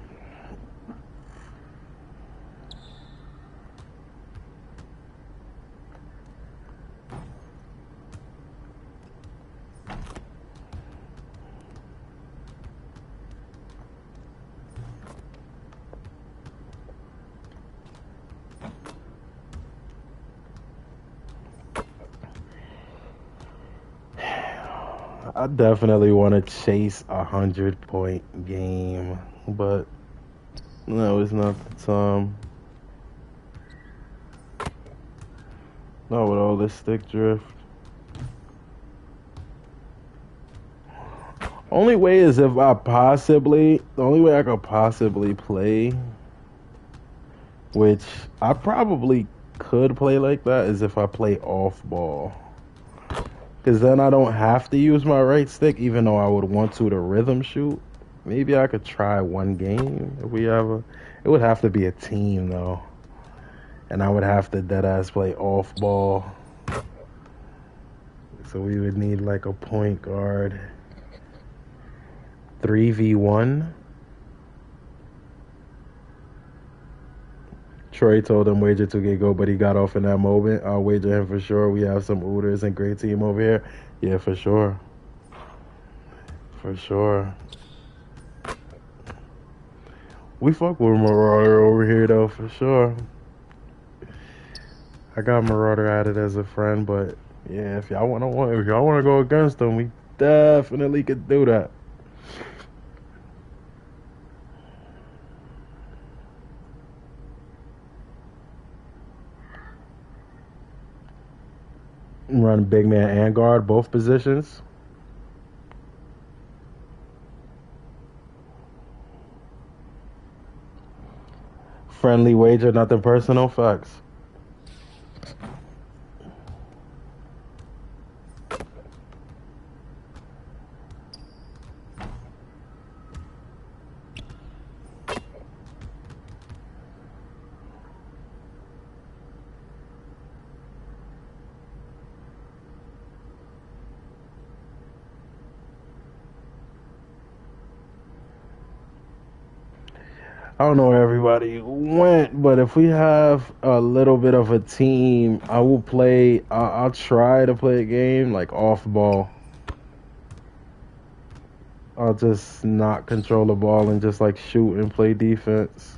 I definitely want to chase 100-point game, but no, it's not the time. Not with all this stick drift. Only way is if the only way I could possibly play, which I probably could play like that, is if I play off ball. Because then I don't have to use my right stick, even though I would want to rhythm shoot. Maybe I could try one game if we have a. It would have to be a team though, and I would have to deadass play off ball. So we would need like a point guard. 3v1. Troy told him wager to get go, but he got off in that moment. I'll wager him for sure. We have some Ooters and great team over here. Yeah, for sure. For sure. We fuck with Marauder over here though, for sure. I got Marauder added as a friend, but yeah, if y'all wanna go against them, we definitely could do that. Run big man and guard, both positions. Friendly wager, nothing personal. Facts. I don't know where everybody went, but if we have a little bit of a team, I will play. I'll try to play a game like off ball. I'll just not control the ball and just like shoot and play defense.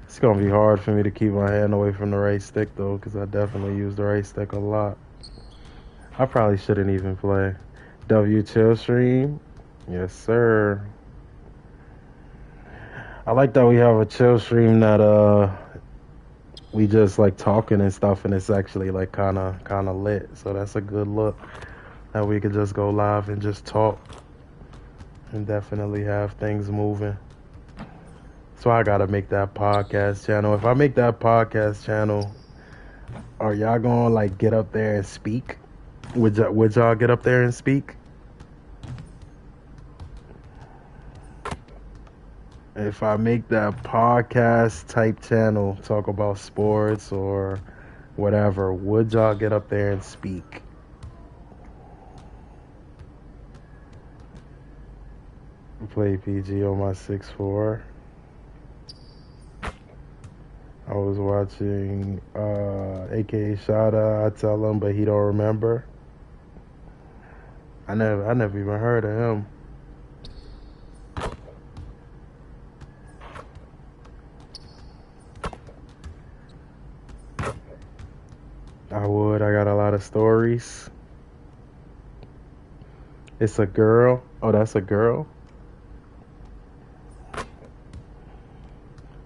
It's gonna be hard for me to keep my hand away from the right stick though, because I definitely use the right stick a lot. I probably shouldn't even play. W chill stream. Yes, sir. I like that we have a chill stream that we just like talking and stuff, and it's actually like kind of lit. So that's a good look that we could just go live and just talk and definitely have things moving. So I gotta make that podcast channel. If I make that podcast channel, are y'all gonna like get up there and speak? Would y'all get up there and speak? If I make that podcast type channel, talk about sports or whatever, would y'all get up there and speak? Play PG on my 6'4". I was watching AKA Shada. I tell him, but he don't remember. I never even heard of him. I would. I got a lot of stories. It's a girl. Oh, that's a girl.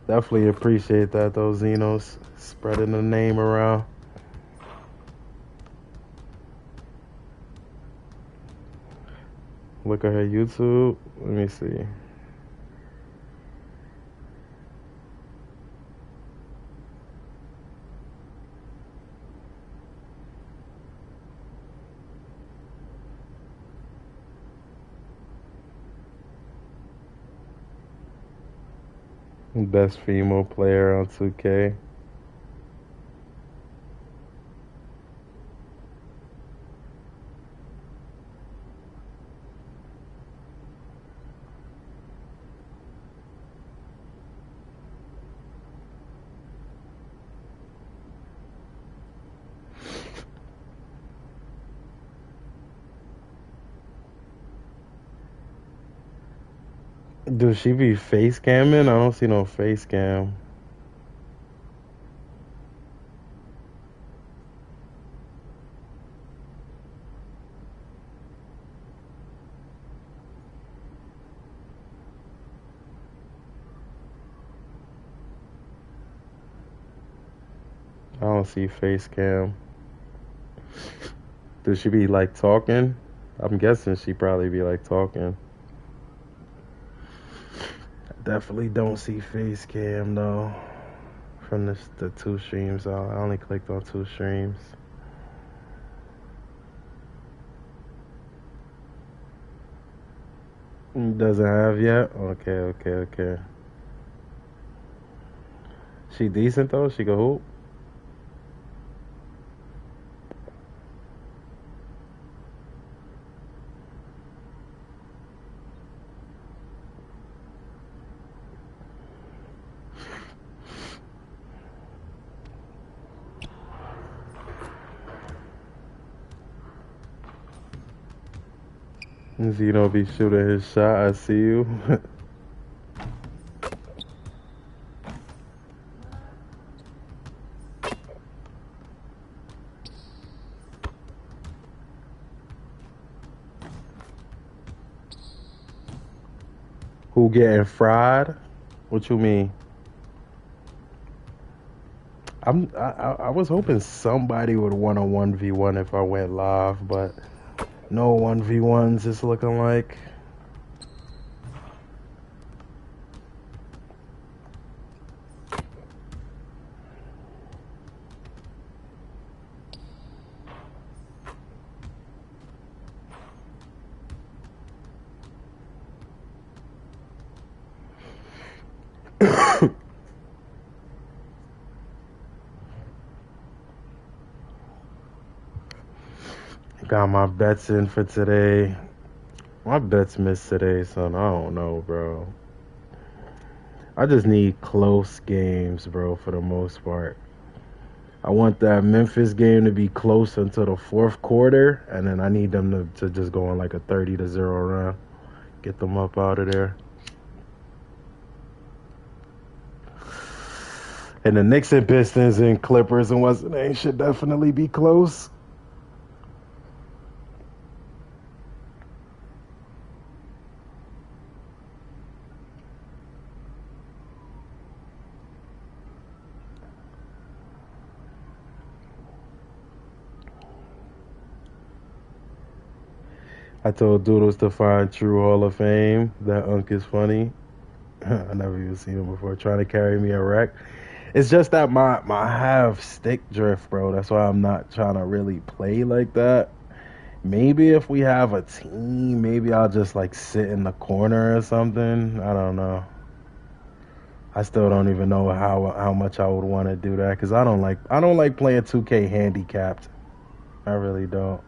Definitely appreciate that, though, Xenos. Spreading the name around. Look at her YouTube. Let me see. Best female player on 2K. Do she be face camming? I don't see no face cam. I don't see face cam. Does she be like talking? I'm guessing she probably be like talking. I definitely don't see face cam though. From the two streams, I only clicked on two streams. Doesn't have yet? Okay. She decent though? She can hoop? Zeno be shooting his shot. I see you. Who getting fried? What you mean? I was hoping somebody would want a 1v1 if I went live, but no 1v1s is looking like. Got my bets in for today. My bets missed today, son. I don't know, bro. I just need close games, bro, for the most part. I want that Memphis game to be close until the fourth quarter, and then I need them to just go on like a 30-0 run. Get them up out of there. And the Knicks and Pistons and Clippers and what's the name should definitely be close. I told Doodles to find True Hall of Fame. That unk is funny. I never even seen him before. Trying to carry me a wreck. It's just that my half stick drift, bro. That's why I'm not trying to really play like that. Maybe if we have a team, maybe I'll just like sit in the corner or something. I don't know. I still don't even know how much I would want to do that because I don't like playing 2K handicapped. I really don't.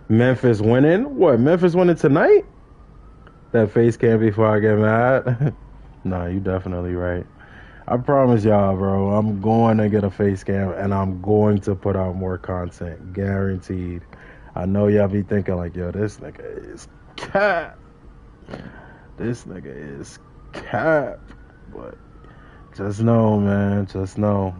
Memphis winning? What? Memphis winning tonight? That face cam before I get mad? Nah, you definitely right. I promise y'all, bro, I'm going to get a face cam and I'm going to put out more content. Guaranteed. I know y'all be thinking like, yo, this nigga is cap. This nigga is cap. But just know, man, just know.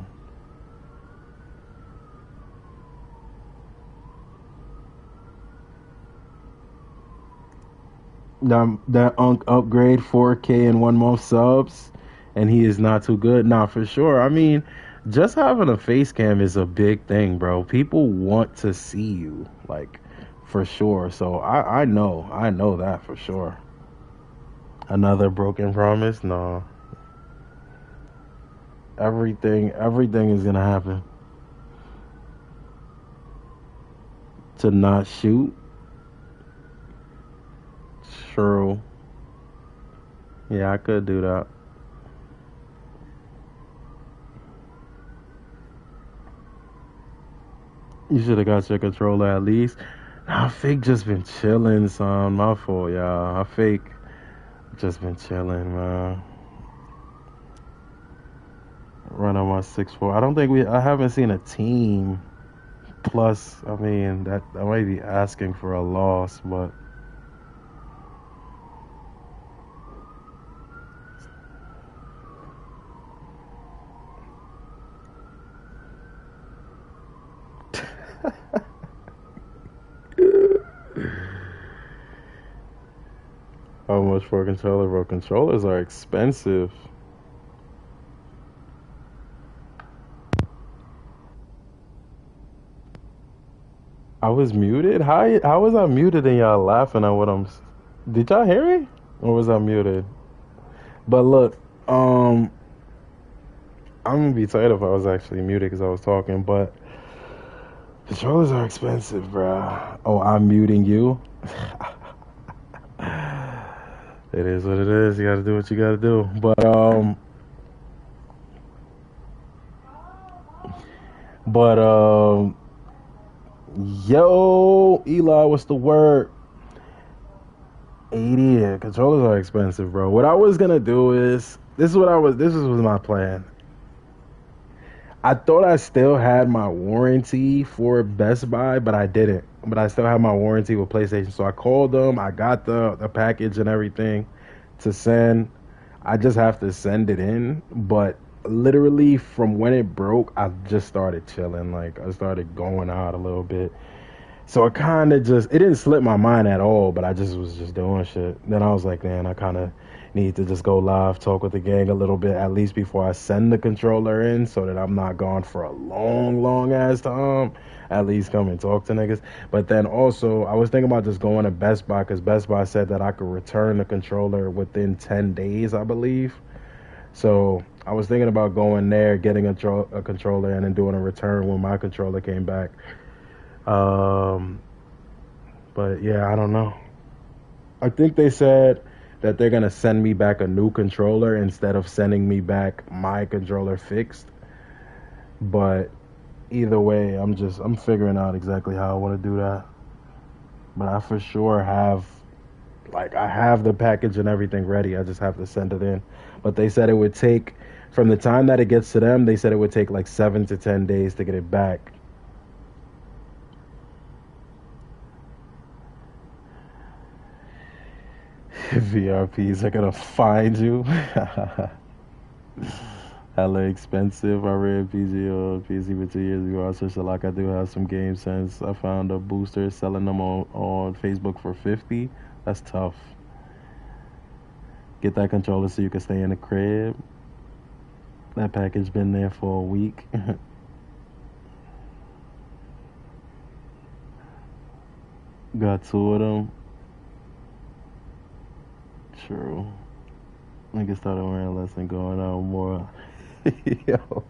That Unk upgrade 4K in 1 month subs, and he is not too good. Nah, for sure. I mean, just having a face cam is a big thing, bro. People want to see you, like, for sure. So I know that for sure. Another broken promise? No. Everything is gonna happen. To not shoot. True. Yeah, I could do that. You should have got your controller at least. Nah, Fake just been chilling, son. My fault, y'all. Fake just been chilling, man. Run on my 6-4. I haven't seen a team. Plus, I mean, that I might be asking for a loss, but much for a controller, bro. Controllers are expensive. I was muted? How was I muted and y'all laughing at what Did y'all hear me? Or was I muted? But look, I'm gonna be tight if I was actually muted because I was talking, but controllers are expensive, bruh. Oh, I'm muting you? It is what it is. You gotta do what you gotta do. But yo, Eli, what's the word? 80. Yeah, controllers are expensive, bro. What I was gonna do is this was my plan. I thought I still had my warranty for Best Buy, but I didn't. But I still have my warranty with PlayStation. So I called them. I got the package and everything to send. I just have to send it in. But literally from when it broke, I just started chilling. Like I started going out a little bit. So it kind of it didn't slip my mind at all, but I just was just doing shit. Then I was like, man, I kind of need to just go live, talk with the gang a little bit, at least before I send the controller in, so that I'm not gone for a long ass time. At least come and talk to niggas. But then also, I was thinking about just going to Best Buy, because Best Buy said that I could return the controller within 10 days, I believe. So I was thinking about going there, getting a controller, and then doing a return when my controller came back. But yeah, I don't know. I think they said that they're gonna send me back a new controller instead of sending me back my controller fixed. But either way, I'm figuring out exactly how I want to do that. But I for sure have the package and everything ready. I just have to send it in. But they said it would take, from the time that it gets to them, they said it would take like 7 to 10 days to get it back. VRPs are gonna find you. Hella expensive. I read PG or PC for 2 years ago. I searched like I do have some game sense. I found a booster selling them on Facebook for 50. That's tough. Get that controller so you can stay in the crib. That package been there for a week. Got 2 of them. True. Niggas started wearing less and going out more. Yo.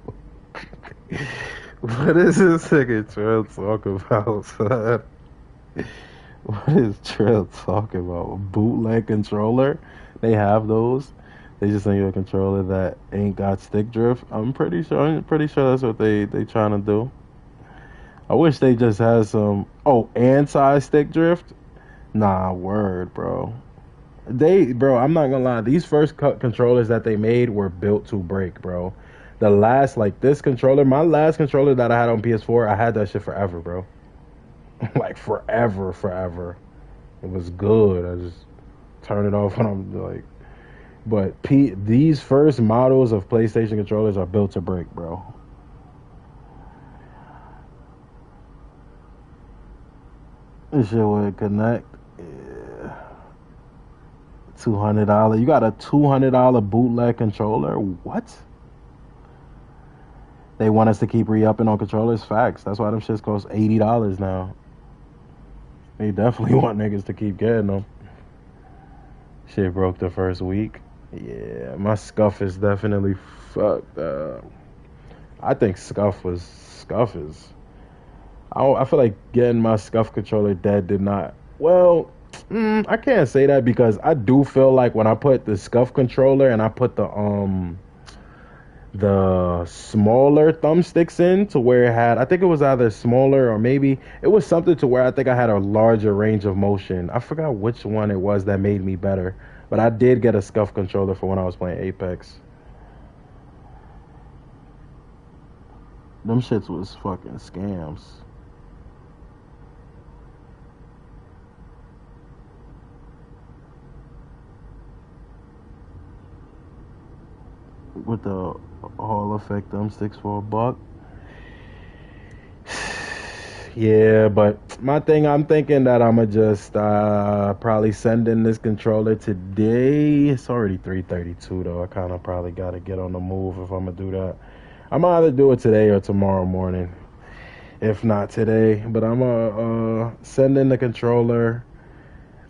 What is this nigga Trill talking about, son? What is Trill talking about? A bootleg controller? They have those. They just send you a controller that ain't got stick drift. I'm pretty sure that's what they trying to do. I wish they just had some anti-stick drift. Nah, word, bro. Bro, I'm not gonna lie. These first controllers that they made were built to break, bro. The last, this controller, my last controller that I had on PS4, I had that shit forever, bro. Like forever. It was good. I just turn it off when I'm like. But these first models of PlayStation controllers are built to break, bro. This shit would connect. Yeah. $200. You got a $200 bootleg controller? What? They want us to keep re-upping on controllers? Facts. That's why them shits cost $80 now. They definitely want niggas to keep getting them. Shit broke the first week. Yeah, my scuff is definitely fucked up. I think scuff is. I feel like getting my scuff controller dead did not. Well, I can't say that, because I do feel like when I put the scuff controller and I put the smaller thumbsticks in, to where it had, I think it was either smaller or maybe it was something to where I think I had a larger range of motion. I forgot which one it was that made me better, but I did get a scuff controller for when I was playing Apex. Them shits was fucking scams. With the Hall effect thumbsticks for $1. Yeah, but my thing, I'm thinking that I'ma just probably send in this controller today. It's already 3:32 though. I kind of probably gotta get on the move if I'm gonna do that. I'm gonna either do it today or tomorrow morning. If not today, but I'm gonna send in the controller.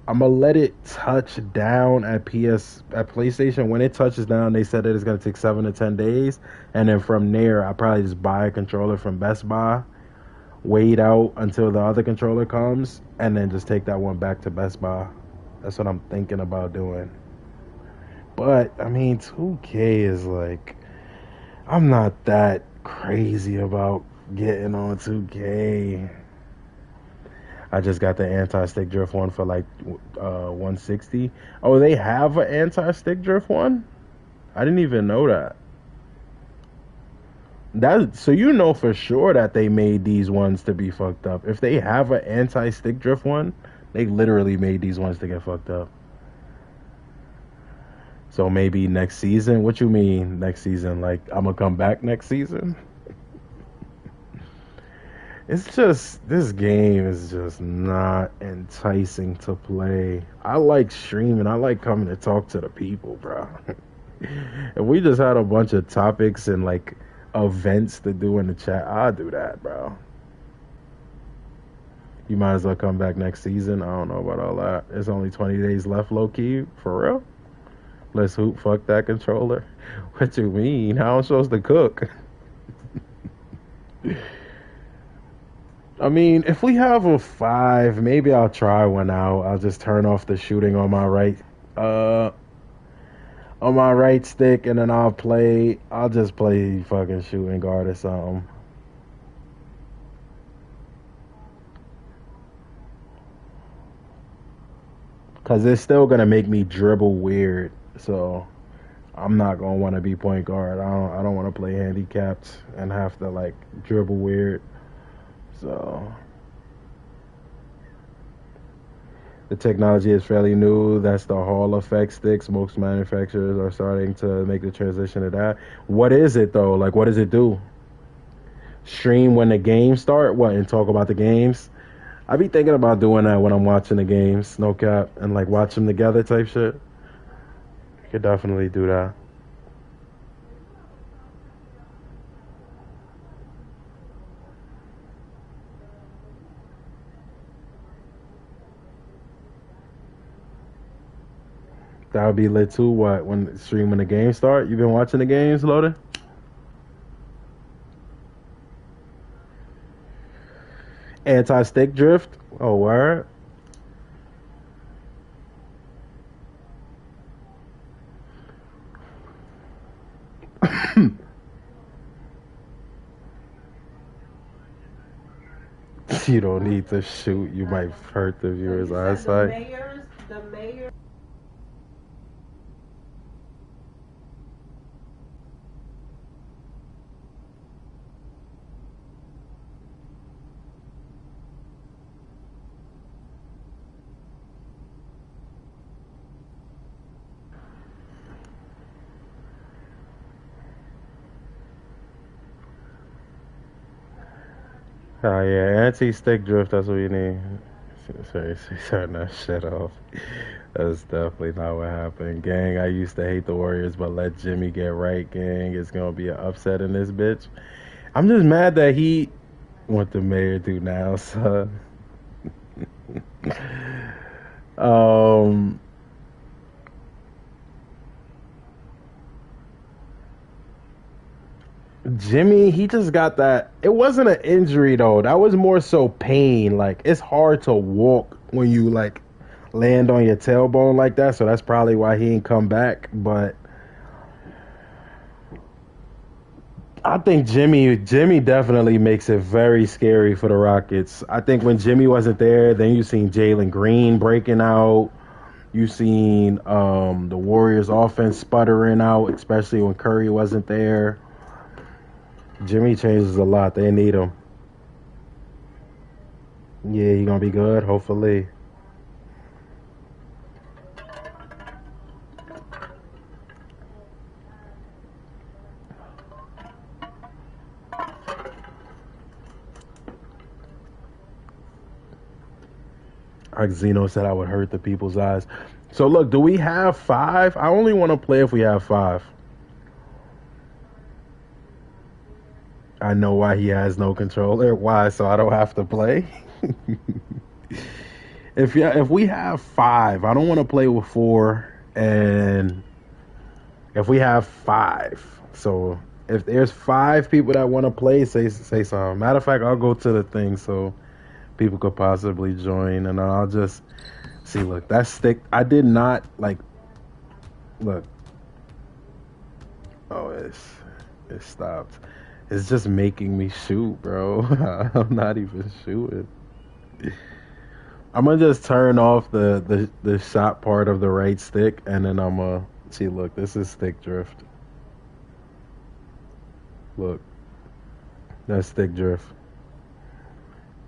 I'm gonna let it touch down at PlayStation. When it touches down, they said that it's gonna take 7 to 10 days, and then from there, I probably just buy a controller from Best Buy, wait out until the other controller comes, and then just take that one back to Best Buy. That's what I'm thinking about doing. But I mean, 2K is like, I'm not that crazy about getting on 2K. I just got the anti-stick drift one for like 160. Oh, they have an anti-stick drift one? I didn't even know that. So you know for sure that they made these ones to be fucked up. If they have an anti-stick drift one, they literally made these ones to get fucked up. So maybe next season? What you mean next season? Like I'm gonna come back next season? It's just, this game is just not enticing to play. I like streaming. I like coming to talk to the people, bro. If we just had a bunch of topics and like events to do in the chat, I'd do that, bro. You might as well come back next season. I don't know about all that. There's only 20 days left, low key. For real? Let's hoop, fuck that controller. What you mean? How am I supposed to cook? I mean, if we have a 5, maybe I'll try one out. I'll just turn off the shooting on my right stick, and then I'll just play fucking shooting guard or something. Cause it's still gonna make me dribble weird, so I'm not gonna want to be point guard. I don't want to play handicapped and have to like dribble weird. So the technology is fairly new. That's the Hall effect sticks. Most manufacturers are starting to make the transition to that. What is it though? Like, what does it do? Stream when the games start? What, and talk about the games? I be thinking about doing that when I'm watching the games, no cap, and like watch them together type shit. Could definitely do that. That would be lit too. What, when stream when the games start? You been watching the games, Loaded? Anti-stick drift? Oh, word? You don't need to shoot. You might hurt the viewer's eyesight. The mayor. Oh yeah, anti-stick drift. That's what you need. Sorry, turn that shit off. That's definitely not what happened, gang. I used to hate the Warriors, but let Jimmy get right, gang. It's gonna be an upset in this bitch. I'm just mad that he, what the mayor do now, son. um. Jimmy, he just got that. It wasn't an injury though. That was more so pain. Like it's hard to walk when you like land on your tailbone like that. So that's probably why he ain't come back. But I think Jimmy definitely makes it very scary for the Rockets. I think when Jimmy wasn't there, then you seen Jalen Green breaking out. You seen the Warriors offense sputtering out, especially when Curry wasn't there. Jimmy changes a lot. They need him. Yeah, he gonna be good, hopefully. Like Zeno said, I would hurt the people's eyes. So look, do we have 5? I only want to play if we have 5. I know why he has no controller. Why? So I don't have to play. If we have 5, I don't want to play with 4. And if we have 5, so if there's 5 people that want to play, say something. Matter of fact, I'll go to the thing so people could possibly join, and I'll just see. Look, that stick. I did not like. Look. Oh, it stopped. It's just making me shoot, bro. I'm not even shooting. I'm gonna just turn off the shot part of the right stick, and then I'm gonna see. Look, this is stick drift. Look, that's stick drift.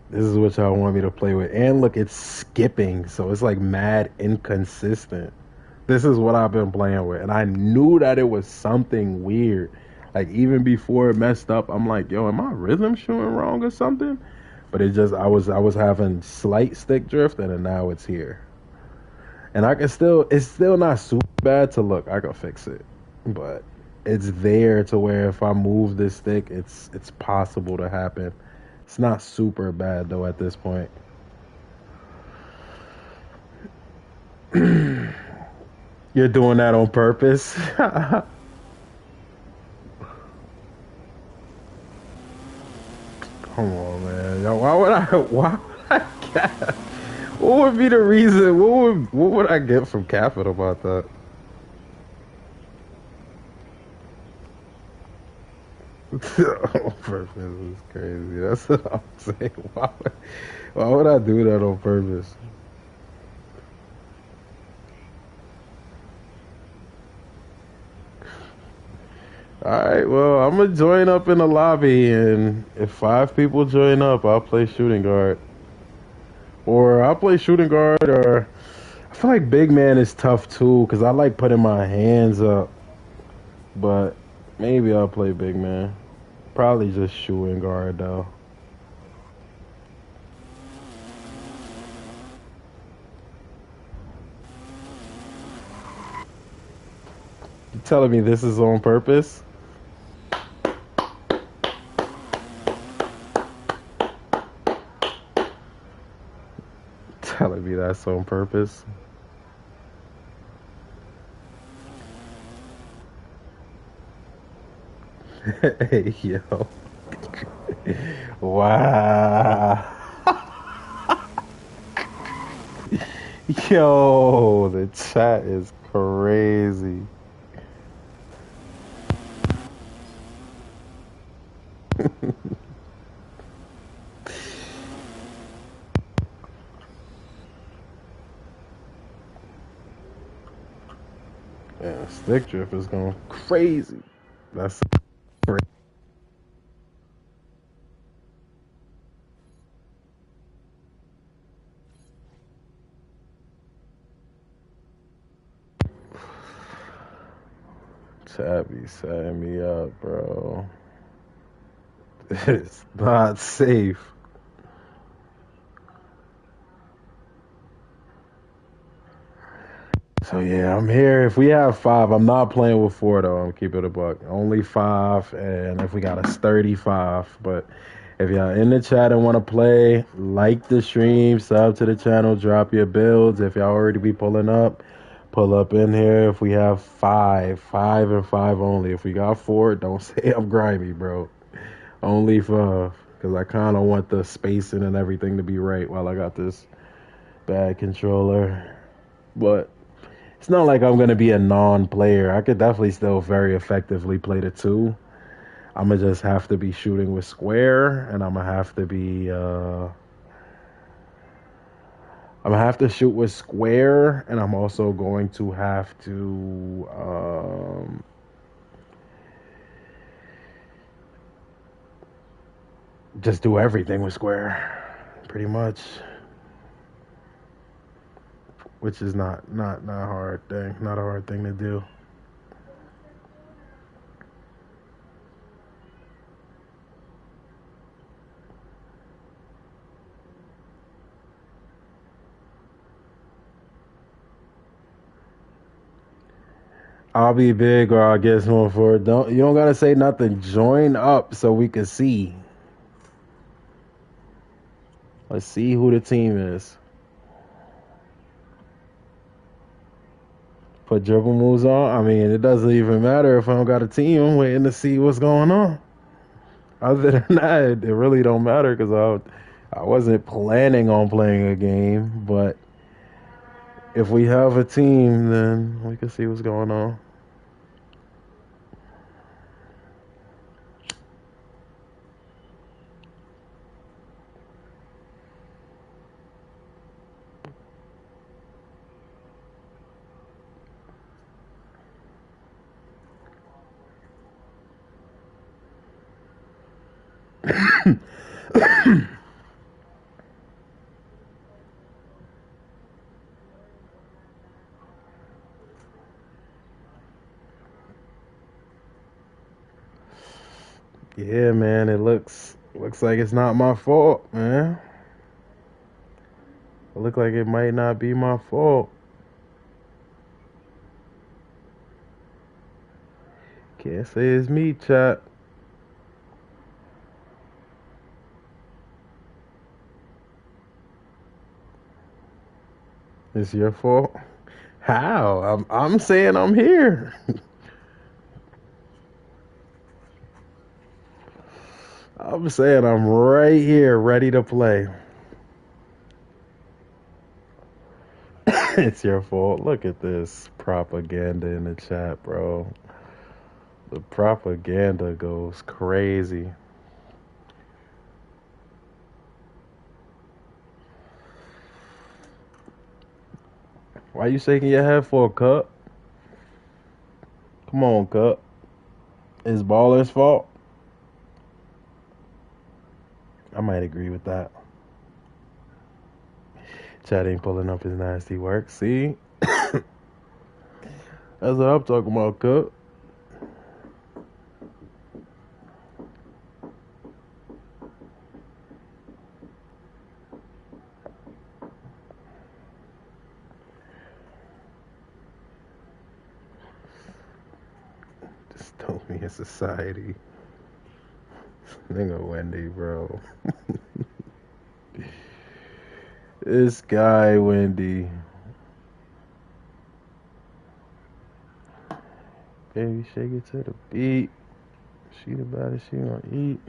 This is what y'all want me to play with. And look, it's skipping, so it's like mad inconsistent. This is what I've been playing with, and I knew that it was something weird. Like even before it messed up, I'm like, yo, am my rhythm shooting wrong or something? But it just I was having slight stick drift, and then now it's here. And it's still not super bad to look. I can fix it, but it's there to where if I move this stick, it's possible to happen. It's not super bad though at this point. You're doing that on purpose? Come on, man. Yo, why would I cap? What would be the reason? What would I get from capping about that? On purpose is crazy. That's what I'm saying. Why would I do that on purpose? Alright, well, I'm gonna join up in the lobby, and if 5 people join up, I'll play shooting guard. Or I'll play shooting guard, or I feel like big man is tough too, because I like putting my hands up. But maybe I'll play big man. Probably just shooting guard though. You telling me this is on purpose? Telling me that's on purpose? Hey, yo. Wow. Yo, the chat is crazy. Yeah, stick drift is going crazy. That's crazy. Chat be setting me up, bro. It's not safe. So yeah, I'm here. If we have 5, I'm not playing with 4 though. I'm keeping it a buck. Only 5, and if we got a sturdy 5. But if y'all in the chat and want to play, like the stream, sub to the channel, drop your builds. If y'all already be pulling up, pull up in here. If we have 5 and 5 only. If we got 4, don't say I'm grimy, bro. Only 5, because I kind of want the spacing and everything to be right while I got this bad controller. But it's not like I'm going to be a non-player. I could definitely still very effectively play the 2. I'm going to just have to be shooting with square, and I'm going to have to be... I'm going to have to shoot with square, and I'm also going to have to... just do everything with square, pretty much. Which is not a hard thing. Not a hard thing to do. I'll be big or I'll get small for it. You don't gotta say nothing. Join up so we can see. Let's see who the team is. Put dribble moves on. I mean, it doesn't even matter if I don't got a team. I'm waiting to see what's going on. Other than that, it really don't matter because I wasn't planning on playing a game. But if we have a team, then we can see what's going on. Yeah, man, it looks like it's not my fault, man. It looks like it might not be my fault. Can't say it's me, chat. It's your fault. How? I'm saying I'm here. I'm saying I'm right here, ready to play. It's your fault. Look at this propaganda in the chat, bro. The propaganda goes crazy. Why you shaking your head for, Cup? Come on, Cup. It's Baller's fault. I might agree with that. Chad ain't pulling up his nasty work. See? That's what I'm talking about, Cup. Dystopian society. Nigga Wendy, bro. This guy, Wendy. Baby, shake it to the beat. She the baddest, she gonna eat.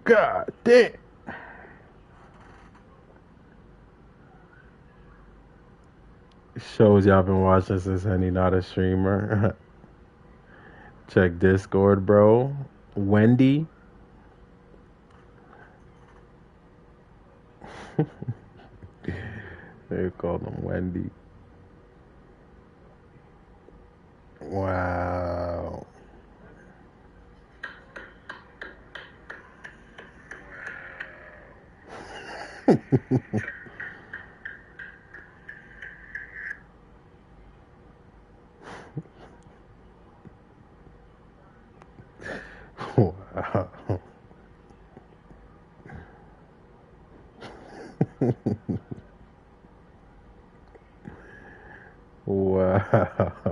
God damn. Shows y'all been watching since Henny not a streamer. Check Discord, bro. Wendy. They call them Wendy. Wow. Wow. Wow.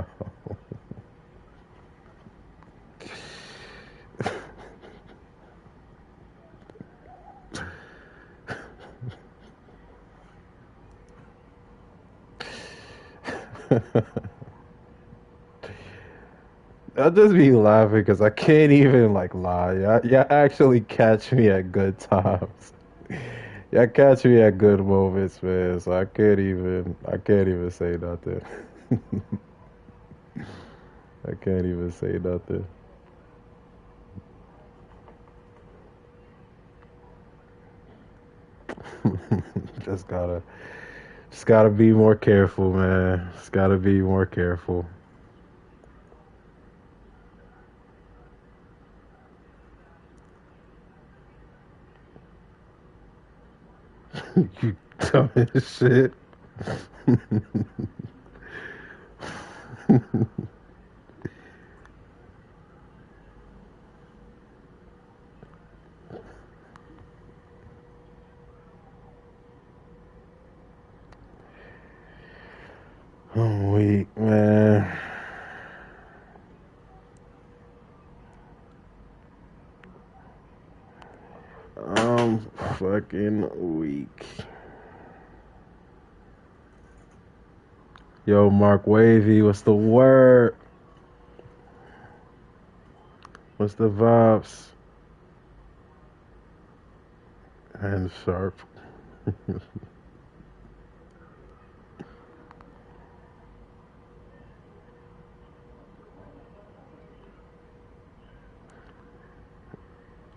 I'll just be laughing because I can't even like lie. Y'all actually catch me at good times. Y'all catch me at good moments, man. So I can't even say nothing. I can't even say nothing. just gotta, just gotta be more careful, man. Just gotta be more careful. You dumb as shit. I'm weak, man. I'm fucking weak. Yo, Mark Wavy, what's the word? What's the vibes? And sharp.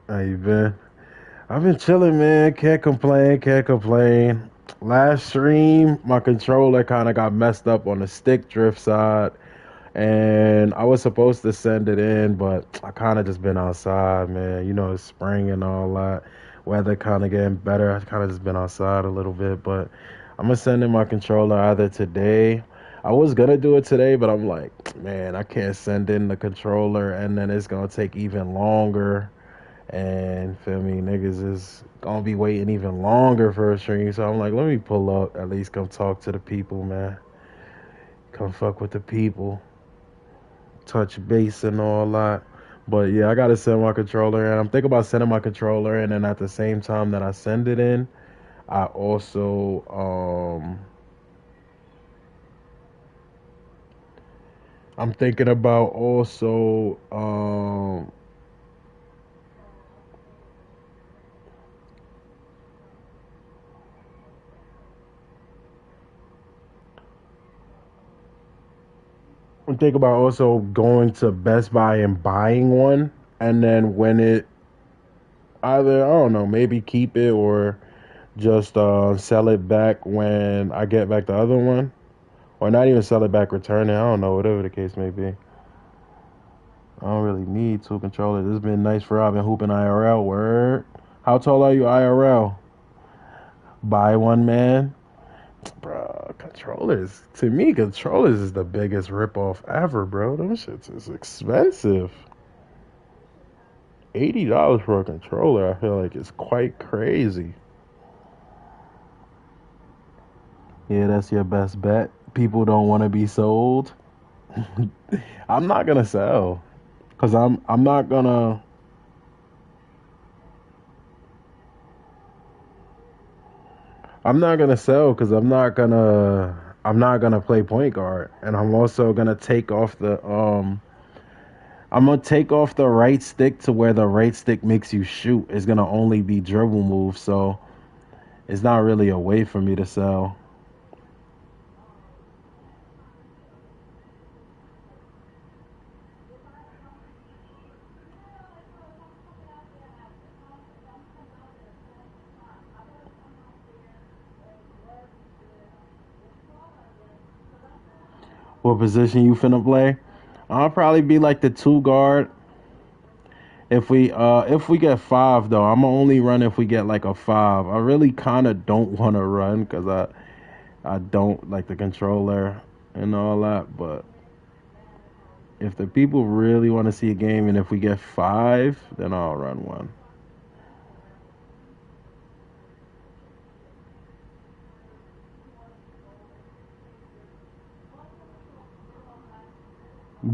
How you been? I've been chilling, man. Can't complain. Can't complain. Last stream, my controller kind of got messed up on the stick drift side, and I was supposed to send it in, but I kind of just been outside, man. You know, it's spring and all that. Weather kind of getting better. I kind of just been outside a little bit, but I'm gonna send in my controller either today. I was gonna do it today, but I'm like, man, I can't send in the controller, and then it's gonna take even longer. And feel me, niggas is gonna be waiting even longer for a stream. So I'm like, let me pull up, at least come talk to the people, man. Come fuck with the people, touch base and all that. But yeah, I gotta send my controller, and I'm thinking about sending my controller, and then at the same time that I send it in, I also I'm thinking about also I'm thinking about also going to Best Buy and buying one, and then when it either I don't know, maybe keep it or just sell it back when I get back the other one, or not even sell it back, return it. I don't know, whatever the case may be. I don't really need two controllers. It's been nice for I've been hooping IRL. Word. How tall are you IRL? Buy one, man. Bro, controllers. To me, controllers is the biggest ripoff ever, bro. Them shits is expensive. $80 for a controller, I feel like it's quite crazy. Yeah, that's your best bet. People don't want to be sold. I'm not gonna sell, cause I'm not gonna sell, cause I'm not gonna play point guard, and I'm also gonna take off the I'm gonna take off the right stick to where the right stick makes you shoot. It's gonna only be dribble moves, so it's not really a way for me to sell. What position you finna play? I'll probably be like the two guard. If we get five though, I'm gonna only run if we get like a five. I really kind of don't want to run because I don't like the controller and all that. But if the people really want to see a game and if we get five, then I'll run one.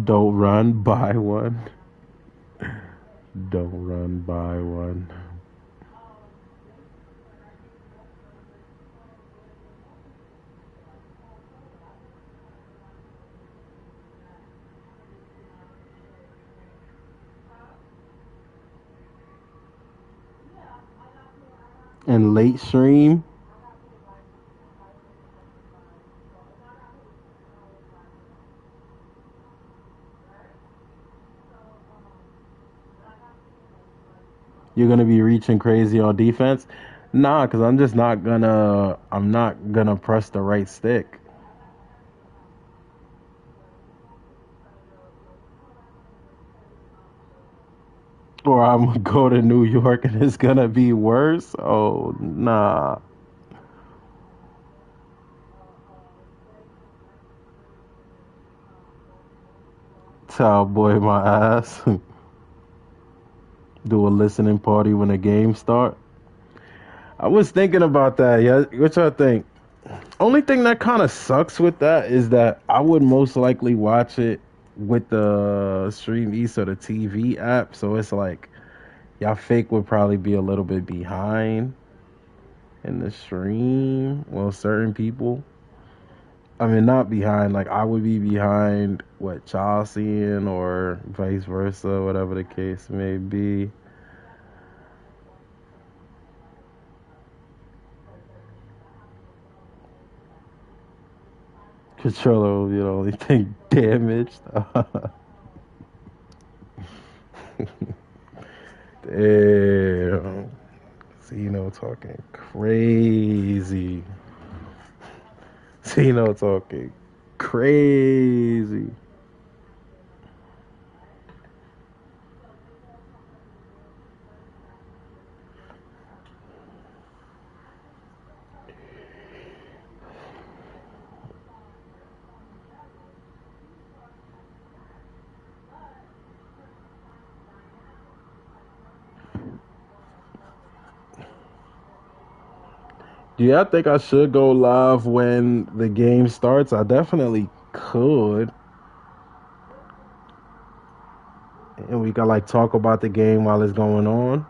Don't run, buy one. Don't run, buy one. And late stream, you're gonna be reaching crazy on defense. Nah, because I'm just not gonna. I'm not gonna press the right stick. Or I'm gonna go to New York and it's gonna be worse. Oh nah. Boy my ass. Do a listening party when the game start. I was thinking about that. Yeah, what y'all think? Only thing that kind of sucks with that is that I would most likely watch it with the Stream East or the TV app. So it's like y'all fake would probably be a little bit behind in the stream. Well, certain people. I mean, not behind. Like I would be behind what y'all seeing, or vice versa, whatever the case may be. Controller will be the only thing damaged. Damn. Zeno talking crazy. Zeno talking crazy. Yeah, I think I should go live when the game starts. I definitely could. And we can like talk about the game while it's going on.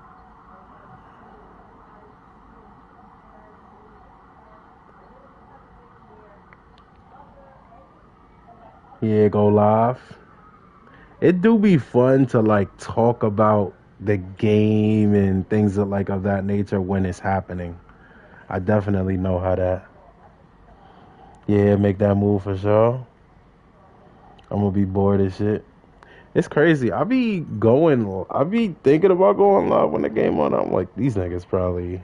Yeah, go live. It do be fun to like talk about the game and things of that nature when it's happening. I definitely know how that. Yeah, make that move for sure. I'm gonna be bored as shit. It's crazy. I be thinking about going live when the game on. I'm like, these niggas probably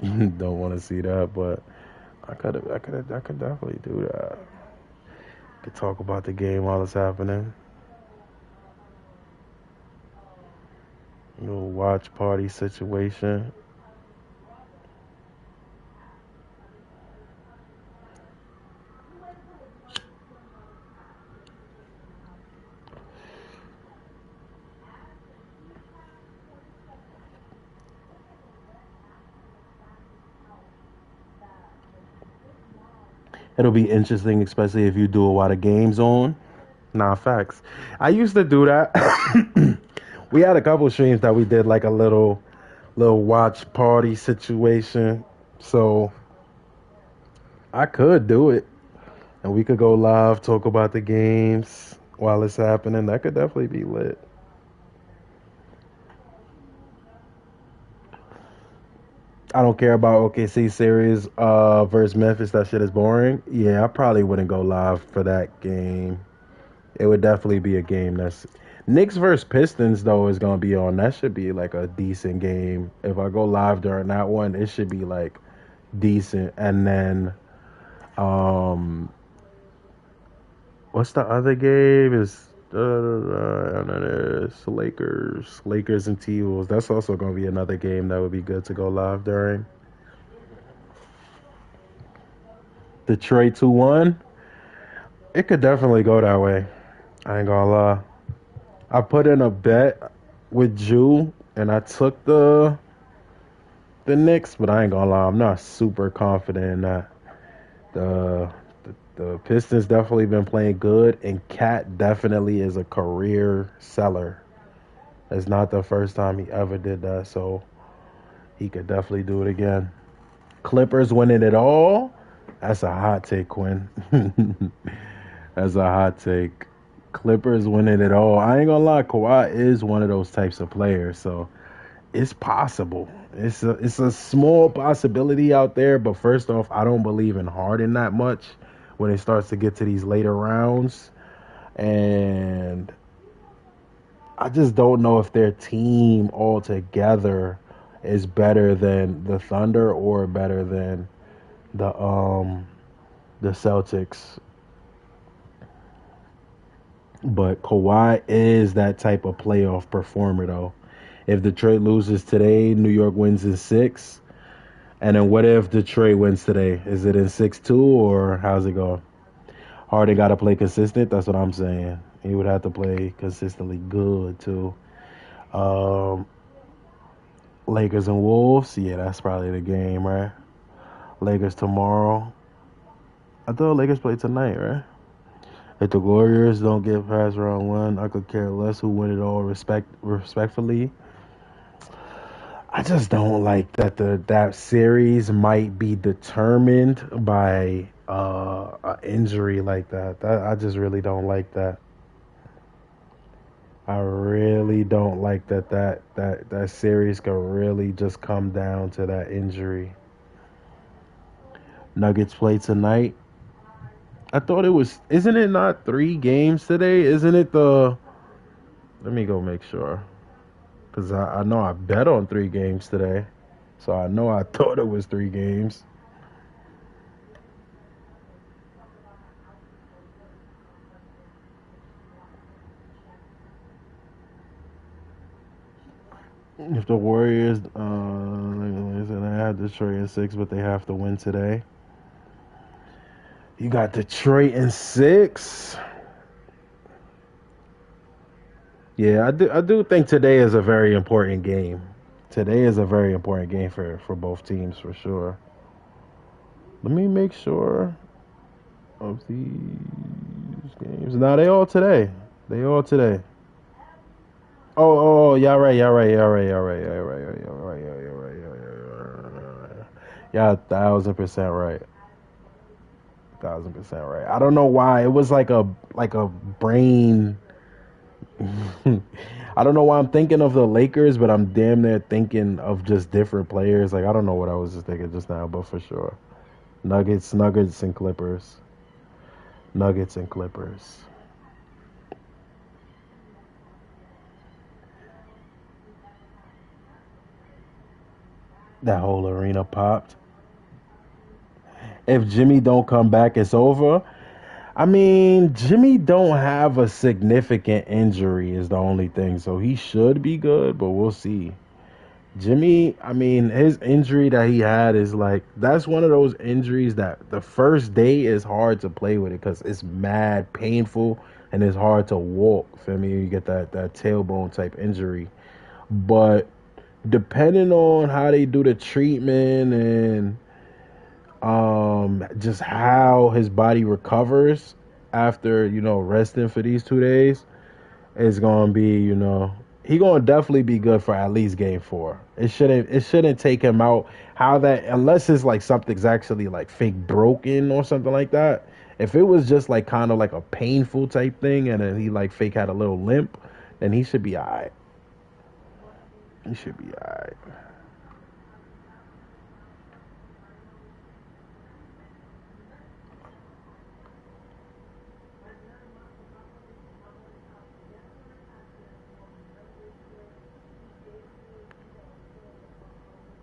don't want to see that, but I could definitely do that. Could talk about the game while it's happening. Little watch party situation. It'll be interesting, especially if you do it while the game's on. Nah, facts. I used to do that. We had a couple streams that we did like a little watch party situation. So I could do it. And we could go live, talk about the games while it's happening. That could definitely be lit. I don't care about OKC series versus Memphis. That shit is boring. Yeah, I probably wouldn't go live for that game. It would definitely be a game that's Knicks versus Pistons though is gonna be on. That should be like a decent game. If I go live during that one, it should be like decent. And then um what's the other game? Is and then there's Lakers and T Wolves. That's also gonna be another game that would be good to go live during. Detroit 2-1. It could definitely go that way. I ain't gonna lie. I put in a bet with Jew and I took the Knicks, but I ain't gonna lie, I'm not super confident in that. The the Pistons definitely been playing good, and Cat definitely is a career seller. It's not the first time he ever did that, so he could definitely do it again. Clippers winning it all. That's a hot take, Quinn. That's a hot take. Clippers winning it all. I ain't gonna lie, Kawhi is one of those types of players, so it's possible. It's a small possibility out there, but first off, I don't believe in Harden that much when it starts to get to these later rounds, and I just don't know if their team all together is better than the Thunder or better than the Celtics. But Kawhi is that type of playoff performer, though. If Detroit loses today, New York wins in 6. And then what if Detroit wins today? Is it in 6-2 or how's it going? Harden got to play consistent. That's what I'm saying. He would have to play consistently good, too. Lakers and Wolves. Yeah, that's probably the game, right? Lakers tomorrow. I thought Lakers play tonight, right? If the Warriors don't get past round 1, I could care less who win it all respectfully. I just don't like that that series might be determined by an injury like that. I just really don't like that. I really don't like that series could really just come down to that injury. Nuggets play tonight. I thought it was, isn't it not 3 games today? Isn't it let me go make sure. Because I know I bet on 3 games today. So I know I thought it was 3 games. If the Warriors, they have Detroit in 6, but they have to win today. You got Detroit in 6. Yeah, I do think today is a very important game. Today is a very important game for both teams for sure. Let me make sure of these games. Now they all today. They all today. Oh, y'all right. Y'all 1,000% right. 1,000% right. I don't know why. It was like a brain. I don't know why I'm thinking of the Lakers, but I'm damn near thinking of just different players. Like I don't know what I was just thinking just now, but for sure. Nuggets and Clippers. Nuggets and Clippers. That whole arena popped. If Jimmy don't come back, it's over. I mean, Jimmy don't have a significant injury is the only thing, so he should be good, but we'll see. Jimmy, I mean, his injury that he had is like, that's one of those injuries that the first day is hard to play with it because it's mad painful and it's hard to walk. Feel me? You get that tailbone type injury. But depending on how they do the treatment and just how his body recovers after, resting for these 2 days, it's gonna be, he gonna definitely be good for at least game 4. It shouldn't take him out. How that, unless it's like something's actually like fake broken or something like that. If it was just like kind of like a painful type thing and then he like fake had a little limp, then he should be alright. He should be alright.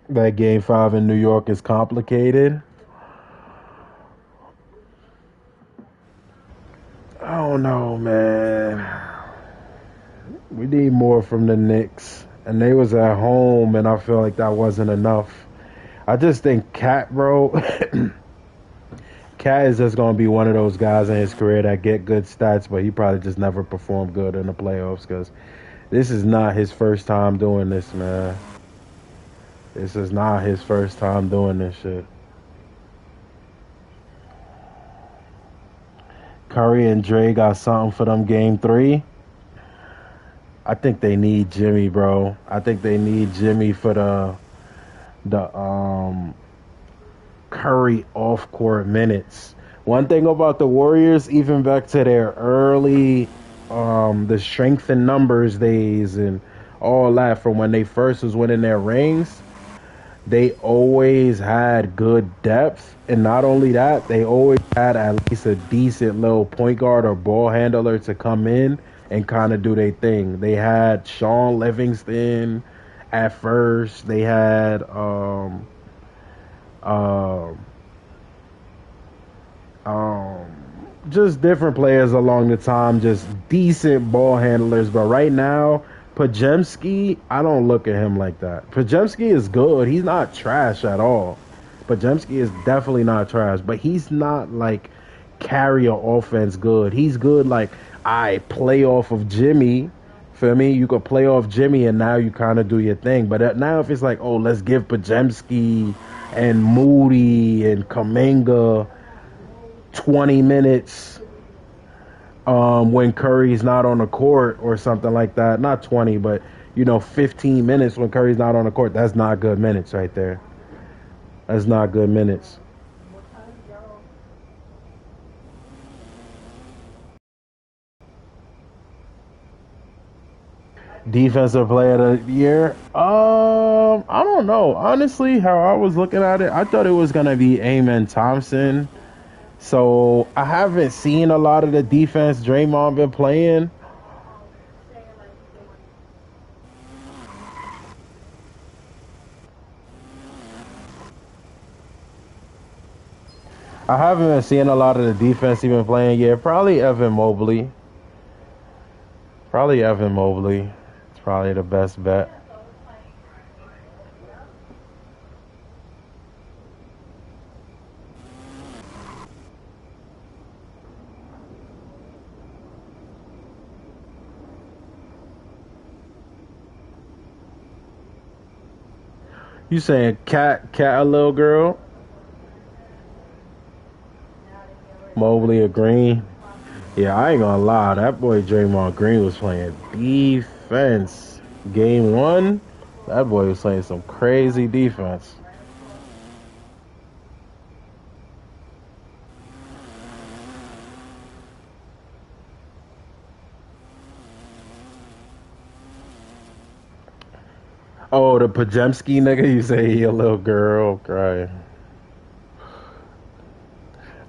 That game 5 in New York is complicated. I don't know, man. We need more from the Knicks. And they was at home, and I feel like that wasn't enough. I just think Cat, bro, Cat is just going to be one of those guys in his career that get good stats, but he probably just never performed good in the playoffs because this is not his first time doing this, man. This is not his first time doing this shit. Curry and Dre got something for them game 3. I think they need Jimmy, bro. I think they need Jimmy for the Curry off-court minutes. One thing about the Warriors, even back to their early the strength in numbers days and all that from when they first was winning their rings, they always had good depth. And not only that, they always had at least a decent little point guard or ball handler to come in and kind of do their thing. They had Sean Livingston at first. They had um, um, just different players along the time, just decent ball handlers. But right now, Pajemski, I don't look at him like that. Pajemski is good. He's not trash at all. Pajemski is definitely not trash, but he's not like carrier offense good. He's good like I play off of Jimmy. Feel me? You could play off Jimmy and now you kind of do your thing. But now if it's like, oh, let's give Pajemski and Moody and Kaminga 20 minutes when Curry's not on the court or something like that. Not 20, but 15 minutes when Curry's not on the court. That's not good minutes right there. That's not good minutes. Defensive player of the year? I don't know. Honestly, how I was looking at it, I thought it was gonna be Amen Thompson. So I haven't seen a lot of the defense Draymond been playing. I haven't been seeing a lot of the defense he been playing. Yeah, probably Evan Mobley. Probably Evan Mobley. It's probably the best bet. You saying cat a little girl? Mobley or Green? Yeah, I ain't gonna lie. That boy Draymond Green was playing defense. Game 1, that boy was playing some crazy defense. Oh, the Pajemski nigga, you say he a little girl, crying.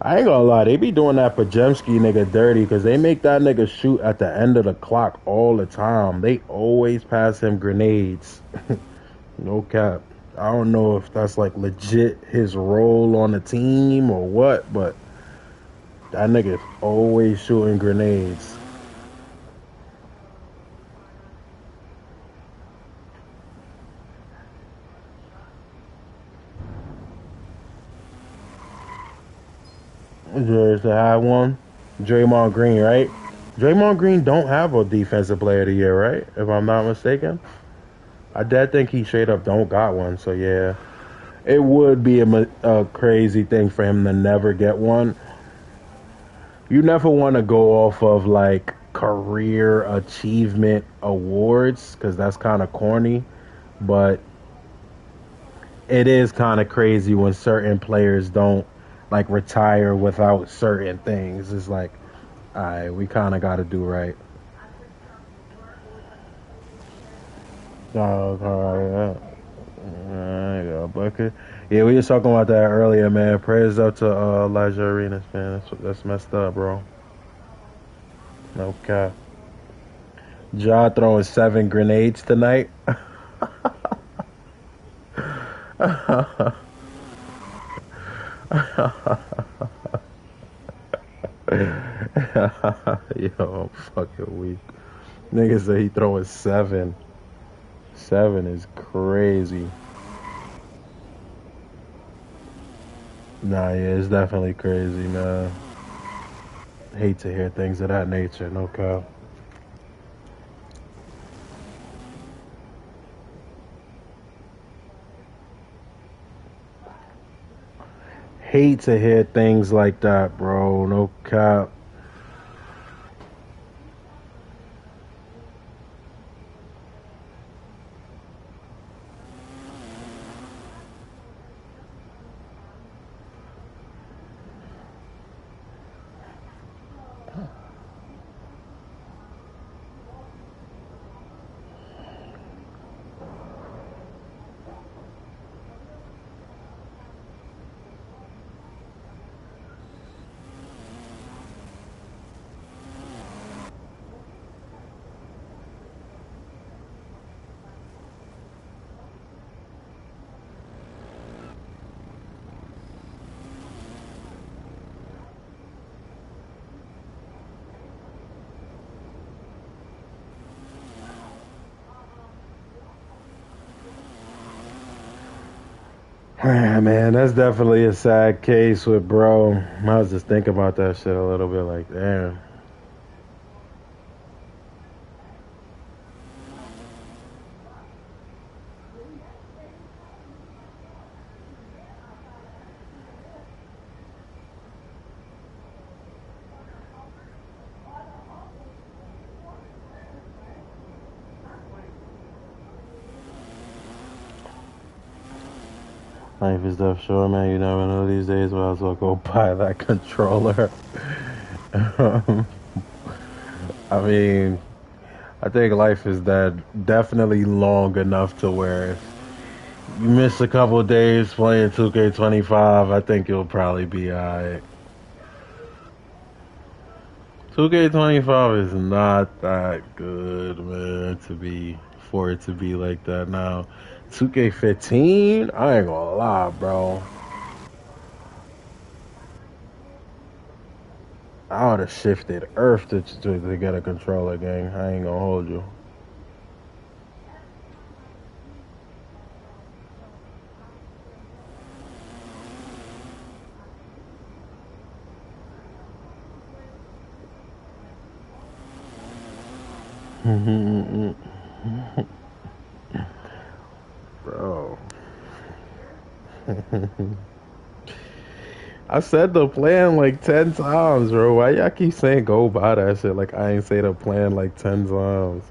I ain't gonna lie, they be doing that Pajemski nigga dirty because they make that nigga shoot at the end of the clock all the time. They always pass him grenades. No cap. I don't know if that's like legit his role on the team or what, but that nigga's always shooting grenades. Just to have one. Draymond Green, right? Draymond Green don't have a defensive player of the year, right? If I'm not mistaken. I did think he straight up don't got one, so yeah. It would be a crazy thing for him to never get one. You never want to go off of like career achievement awards because that's kind of corny, but it is kind of crazy when certain players don't like retire without certain things. It's like, all right, we kind of got to do right. Oh, all right, yeah, bucket. Yeah, we was talking about that earlier, man. Prayers up to Elijah Arenas, man. That's messed up, bro. No cap. Ja throwing 7 grenades tonight. Yo, I'm fucking weak. Nigga say he throwing 7. 7 is crazy. Nah, yeah, it's definitely crazy, man. Hate to hear things of that nature, no cap. Hate to hear things like that, bro, no cap. Yeah, man, that's definitely a sad case with bro. I was just thinking about that shit a little bit like, damn. Life is tough, sure, man. You never know these days. Might as well go buy that controller. Um, I mean, I think life is definitely long enough to where if you miss a couple of days playing 2K25, I think you'll probably be alright. 2K25 is not that good, man, for it to be like that now. 2K15, I ain't gonna lie, bro. I would have shifted Earth to get a controller, gang. I ain't gonna hold you. Bro. I said the plan like 10 times, bro. Why y'all keep saying go buy that shit? Like I ain't say the plan like 10 times.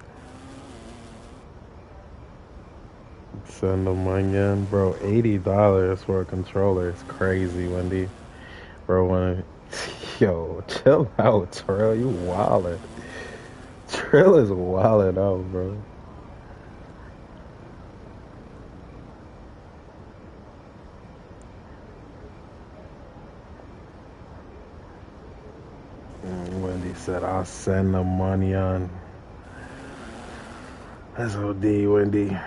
Send the money in, bro. $80 for a controller is crazy, Wendy. Bro, wanna yo, chill out, Trill. You wildin'. Trill is wildin' out, bro. Wendy said I'll send the money on. That's OD, Wendy.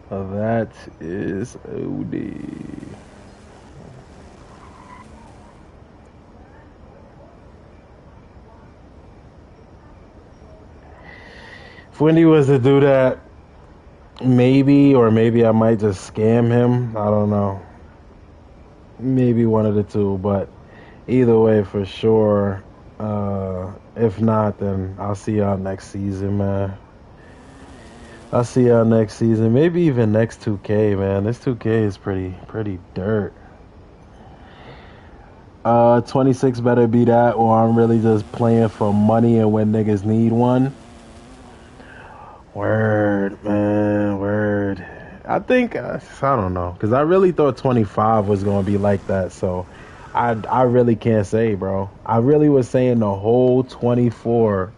That is OD. If Wendy was to do that, maybe, or maybe I might just scam him. I don't know. Maybe one of the two, but either way, for sure. If not, then I'll see y'all next season, man. I'll see y'all next season. Maybe even next 2K, man. This 2K is pretty dirt. 26 better be that, or I'm really just playing for money and when niggas need one. Word, man, word. I think I don't know, cause I really thought 25 was gonna be like that. So, I really can't say, bro. I really was saying the whole 24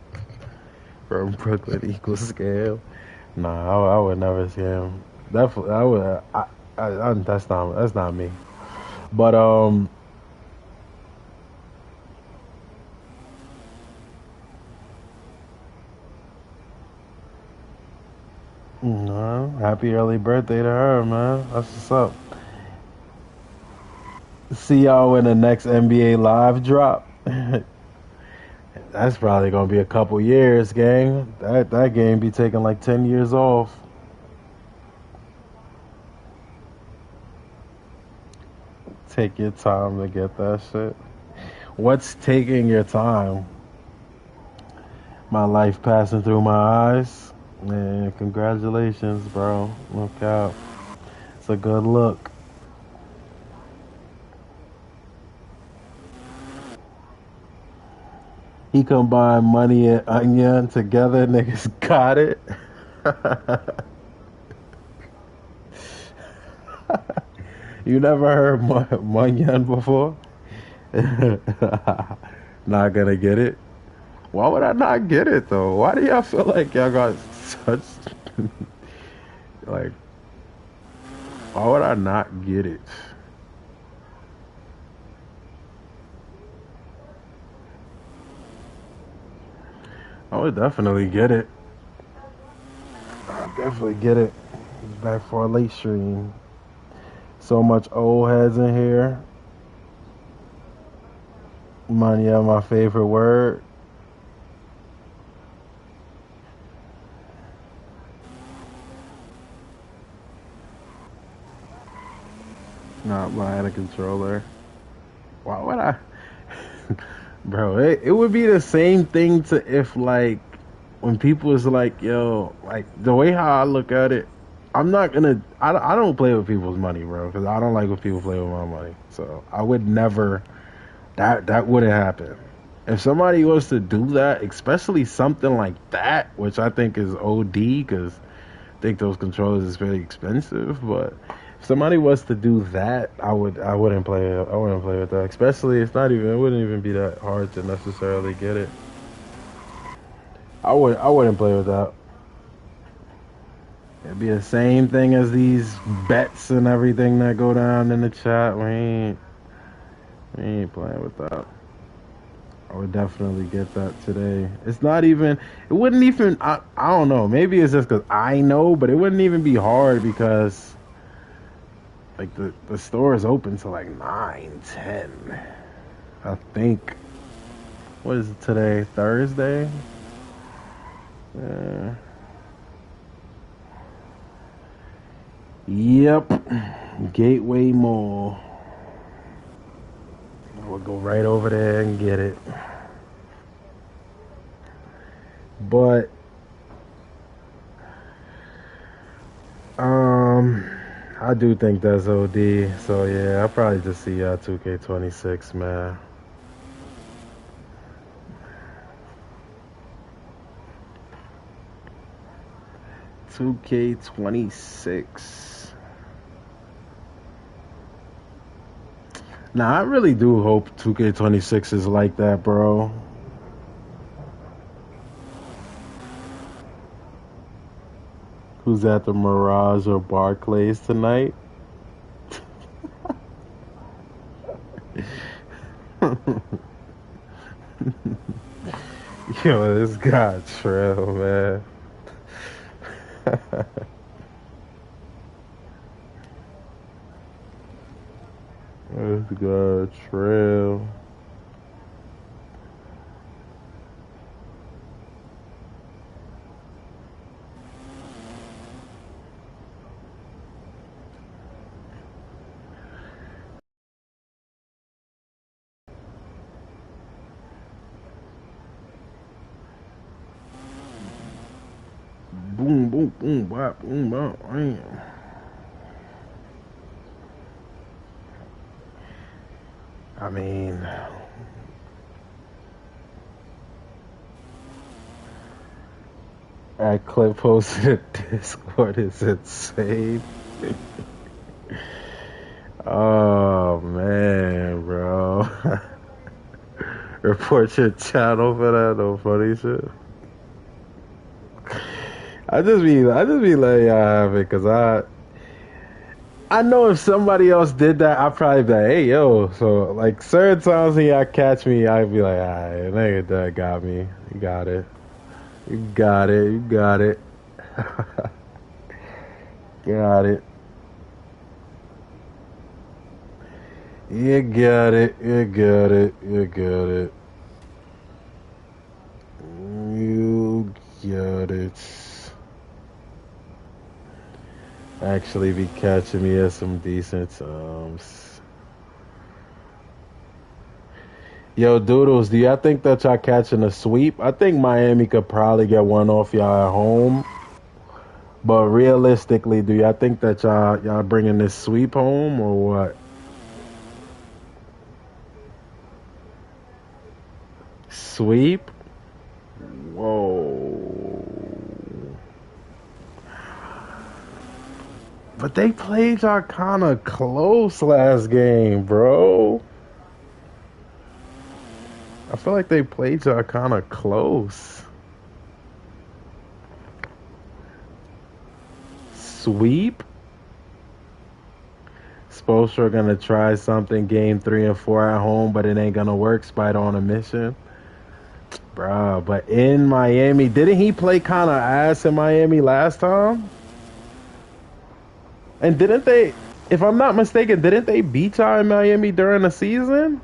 from Brooklyn equals scale. Nah, I would never scam. Definitely, I would. That's not me. But no, happy early birthday to her, man. That's what's up. See y'all when the next NBA live drop. That's probably gonna be a couple years, gang. That game be taking like 10 years off. Take your time to get that shit. What's taking your time? My life passing through my eyes. Man, congratulations, bro. Look out. It's a good look. He combined money and onion together. Niggas got it. You never heard Munyan before? Not gonna get it. Why would I not get it though? Why do y'all feel like y'all got such like? Why would I not get it? I would definitely get it. I definitely get it. It's back for a late stream. So much old heads in here. Money, yeah, my favorite word. Not buying a controller. Why would I? Bro, it would be the same thing to if like when people is like, yo, like the way how I look at it, I'm not gonna, I don't play with people's money, bro, because I don't like when people play with my money. So I would never, that wouldn't happen. If somebody was to do that, especially something like that, which I think is OD, because I think those controllers is very expensive, but if somebody was to do that, I wouldn't play it. I wouldn't play with that. Especially it wouldn't even be that hard to necessarily get it. I wouldn't play with that. It'd be the same thing as these bets and everything that go down in the chat. We ain't playing with that. I would definitely get that today. It's not even, it wouldn't even, I don't know. Maybe it's just because I know, but it wouldn't even be hard because like the store is open till like 9, 10. I think. What is it today? Thursday? Uh, yep. Gateway Mall. We'll go right over there and get it. But I do think that's OD. So yeah, I'll probably just see y'all 2K26, man. $2K26. Nah, I really do hope 2K26 is like that, bro. Who's at the Mirage or Barclays tonight? Yo, this guy Trail, man. This guy Trail. Boom, boom, boom, bop, boom, bop, bam. I mean, that clip posted Discord is insane. Oh man, bro. Report your channel for that no funny shit. I just be letting y'all have it because I know if somebody else did that, I'd probably be like, hey, yo. So, like, certain times when y'all catch me, I'd be like, alright, nigga, that got me. You got it. You got it. You got it. Got it. You got it. You got it. You got it. You got it. Actually be catching me at some decent times. Yo, Doodles, do y'all think that y'all catching a sweep? I think Miami could probably get one off y'all at home. But realistically, do y'all think that y'all bringing this sweep home or what? Sweep? Whoa. But they played y'all kind of close last game, bro. I feel like they played y'all kind of close. Sweep? Spoelstra gonna try something game 3 and 4 at home, but it ain't gonna work. Spider on a mission. Bruh, but in Miami, didn't he play kind of ass in Miami last time? And didn't they, if I'm not mistaken, didn't they beat y'all in Miami during the season?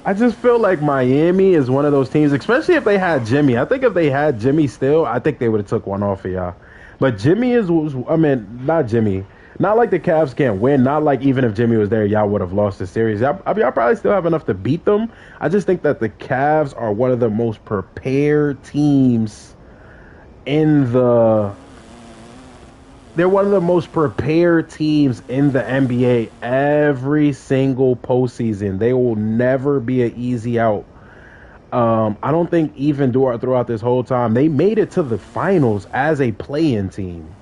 I just feel like Miami is one of those teams, especially if they had Jimmy. I think if they had Jimmy still, I think they would have took one off of y'all. But Jimmy I mean, not Jimmy. Not like the Cavs can't win. Not like even if Jimmy was there, y'all would have lost the series. Y'all probably still have enough to beat them. I just think that the Cavs are one of the most prepared teams in the... They're one of the most prepared teams in the NBA every single postseason. They will never be an easy out. I don't think even throughout this whole time, they made it to the finals as a play-in team.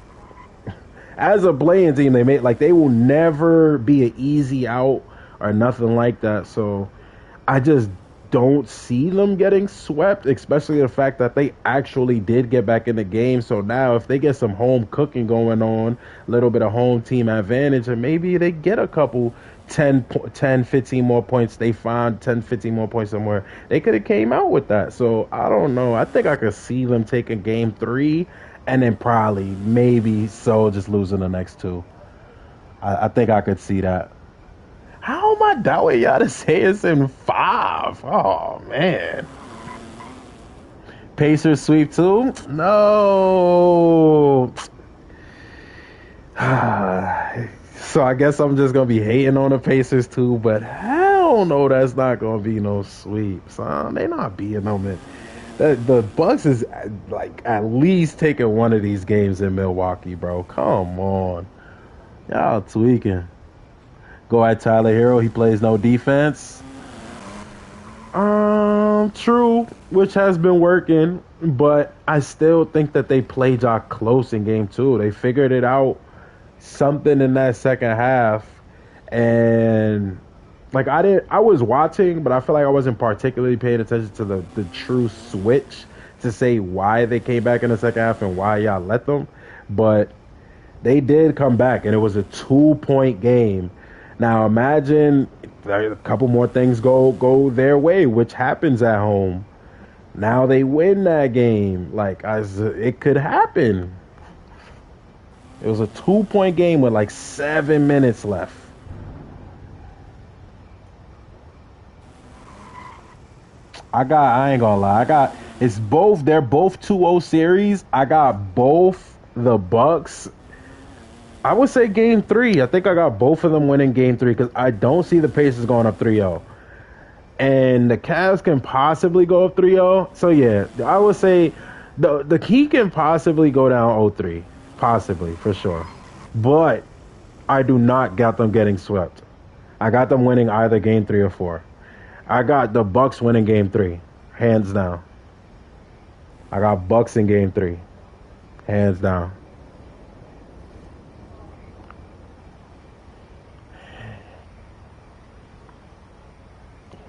As a play-in team, they will never be an easy out or nothing like that. So I just don't see them getting swept, especially the fact that they actually did get back in the game. So now if they get some home cooking going on, a little bit of home team advantage, and maybe they get a couple 10, 15 more points, they find 10, 15 more points somewhere, they could have came out with that. So I don't know. I think I could see them taking game 3 and then probably maybe just losing the next 2. I think I could see that. How am I doubting y'all to say it's in 5? Oh, man. Pacers sweep 2? No. So I guess I'm just going to be hating on the Pacers too, but hell no, that's not going to be no sweep, son. They not beating them. The Bucks is like at least taking one of these games in Milwaukee, bro. Come on. Y'all tweaking. Go at Tyler Hero. He plays no defense. True, which has been working, but I still think that they played y'all close in game 2. They figured it out something in that second half, and like I was watching, but I feel like I wasn't particularly paying attention to the true switch to say why they came back in the second half and why y'all let them. But they did come back, and it was a 2-point game. Now imagine a couple more things go their way, which happens at home. Now they win that game. It could happen. It was a 2-point game with like 7 minutes left. I ain't gonna lie. They're both 2-0 series. I got both the Bucks. I would say game 3. I think I got both of them winning game 3 because I don't see the Pacers going up 3-0. And the Cavs can possibly go up 3-0. So yeah, I would say the Heat can possibly go down 0-3. Possibly, for sure. But I do not got them getting swept. I got them winning either game 3 or 4. I got the Bucks winning game 3. Hands down. I got Bucks in game 3. Hands down.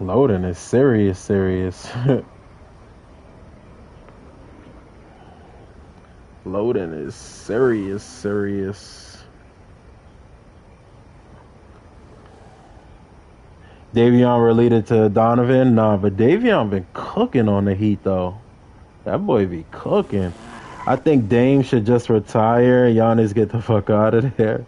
Loading is serious. Loading is serious. Davion related to Donovan? Nah, but Davion been cooking on the Heat, though. That boy be cooking. I think Dame should just retire. Giannis get the fuck out of there.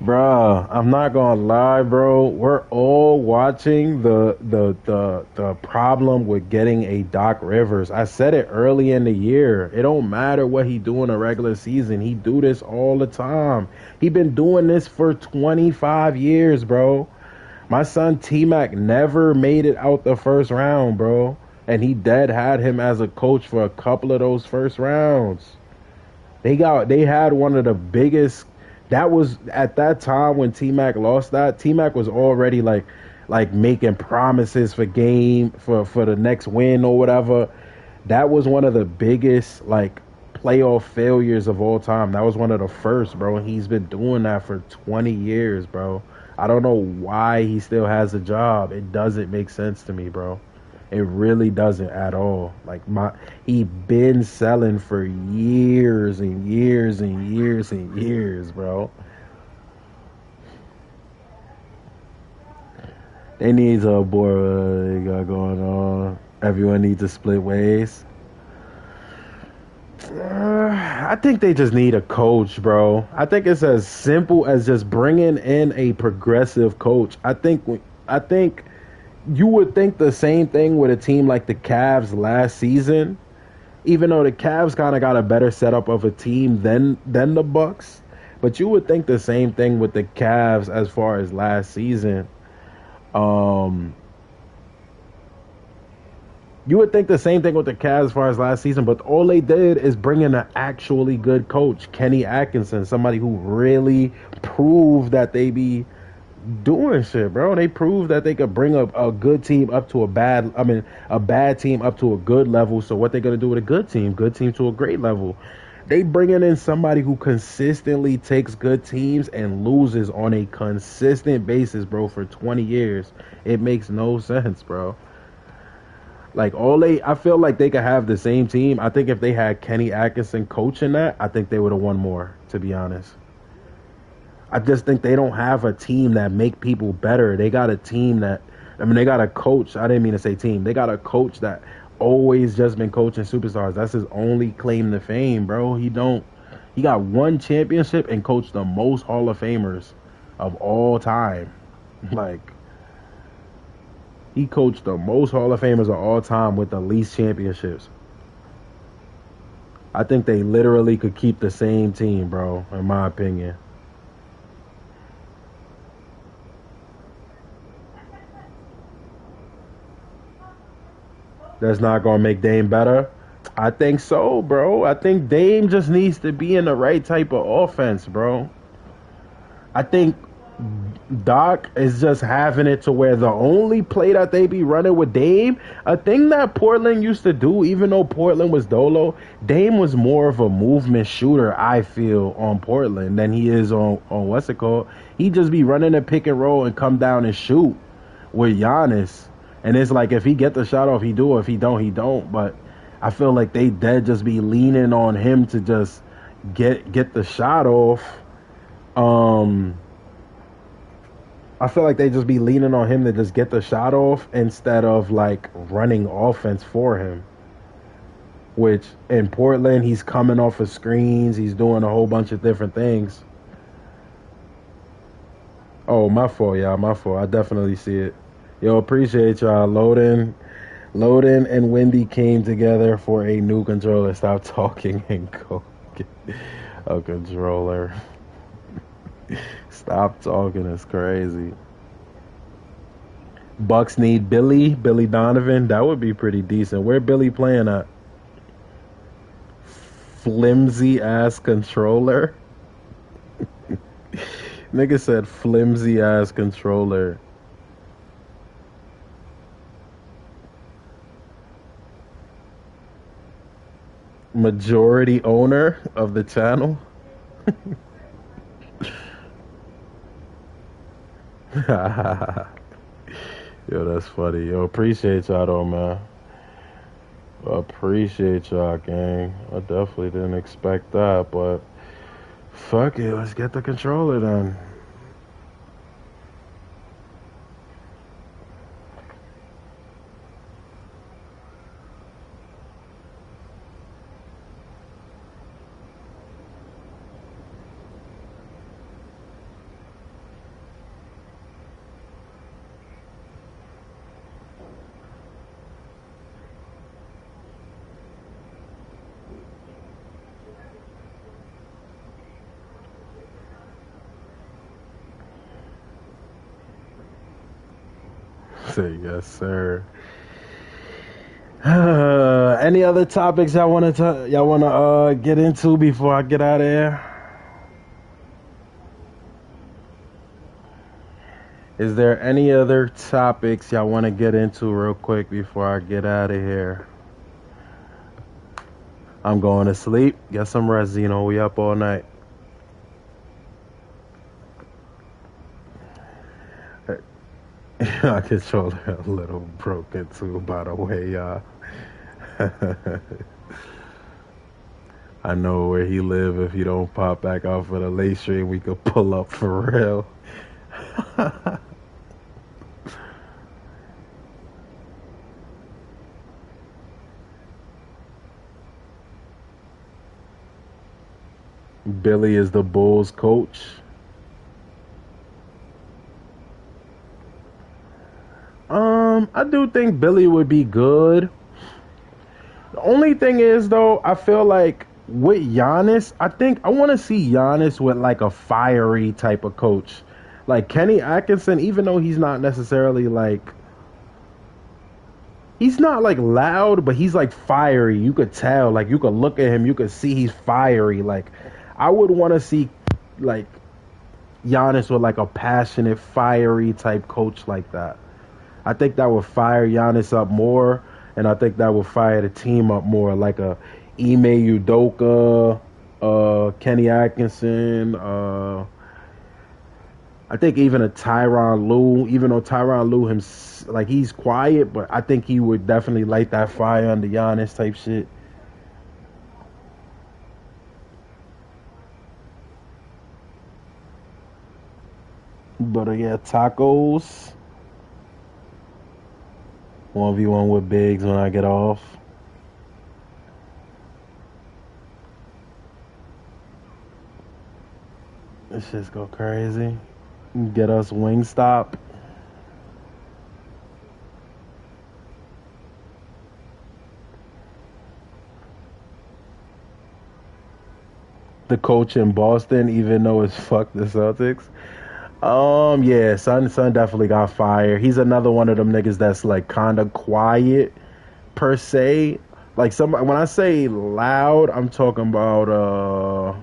Bro, I'm not gonna lie, bro. We're all watching the problem with getting a Doc Rivers. I said it early in the year. It don't matter what he do in a regular season. He do this all the time. He been doing this for 25 years, bro. My son T-Mac never made it out the first round, bro. And he had him as a coach for a couple of those first rounds. They had one of the biggest. That was at that time when T-Mac lost that. T-Mac was already like making promises for the next win or whatever. That was one of the biggest playoff failures of all time. That was one of the first, bro. And he's been doing that for 20 years, bro. I don't know why he still has a job. It doesn't make sense to me, bro. It really doesn't at all. He been selling for years and years and years and years, bro. They need to abort what they got going on. Everyone needs to split ways. I think they just need a coach, bro. I think it's as simple as just bringing in a progressive coach. I think you would think the same thing with a team like the Cavs last season, even though the Cavs kind of got a better setup of a team than the Bucks. But you would think the same thing with the Cavs as far as last season. Um, you would think the same thing with the Cavs as far as last season, but all they did is bring in an actually good coach, Kenny Atkinson, somebody who really proved that they be doing shit, bro. They proved that they could bring a good team up to a bad team up to a good level. So what they gonna do with a good team to a great level? They bringing in somebody who consistently takes good teams and loses on a consistent basis, bro, for 20 years. It makes no sense, bro. Like I feel like they could have the same team. I think if they had Kenny Atkinson coaching that, I think they would have won more, to be honest. I just think they don't have a team that make people better. They got a team that, they got a coach. I didn't mean to say team. They got a coach that always just been coaching superstars. That's his only claim to fame, bro. He got one championship and coached the most Hall of Famers of all time. Like, he coached the most Hall of Famers of all time with the least championships. I think they literally could keep the same team, bro, in my opinion. That's not going to make Dame better. I think so, bro. I think Dame just needs to be in the right type of offense, bro. I think Doc is just having it to where the only play that they be running with Dame, a thing that Portland used to do, even though Portland was dolo, Dame was more of a movement shooter, I feel, on Portland than he is on what's it called. He just be running a pick and roll and come down and shoot with Giannis. And it's like, if he get the shot off, he do. If he don't, he don't. But I feel like they dead just be leaning on him to just get the shot off. I feel like they just be leaning on him to just get the shot off instead of like running offense for him. Which in Portland, he's coming off of screens. He's doing a whole bunch of different things. Oh, my fault, y'all. My fault. I definitely see it. Yo, appreciate y'all. Loading and Wendy came together for a new controller. Stop talking and go get a controller. Stop talking. It's crazy. Bucks need Billy Donovan. That would be pretty decent. Where Billy playing at? Flimsy ass controller. Nigga said flimsy ass controller. Majority owner of the channel. Yo, that's funny. Yo, appreciate y'all though, man. Appreciate y'all, gang. I definitely didn't expect that, but fuck it, let's get the controller then. Say yes, sir. Any other topics y'all want to get into before I get out of here? Is there any other topics y'all want to get into real quick before I get out of here? I'm going to sleep. Get some rest, Zeno. We up all night. My controller a little broken too, by the way, y'all. I know where he live. If he don't pop back out for the late stream, we could pull up for real. Billy is the Bulls coach. do think Billy would be good. The only thing is, though, I feel like with Giannis, I think I want to see Giannis with like a fiery type of coach. Like Kenny Atkinson, even though he's not necessarily like, he's not like loud, but he's like fiery. You could tell, like you could look at him, you could see he's fiery. Like I would want to see like Giannis with like a passionate, fiery type coach like that. I think that would fire Giannis up more, and I think that would fire the team up more, like a Ime Udoka, Kenny Atkinson, I think even a Tyronn Lue, even though Tyronn Lue, like he's quiet, but I think he would definitely light that fire under Giannis type shit. But yeah, tacos. 1v1 with Biggs when I get off. This shit's go crazy. Get us Wingstop. The coach in Boston, even though it's fuck the Celtics. Yeah, Son definitely got fired. He's another one of them niggas that's like kind of quiet per se. Like when I say loud, I'm talking about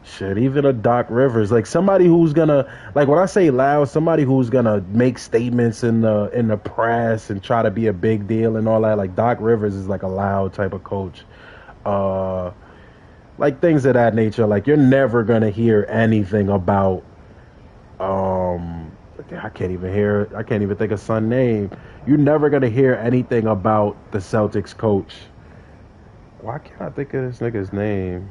shit, even a Doc Rivers, like somebody who's gonna, like when I say loud, somebody who's gonna make statements in the press and try to be a big deal and all that. Like Doc Rivers is like a loud type of coach. Like things of that nature. Like you're never gonna hear anything about I can't even think of Son's name. You're never gonna hear anything about the Celtics coach. Why can't I think of this nigga's name?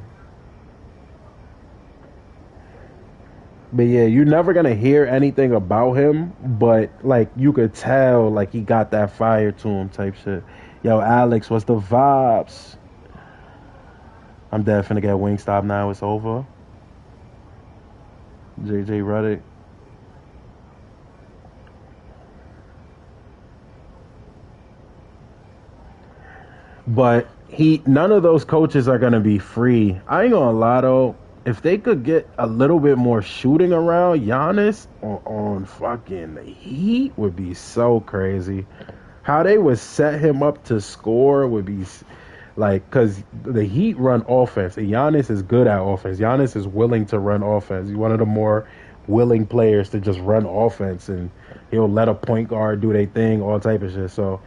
But yeah, you're never gonna hear anything about him, but like you could tell like he got that fire to him type shit. Yo, Alex, what's the vibes? I'm definitely get Wingstop now, it's over. JJ Reddick. But none of those coaches are gonna be free. I ain't gonna lie though. If they could get a little bit more shooting around Giannis on fucking the Heat would be so crazy. How they would set him up to score would be like, because the Heat run offense. And Giannis is good at offense. Giannis is willing to run offense. He's one of the more willing players to just run offense, and he'll let a point guard do their thing, all type of shit. So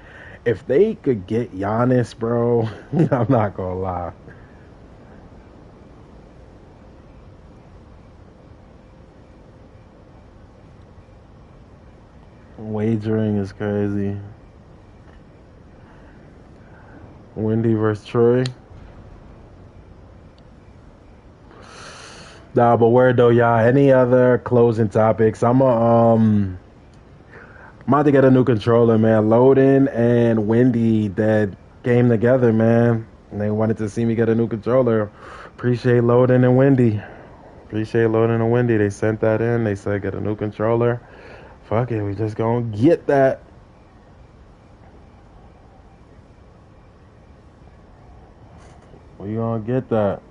if they could get Giannis, bro, I'm not gonna lie. Wagering is crazy. Wendy versus Troy. Nah, but where though, y'all? Any other closing topics? I'm about to get a new controller, man. Loden and Wendy that came together, man. And they wanted to see me get a new controller. Appreciate Loden and Wendy. Appreciate Loden and Wendy. They sent that in. They said get a new controller. Fuck it, we just gonna get that. We gonna get that.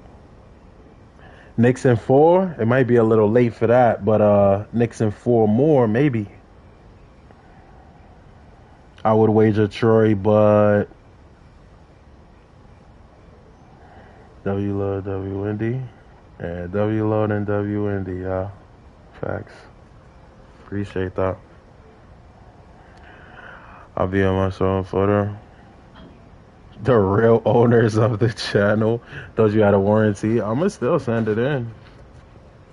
Knicks in 4. It might be a little late for that, but Knicks in 4 more, maybe. I would wager Troy, but W Load, W Wendy. Yeah, W Load and W Wendy, yeah. Facts. Appreciate that. I'll be on my show photo. The real owners of the channel thought you had a warranty. I'ma still send it in.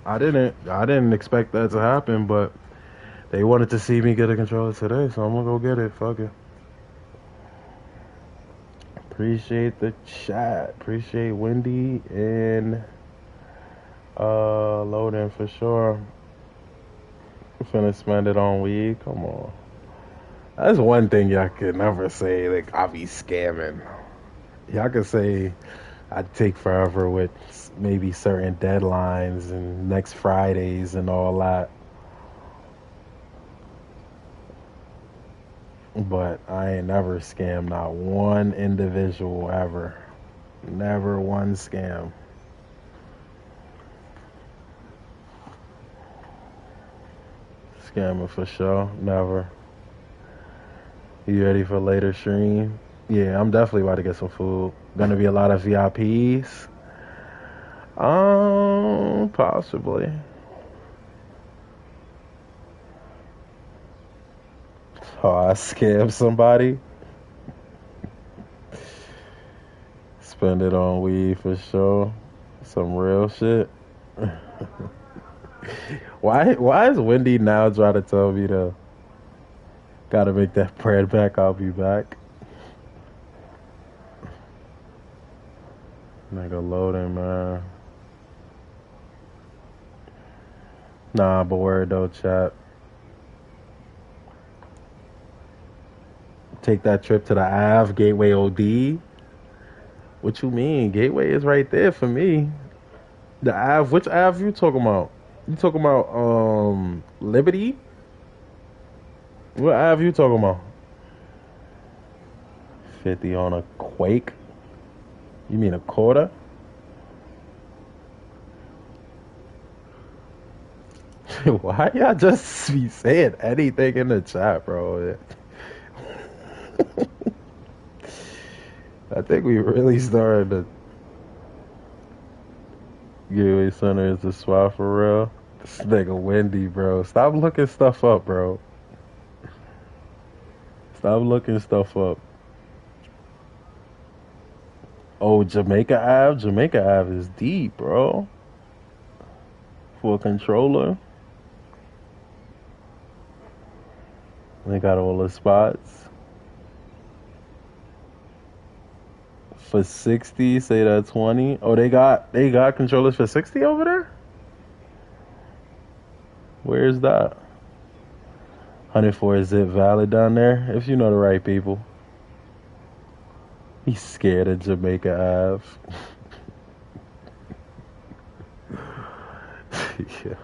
I didn't expect that to happen, but they wanted to see me get a controller today, so I'm gonna go get it. Fuck it. Appreciate the chat. Appreciate Wendy and Loading for sure. Finna spend it on weed. Come on. That's one thing y'all could never say. Like, I be scamming. Y'all could say I'd take forever with maybe certain deadlines and next Fridays and all that. But I ain't never scammed not one individual ever. Never one scam. Scamming for sure. Never. You ready for later stream? Yeah, I'm definitely about to get some food. Gonna be a lot of VIPs. Possibly. Oh, I scammed somebody. Spend it on weed for sure. Some real shit. Why is Wendy now trying to tell me to gotta make that bread back, I'll be back? Nigga loading, man. Nah, but word though, chat. Take that trip to the Ave, Gateway OD. What you mean? Gateway is right there for me. The Ave, which Ave you talking about? You talking about Liberty? What Ave you talking about? 50 on a Quake? You mean a quarter? Why y'all just be saying anything in the chat, bro? I think we really started to Gateway Center is the swap for real. This nigga Wendy, bro. Stop looking stuff up, bro. Stop looking stuff up. Oh, Jamaica Ave? Jamaica Ave is deep, bro. For a controller. They got all the spots. For 60, say that 20. Oh, they got controllers for 60 over there? Where's that? 104, is it valid down there? If you know the right people. He's scared of Jamaica Ave. Yeah.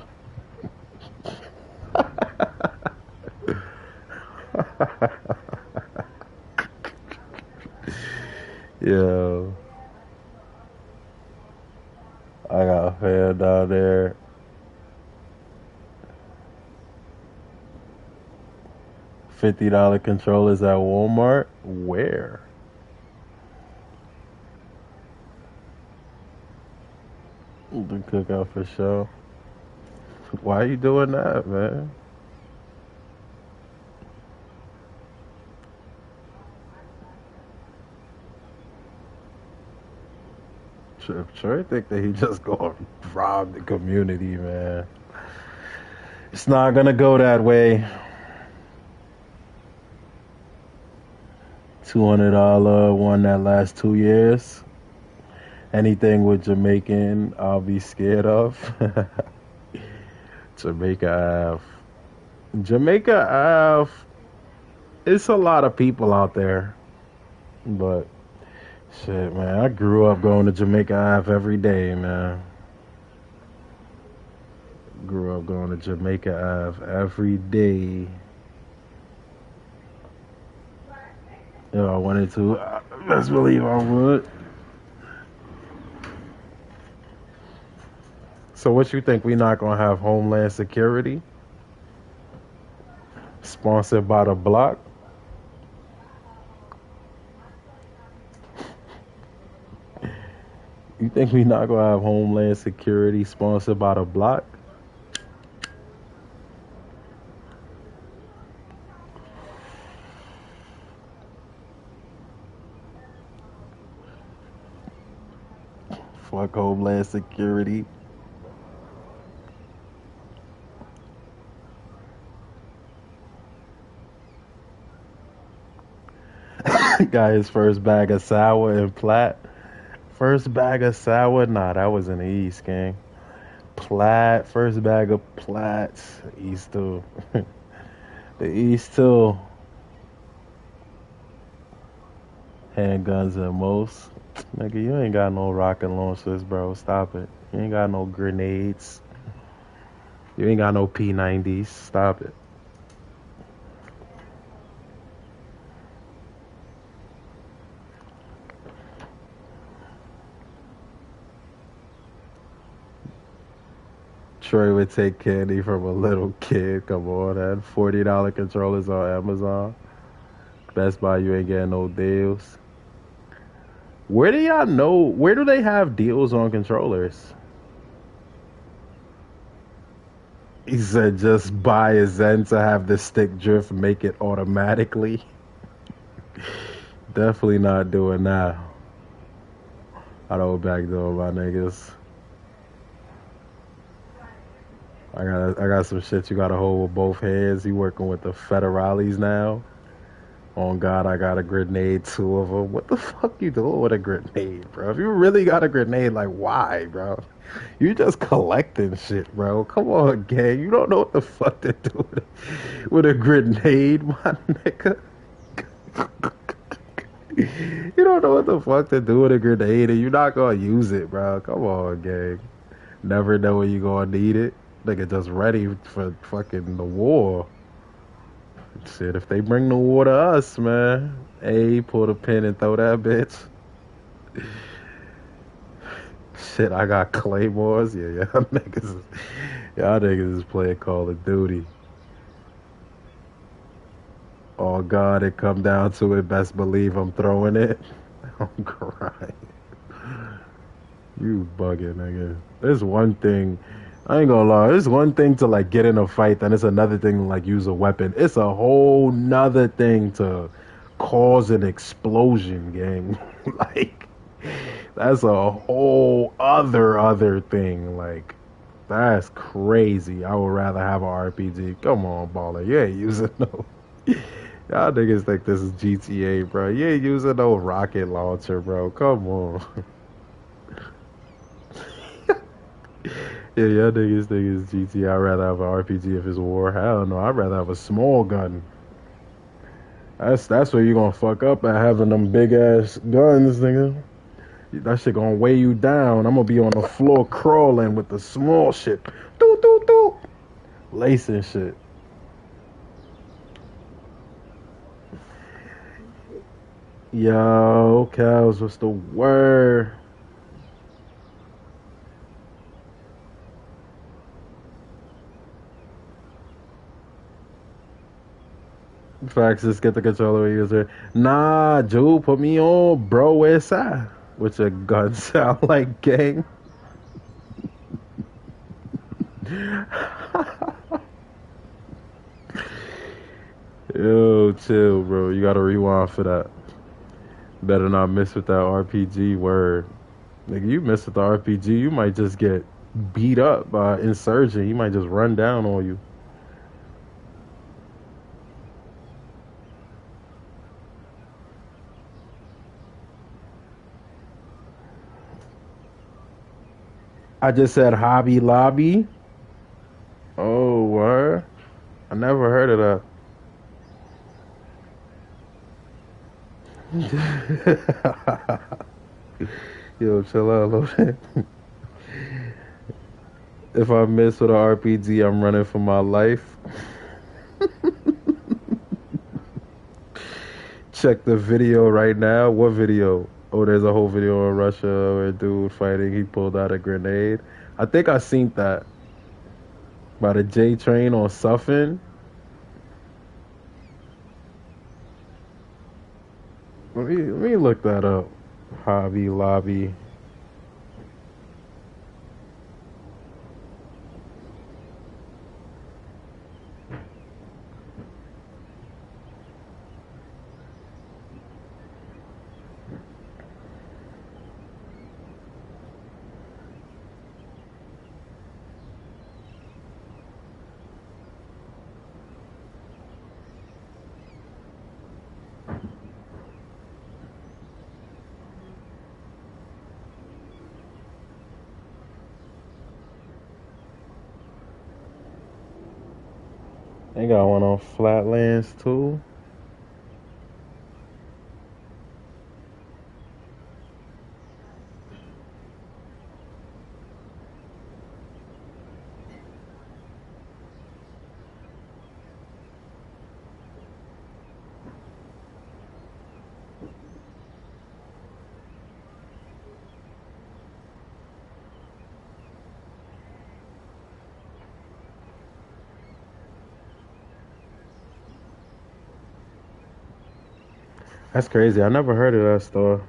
Yo. I got a fan down there. $50 controllers at Walmart? Where? The cookout for sure. Why are you doing that, man? Troy think that he just gonna rob the community, man. It's not gonna go that way. $200 one that lasts 2 years. Anything with Jamaican, I'll be scared of. Jamaica Ave. Jamaica Ave. It's a lot of people out there, but shit, man. I grew up going to Jamaica Ave every day, man. Grew up going to Jamaica Ave every day. If I wanted to, best believe I would. So what you think, we not gonna have Homeland Security? Sponsored by the block? You think we not gonna have Homeland Security sponsored by the block? Fuck Homeland Security. Got his first bag of sour and Platt. First bag of sour? Nah, that was in the East, gang. Platt, first bag of Platts. East too. The East too. Handguns and most. Nigga, you ain't got no rocket launchers, bro. Stop it. You ain't got no grenades. You ain't got no P90s. Stop it. Troy would take candy from a little kid. Come on, that $40 controllers on Amazon. Best Buy, you ain't getting no deals. Where do y'all know? Where do they have deals on controllers? He said just buy a Zen to have the stick drift, make it automatically. Definitely not doing that. I don't backdoor my niggas. I got some shit you gotta hold with both hands. He working with the federales now. On God, I got a grenade, 2 of them. What the fuck you doing with a grenade, bro? If you really got a grenade, like, why, bro? You just collecting shit, bro. Come on, gang. You don't know what the fuck to do with a grenade, my nigga. You don't know what the fuck to do with a grenade, and you're not gonna use it, bro. Come on, gang. Never know when you gonna need it. Nigga just ready for fucking the war. Shit, if they bring the war to us, man. Hey, pull the pin and throw that bitch. Shit, I got claymores. Yeah, y'all niggas is playing Call of Duty. Oh God, it come down to it. Best believe I'm throwing it. I'm crying. You bugging, nigga. There's one thing. I ain't gonna lie. There's one thing to like get in a fight, then it's another thing to like use a weapon. It's a whole nother thing to cause an explosion, gang. Like that's a whole other thing. Like that's crazy. I would rather have an RPG. Come on, baller. You ain't using no. Y'all niggas think this is GTA, bro. You ain't using no rocket launcher, bro. Come on. Yeah, y'all niggas think it's GTA. I'd rather have an RPG if it's war. Hell no, I'd rather have a small gun. That's where you gonna fuck up at having them big ass guns, nigga. That shit gonna weigh you down. I'm gonna be on the floor crawling with the small shit. Doo doo doo. Lacing shit. Yo, cows, what's the word? Facts, just get the controller user. Nah, Joe, put me on, bro. Where's that? With your gun sound like gang. Yo, chill, bro. You gotta rewind for that. Better not miss with that RPG word. Nigga, you miss with the RPG, you might just get beat up by insurgent. He might just run down on you. I just said Hobby Lobby. Oh, what? I never heard of that. Yo, chill out a little bit. If I miss with an RPG, I'm running for my life. Check the video right now. What video? Oh, there's a whole video in Russia where a dude fighting, he pulled out a grenade. I think I seen that. By the J train on Suffin. Let me look that up. Hobby Lobby. They got one on Flatlands too. That's crazy. I never heard of that store.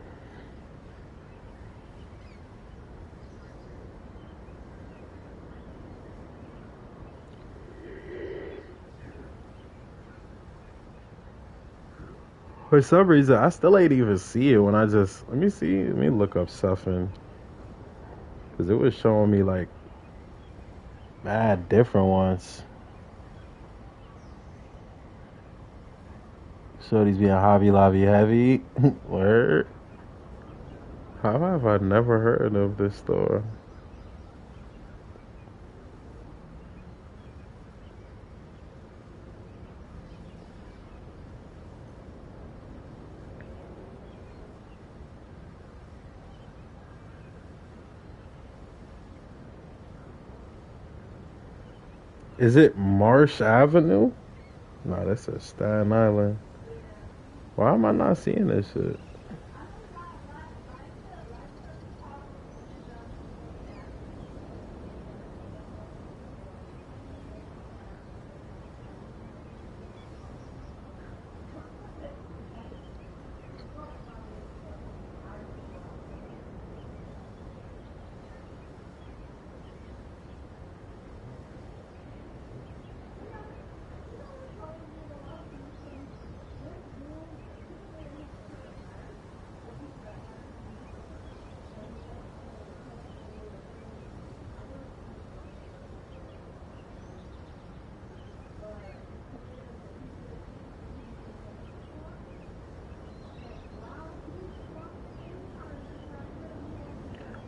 For some reason, I still ain't even see it when I just let me see. Let me look up something because it was showing me like mad different ones. Shorty's being Hobby Lobby heavy. Word. How have I never heard of this store? Is it Marsh Avenue? No, that's a Staten Island. Why am I not seeing this shit?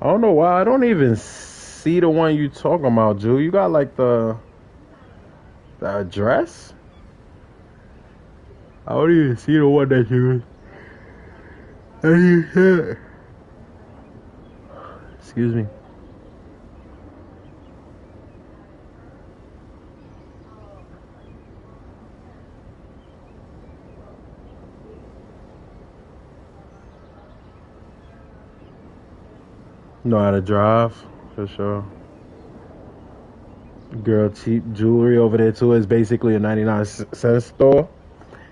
I don't know why I don't even see the one you talking about, Drew. You got like the address? I don't even see the one that you said. Excuse me. Know how to drive for sure. Girl, cheap jewelry over there too is basically a 99-cent store.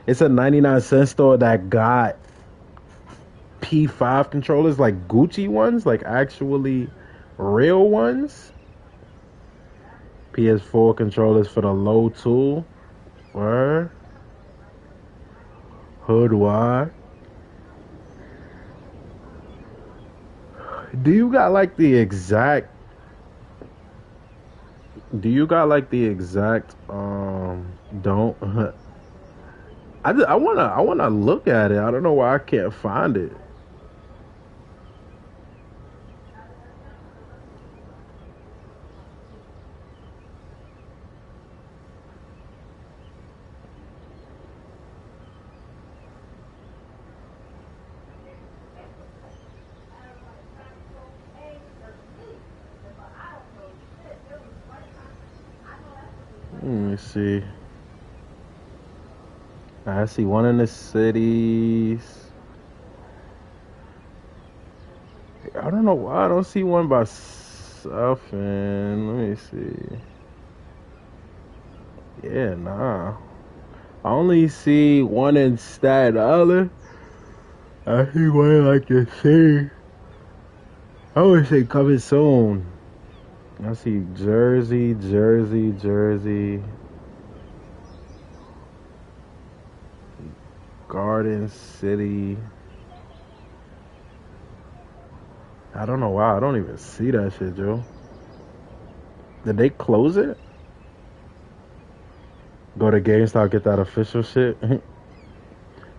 It's a 99-cent store that got P5 controllers, like Gucci ones, like actually real ones. PS4 controllers for the low tool. Word. Hood wide. Do you got like the exact don't I wanna look at it. I don't know why I can't find it. Let me see. I see one in the cities. I don't know why I don't see one by Suffin. Let me see. Yeah, nah. I only see one in Staten Island. I see one like the city. I would say coming soon. I see Jersey, Garden City. I don't know why I don't even see that shit, Joe. Did they close it? Go to GameStop, get that official shit.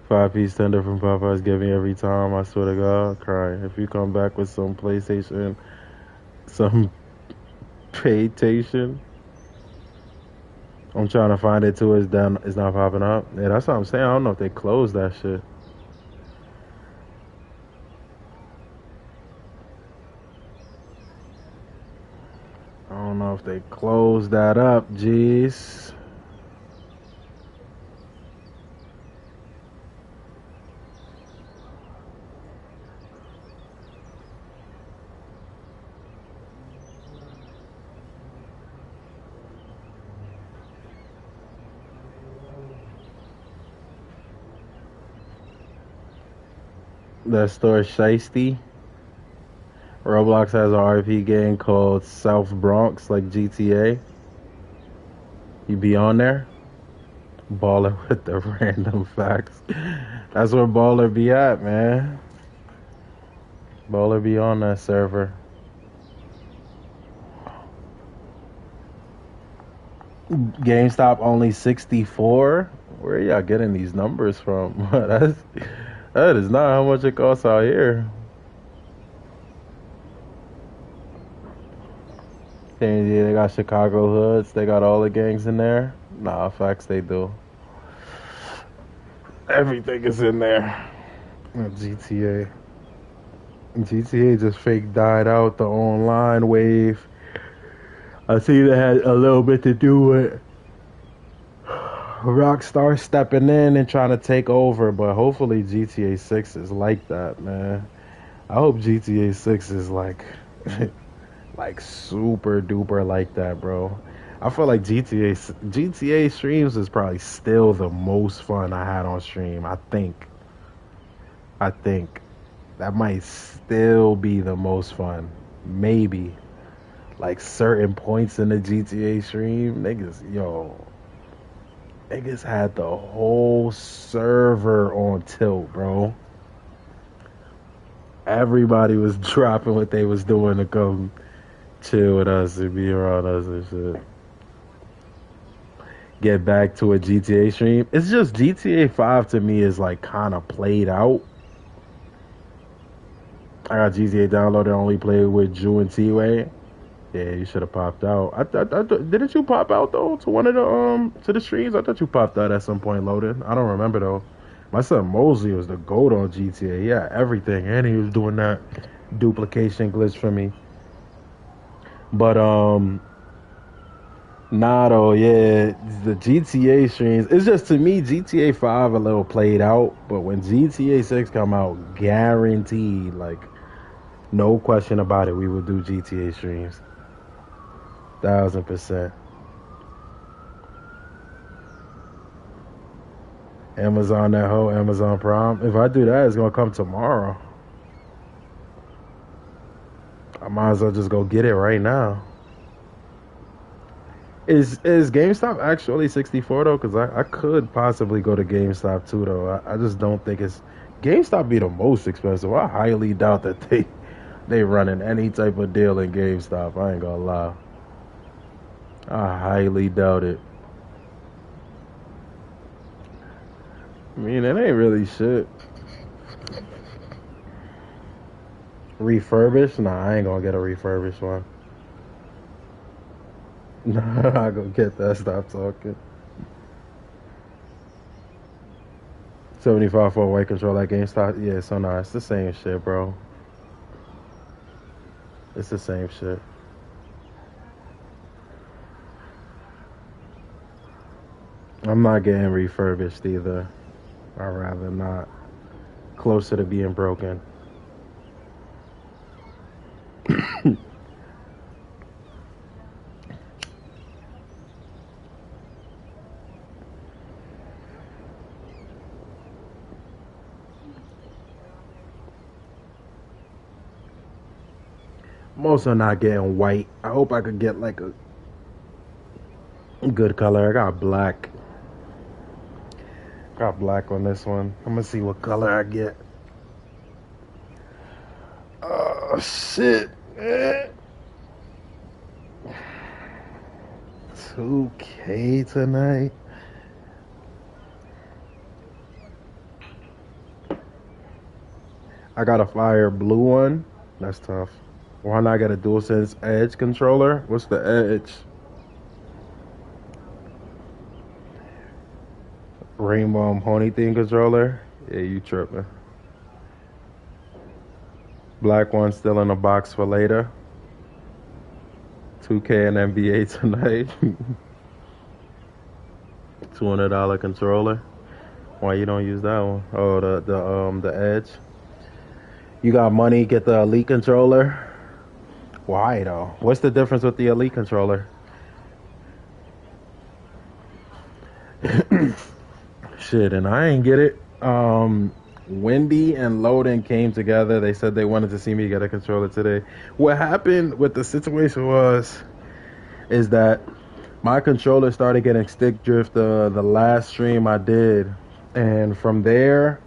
5-piece tender from Popeyes, give me every time. I swear to God, cry. If you come back with some PlayStation, some PlayStation, I'm trying to find it too. It's down. It's not popping up. Yeah, that's what I'm saying. I don't know if they closed that shit. I don't know if they closed that up. Jeez. That store Shiesty. Roblox has an RP game called South Bronx, like GTA. You be on there? Baller with the random facts. That's where Baller be at, man. Baller be on that server. GameStop only 64. Where y'all getting these numbers from? That is not how much it costs out here. They got Chicago hoods. They got all the gangs in there. Nah, facts they do. Everything is in there. GTA. GTA just fake died out the online wave. I see that had a little bit to do with Rockstar stepping in and trying to take over, but hopefully GTA 6 is like that, man. I hope GTA 6 is like like super duper like that, bro. I feel like GTA streams is probably still the most fun I had on stream. I think that might still be the most fun. Maybe like certain points in the GTA stream, niggas had the whole server on tilt, bro. Everybody was dropping what they was doing to come chill with us and be around us and shit. Get back to a GTA stream. It's just GTA 5 to me is like kind of played out. I got GTA downloaded, only played with Jew and T-Way. Yeah, you should have popped out. Didn't you pop out though to one of the to the streams? I thought you popped out at some point, loaded. I don't remember though. My son Mosley was the GOAT on GTA. Yeah, everything, and he was doing that duplication glitch for me. But nah though, yeah, the GTA streams. It's just to me GTA 5 a little played out, but when GTA 6 come out, guaranteed, like no question about it, we will do GTA streams. 1000%. Amazon that whole Amazon Prime. If I do that, it's gonna come tomorrow. I might as well just go get it right now. Is GameStop actually 64 though? Because I could possibly go to GameStop too though. I just don't think it's GameStop be the most expensive. I highly doubt that they running any type of deal in GameStop. I ain't gonna lie. I highly doubt it. I mean, it ain't really shit. Refurbished? Nah, I ain't gonna get a refurbished one. Nah, I gonna get that. Stop talking. 75 for a white controller at GameStop. Yeah, so nah, it's the same shit, bro. It's the same shit. I'm not getting refurbished either. I'd rather not. Closer to being broken. I'm also not getting white. I hope I could get like a good color. I got black. Got black on this one. I'm gonna see what color I get. Oh shit, man. 2K tonight. I got a fire blue one. That's tough. Why not get a DualSense Edge controller? What's the Edge? Rainbow and Pony theme controller? Yeah, you tripping. Black one still in a box for later. 2K and NBA tonight. $200 controller. Why you don't use that one? Oh, the Edge. You got money, get the Elite controller. Why though? What's the difference with the Elite controller? Shit, and I ain't get it. Wendy and Loden came together. They said they wanted to see me get a controller today. What happened with the situation is that my controller started getting stick drift the last stream I did, and from there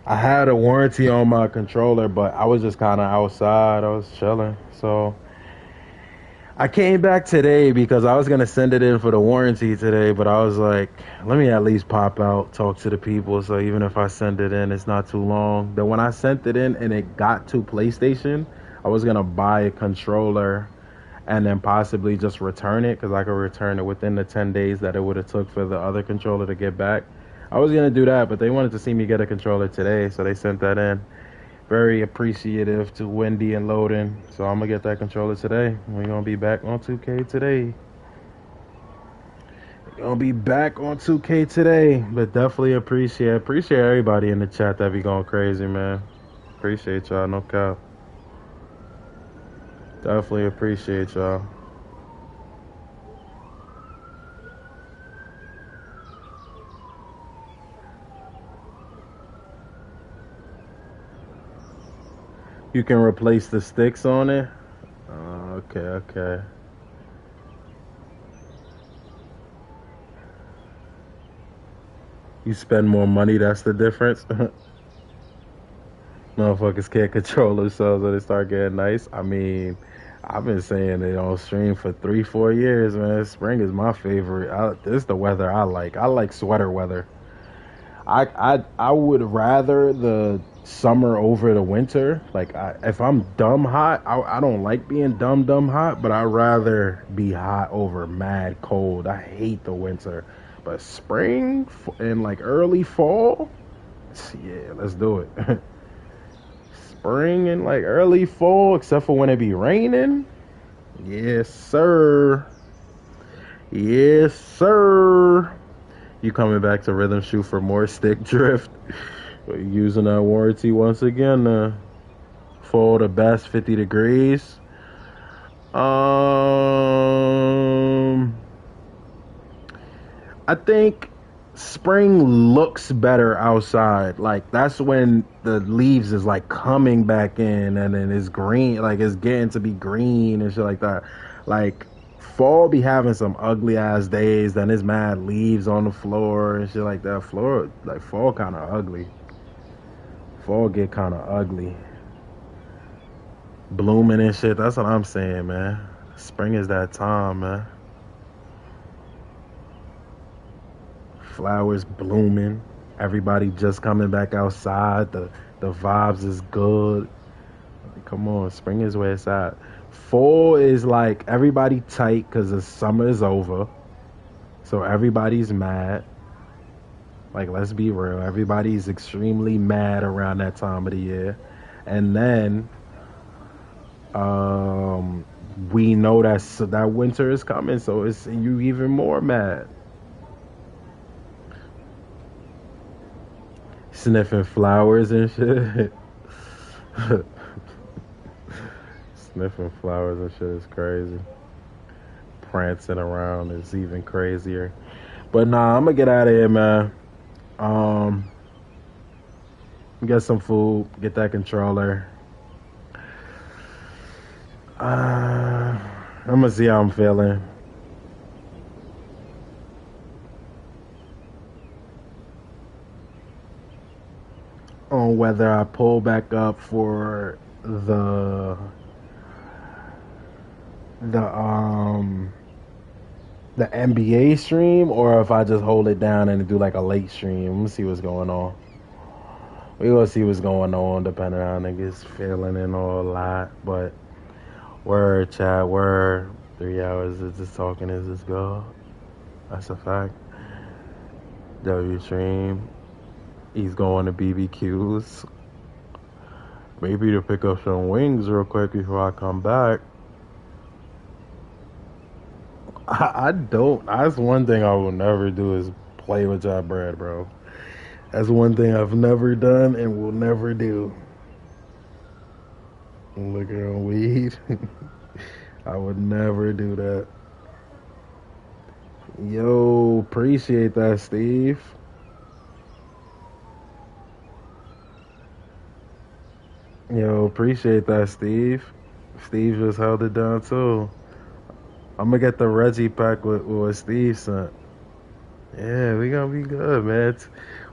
I had a warranty on my controller, but I was just kind of outside. I was chilling, so I came back today because I was gonna send it in for the warranty today, but I was like, let me at least pop out, talk to the people, so even if I send it in, it's not too long. Then when I sent it in and it got to PlayStation, I was gonna buy a controller and then possibly just return it, because I could return it within the 10 days that it would have took for the other controller to get back. I was gonna do that, but they wanted to see me get a controller today, so they sent that in. Very appreciative to Wendy and Loden. So I'm gonna get that controller today. We're gonna be back on 2K today. We're gonna be back on 2K today. But definitely appreciate everybody in the chat that be going crazy, man. Appreciate y'all, no cap. Definitely appreciate y'all. You can replace the sticks on it? Okay. You spend more money, that's the difference? Motherfuckers can't control themselves when they start getting nice. I mean, I've been saying it on stream for 3-4 years, man. Spring is my favorite. This is the weather I like. I like sweater weather. I would rather the summer over the winter. Like, if I'm dumb hot, I don't like being dumb hot, but I'd rather be hot over mad cold. I hate the winter. But spring and like early fall, yeah, let's do it. Spring and like early fall, except for when it be raining. Yes, sir. Yes, sir. You coming back to Rhythm Shoot for more stick drift? Using that warranty once again. Fall the best 50 degrees. I think spring looks better outside. Like, that's when the leaves is like coming back in, and then it's green, like it's getting to be green and shit like that. Like, fall be having some ugly ass days, then it's mad leaves on the floor and shit like that. Fall kind of ugly. Fall get kind of ugly. Blooming and shit, that's what I'm saying, man. Spring is that time, man. Flowers blooming, everybody just coming back outside, the vibes is good. Like, come on, spring is where it's at. Fall is like everybody tight because the summer is over, so everybody's mad. Like, let's be real, everybody's extremely mad around that time of the year. And then we know that winter is coming, so it's you even more mad. Sniffing flowers and shit. Sniffing flowers and shit is crazy. Prancing around is even crazier. But nah, I'm gonna get out of here, man. Get some food, get that controller. I'm gonna see how I'm feeling. On whether I pull back up for the NBA stream, or if I just hold it down and do like a late stream. Let me see what's going on. We gonna see what's going on depending on how niggas feeling and all that. But word, chat, word. 3 hours of just talking is just go. That's a fact. W stream. He's going to BBQs. Maybe to pick up some wings real quick before I come back. I don't. That's one thing I will never do is play with y'all bread, bro. That's one thing I've never done and will never do. Looking on weed. I would never do that. Yo, appreciate that, Steve. Yo, appreciate that, Steve. Steve just held it down too. I'm gonna get the Reggie pack with what Steve sent. Yeah, we gonna be good, man.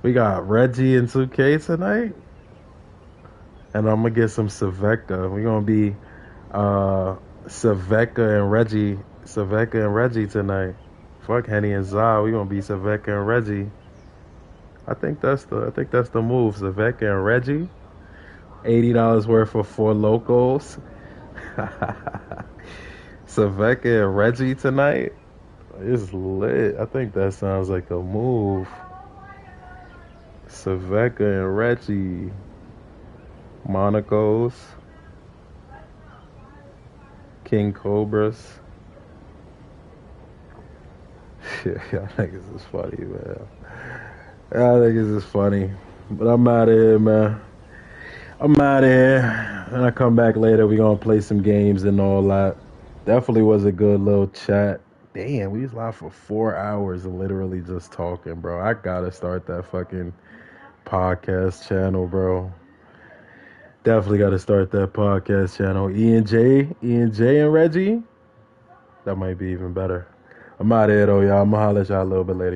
We got Reggie and 2K tonight, and I'm gonna get some Saveka. We gonna be Saveka and Reggie, Saveka and Reggie tonight. Fuck Henny and Za. We gonna be Saveka and Reggie. I think that's the move. Saveka and Reggie. $80 worth for 4 locals. Saveka and Reggie tonight. It's lit. I think that sounds like a move. Saveka and Reggie. Monacos. King Cobras. Yeah, y'all niggas is funny, man. Y'all niggas is funny. But I'm out of here, man. I'm out of here. When I come back later, we gonna play some games and all that. Definitely was a good little chat. Damn, we was live for 4 hours and literally just talking, bro. I gotta start that fucking podcast channel, bro. Definitely gotta start that podcast channel. E and J and Reggie. That might be even better. I'm out of here though, y'all. I'm gonna holler at y'all a little bit later.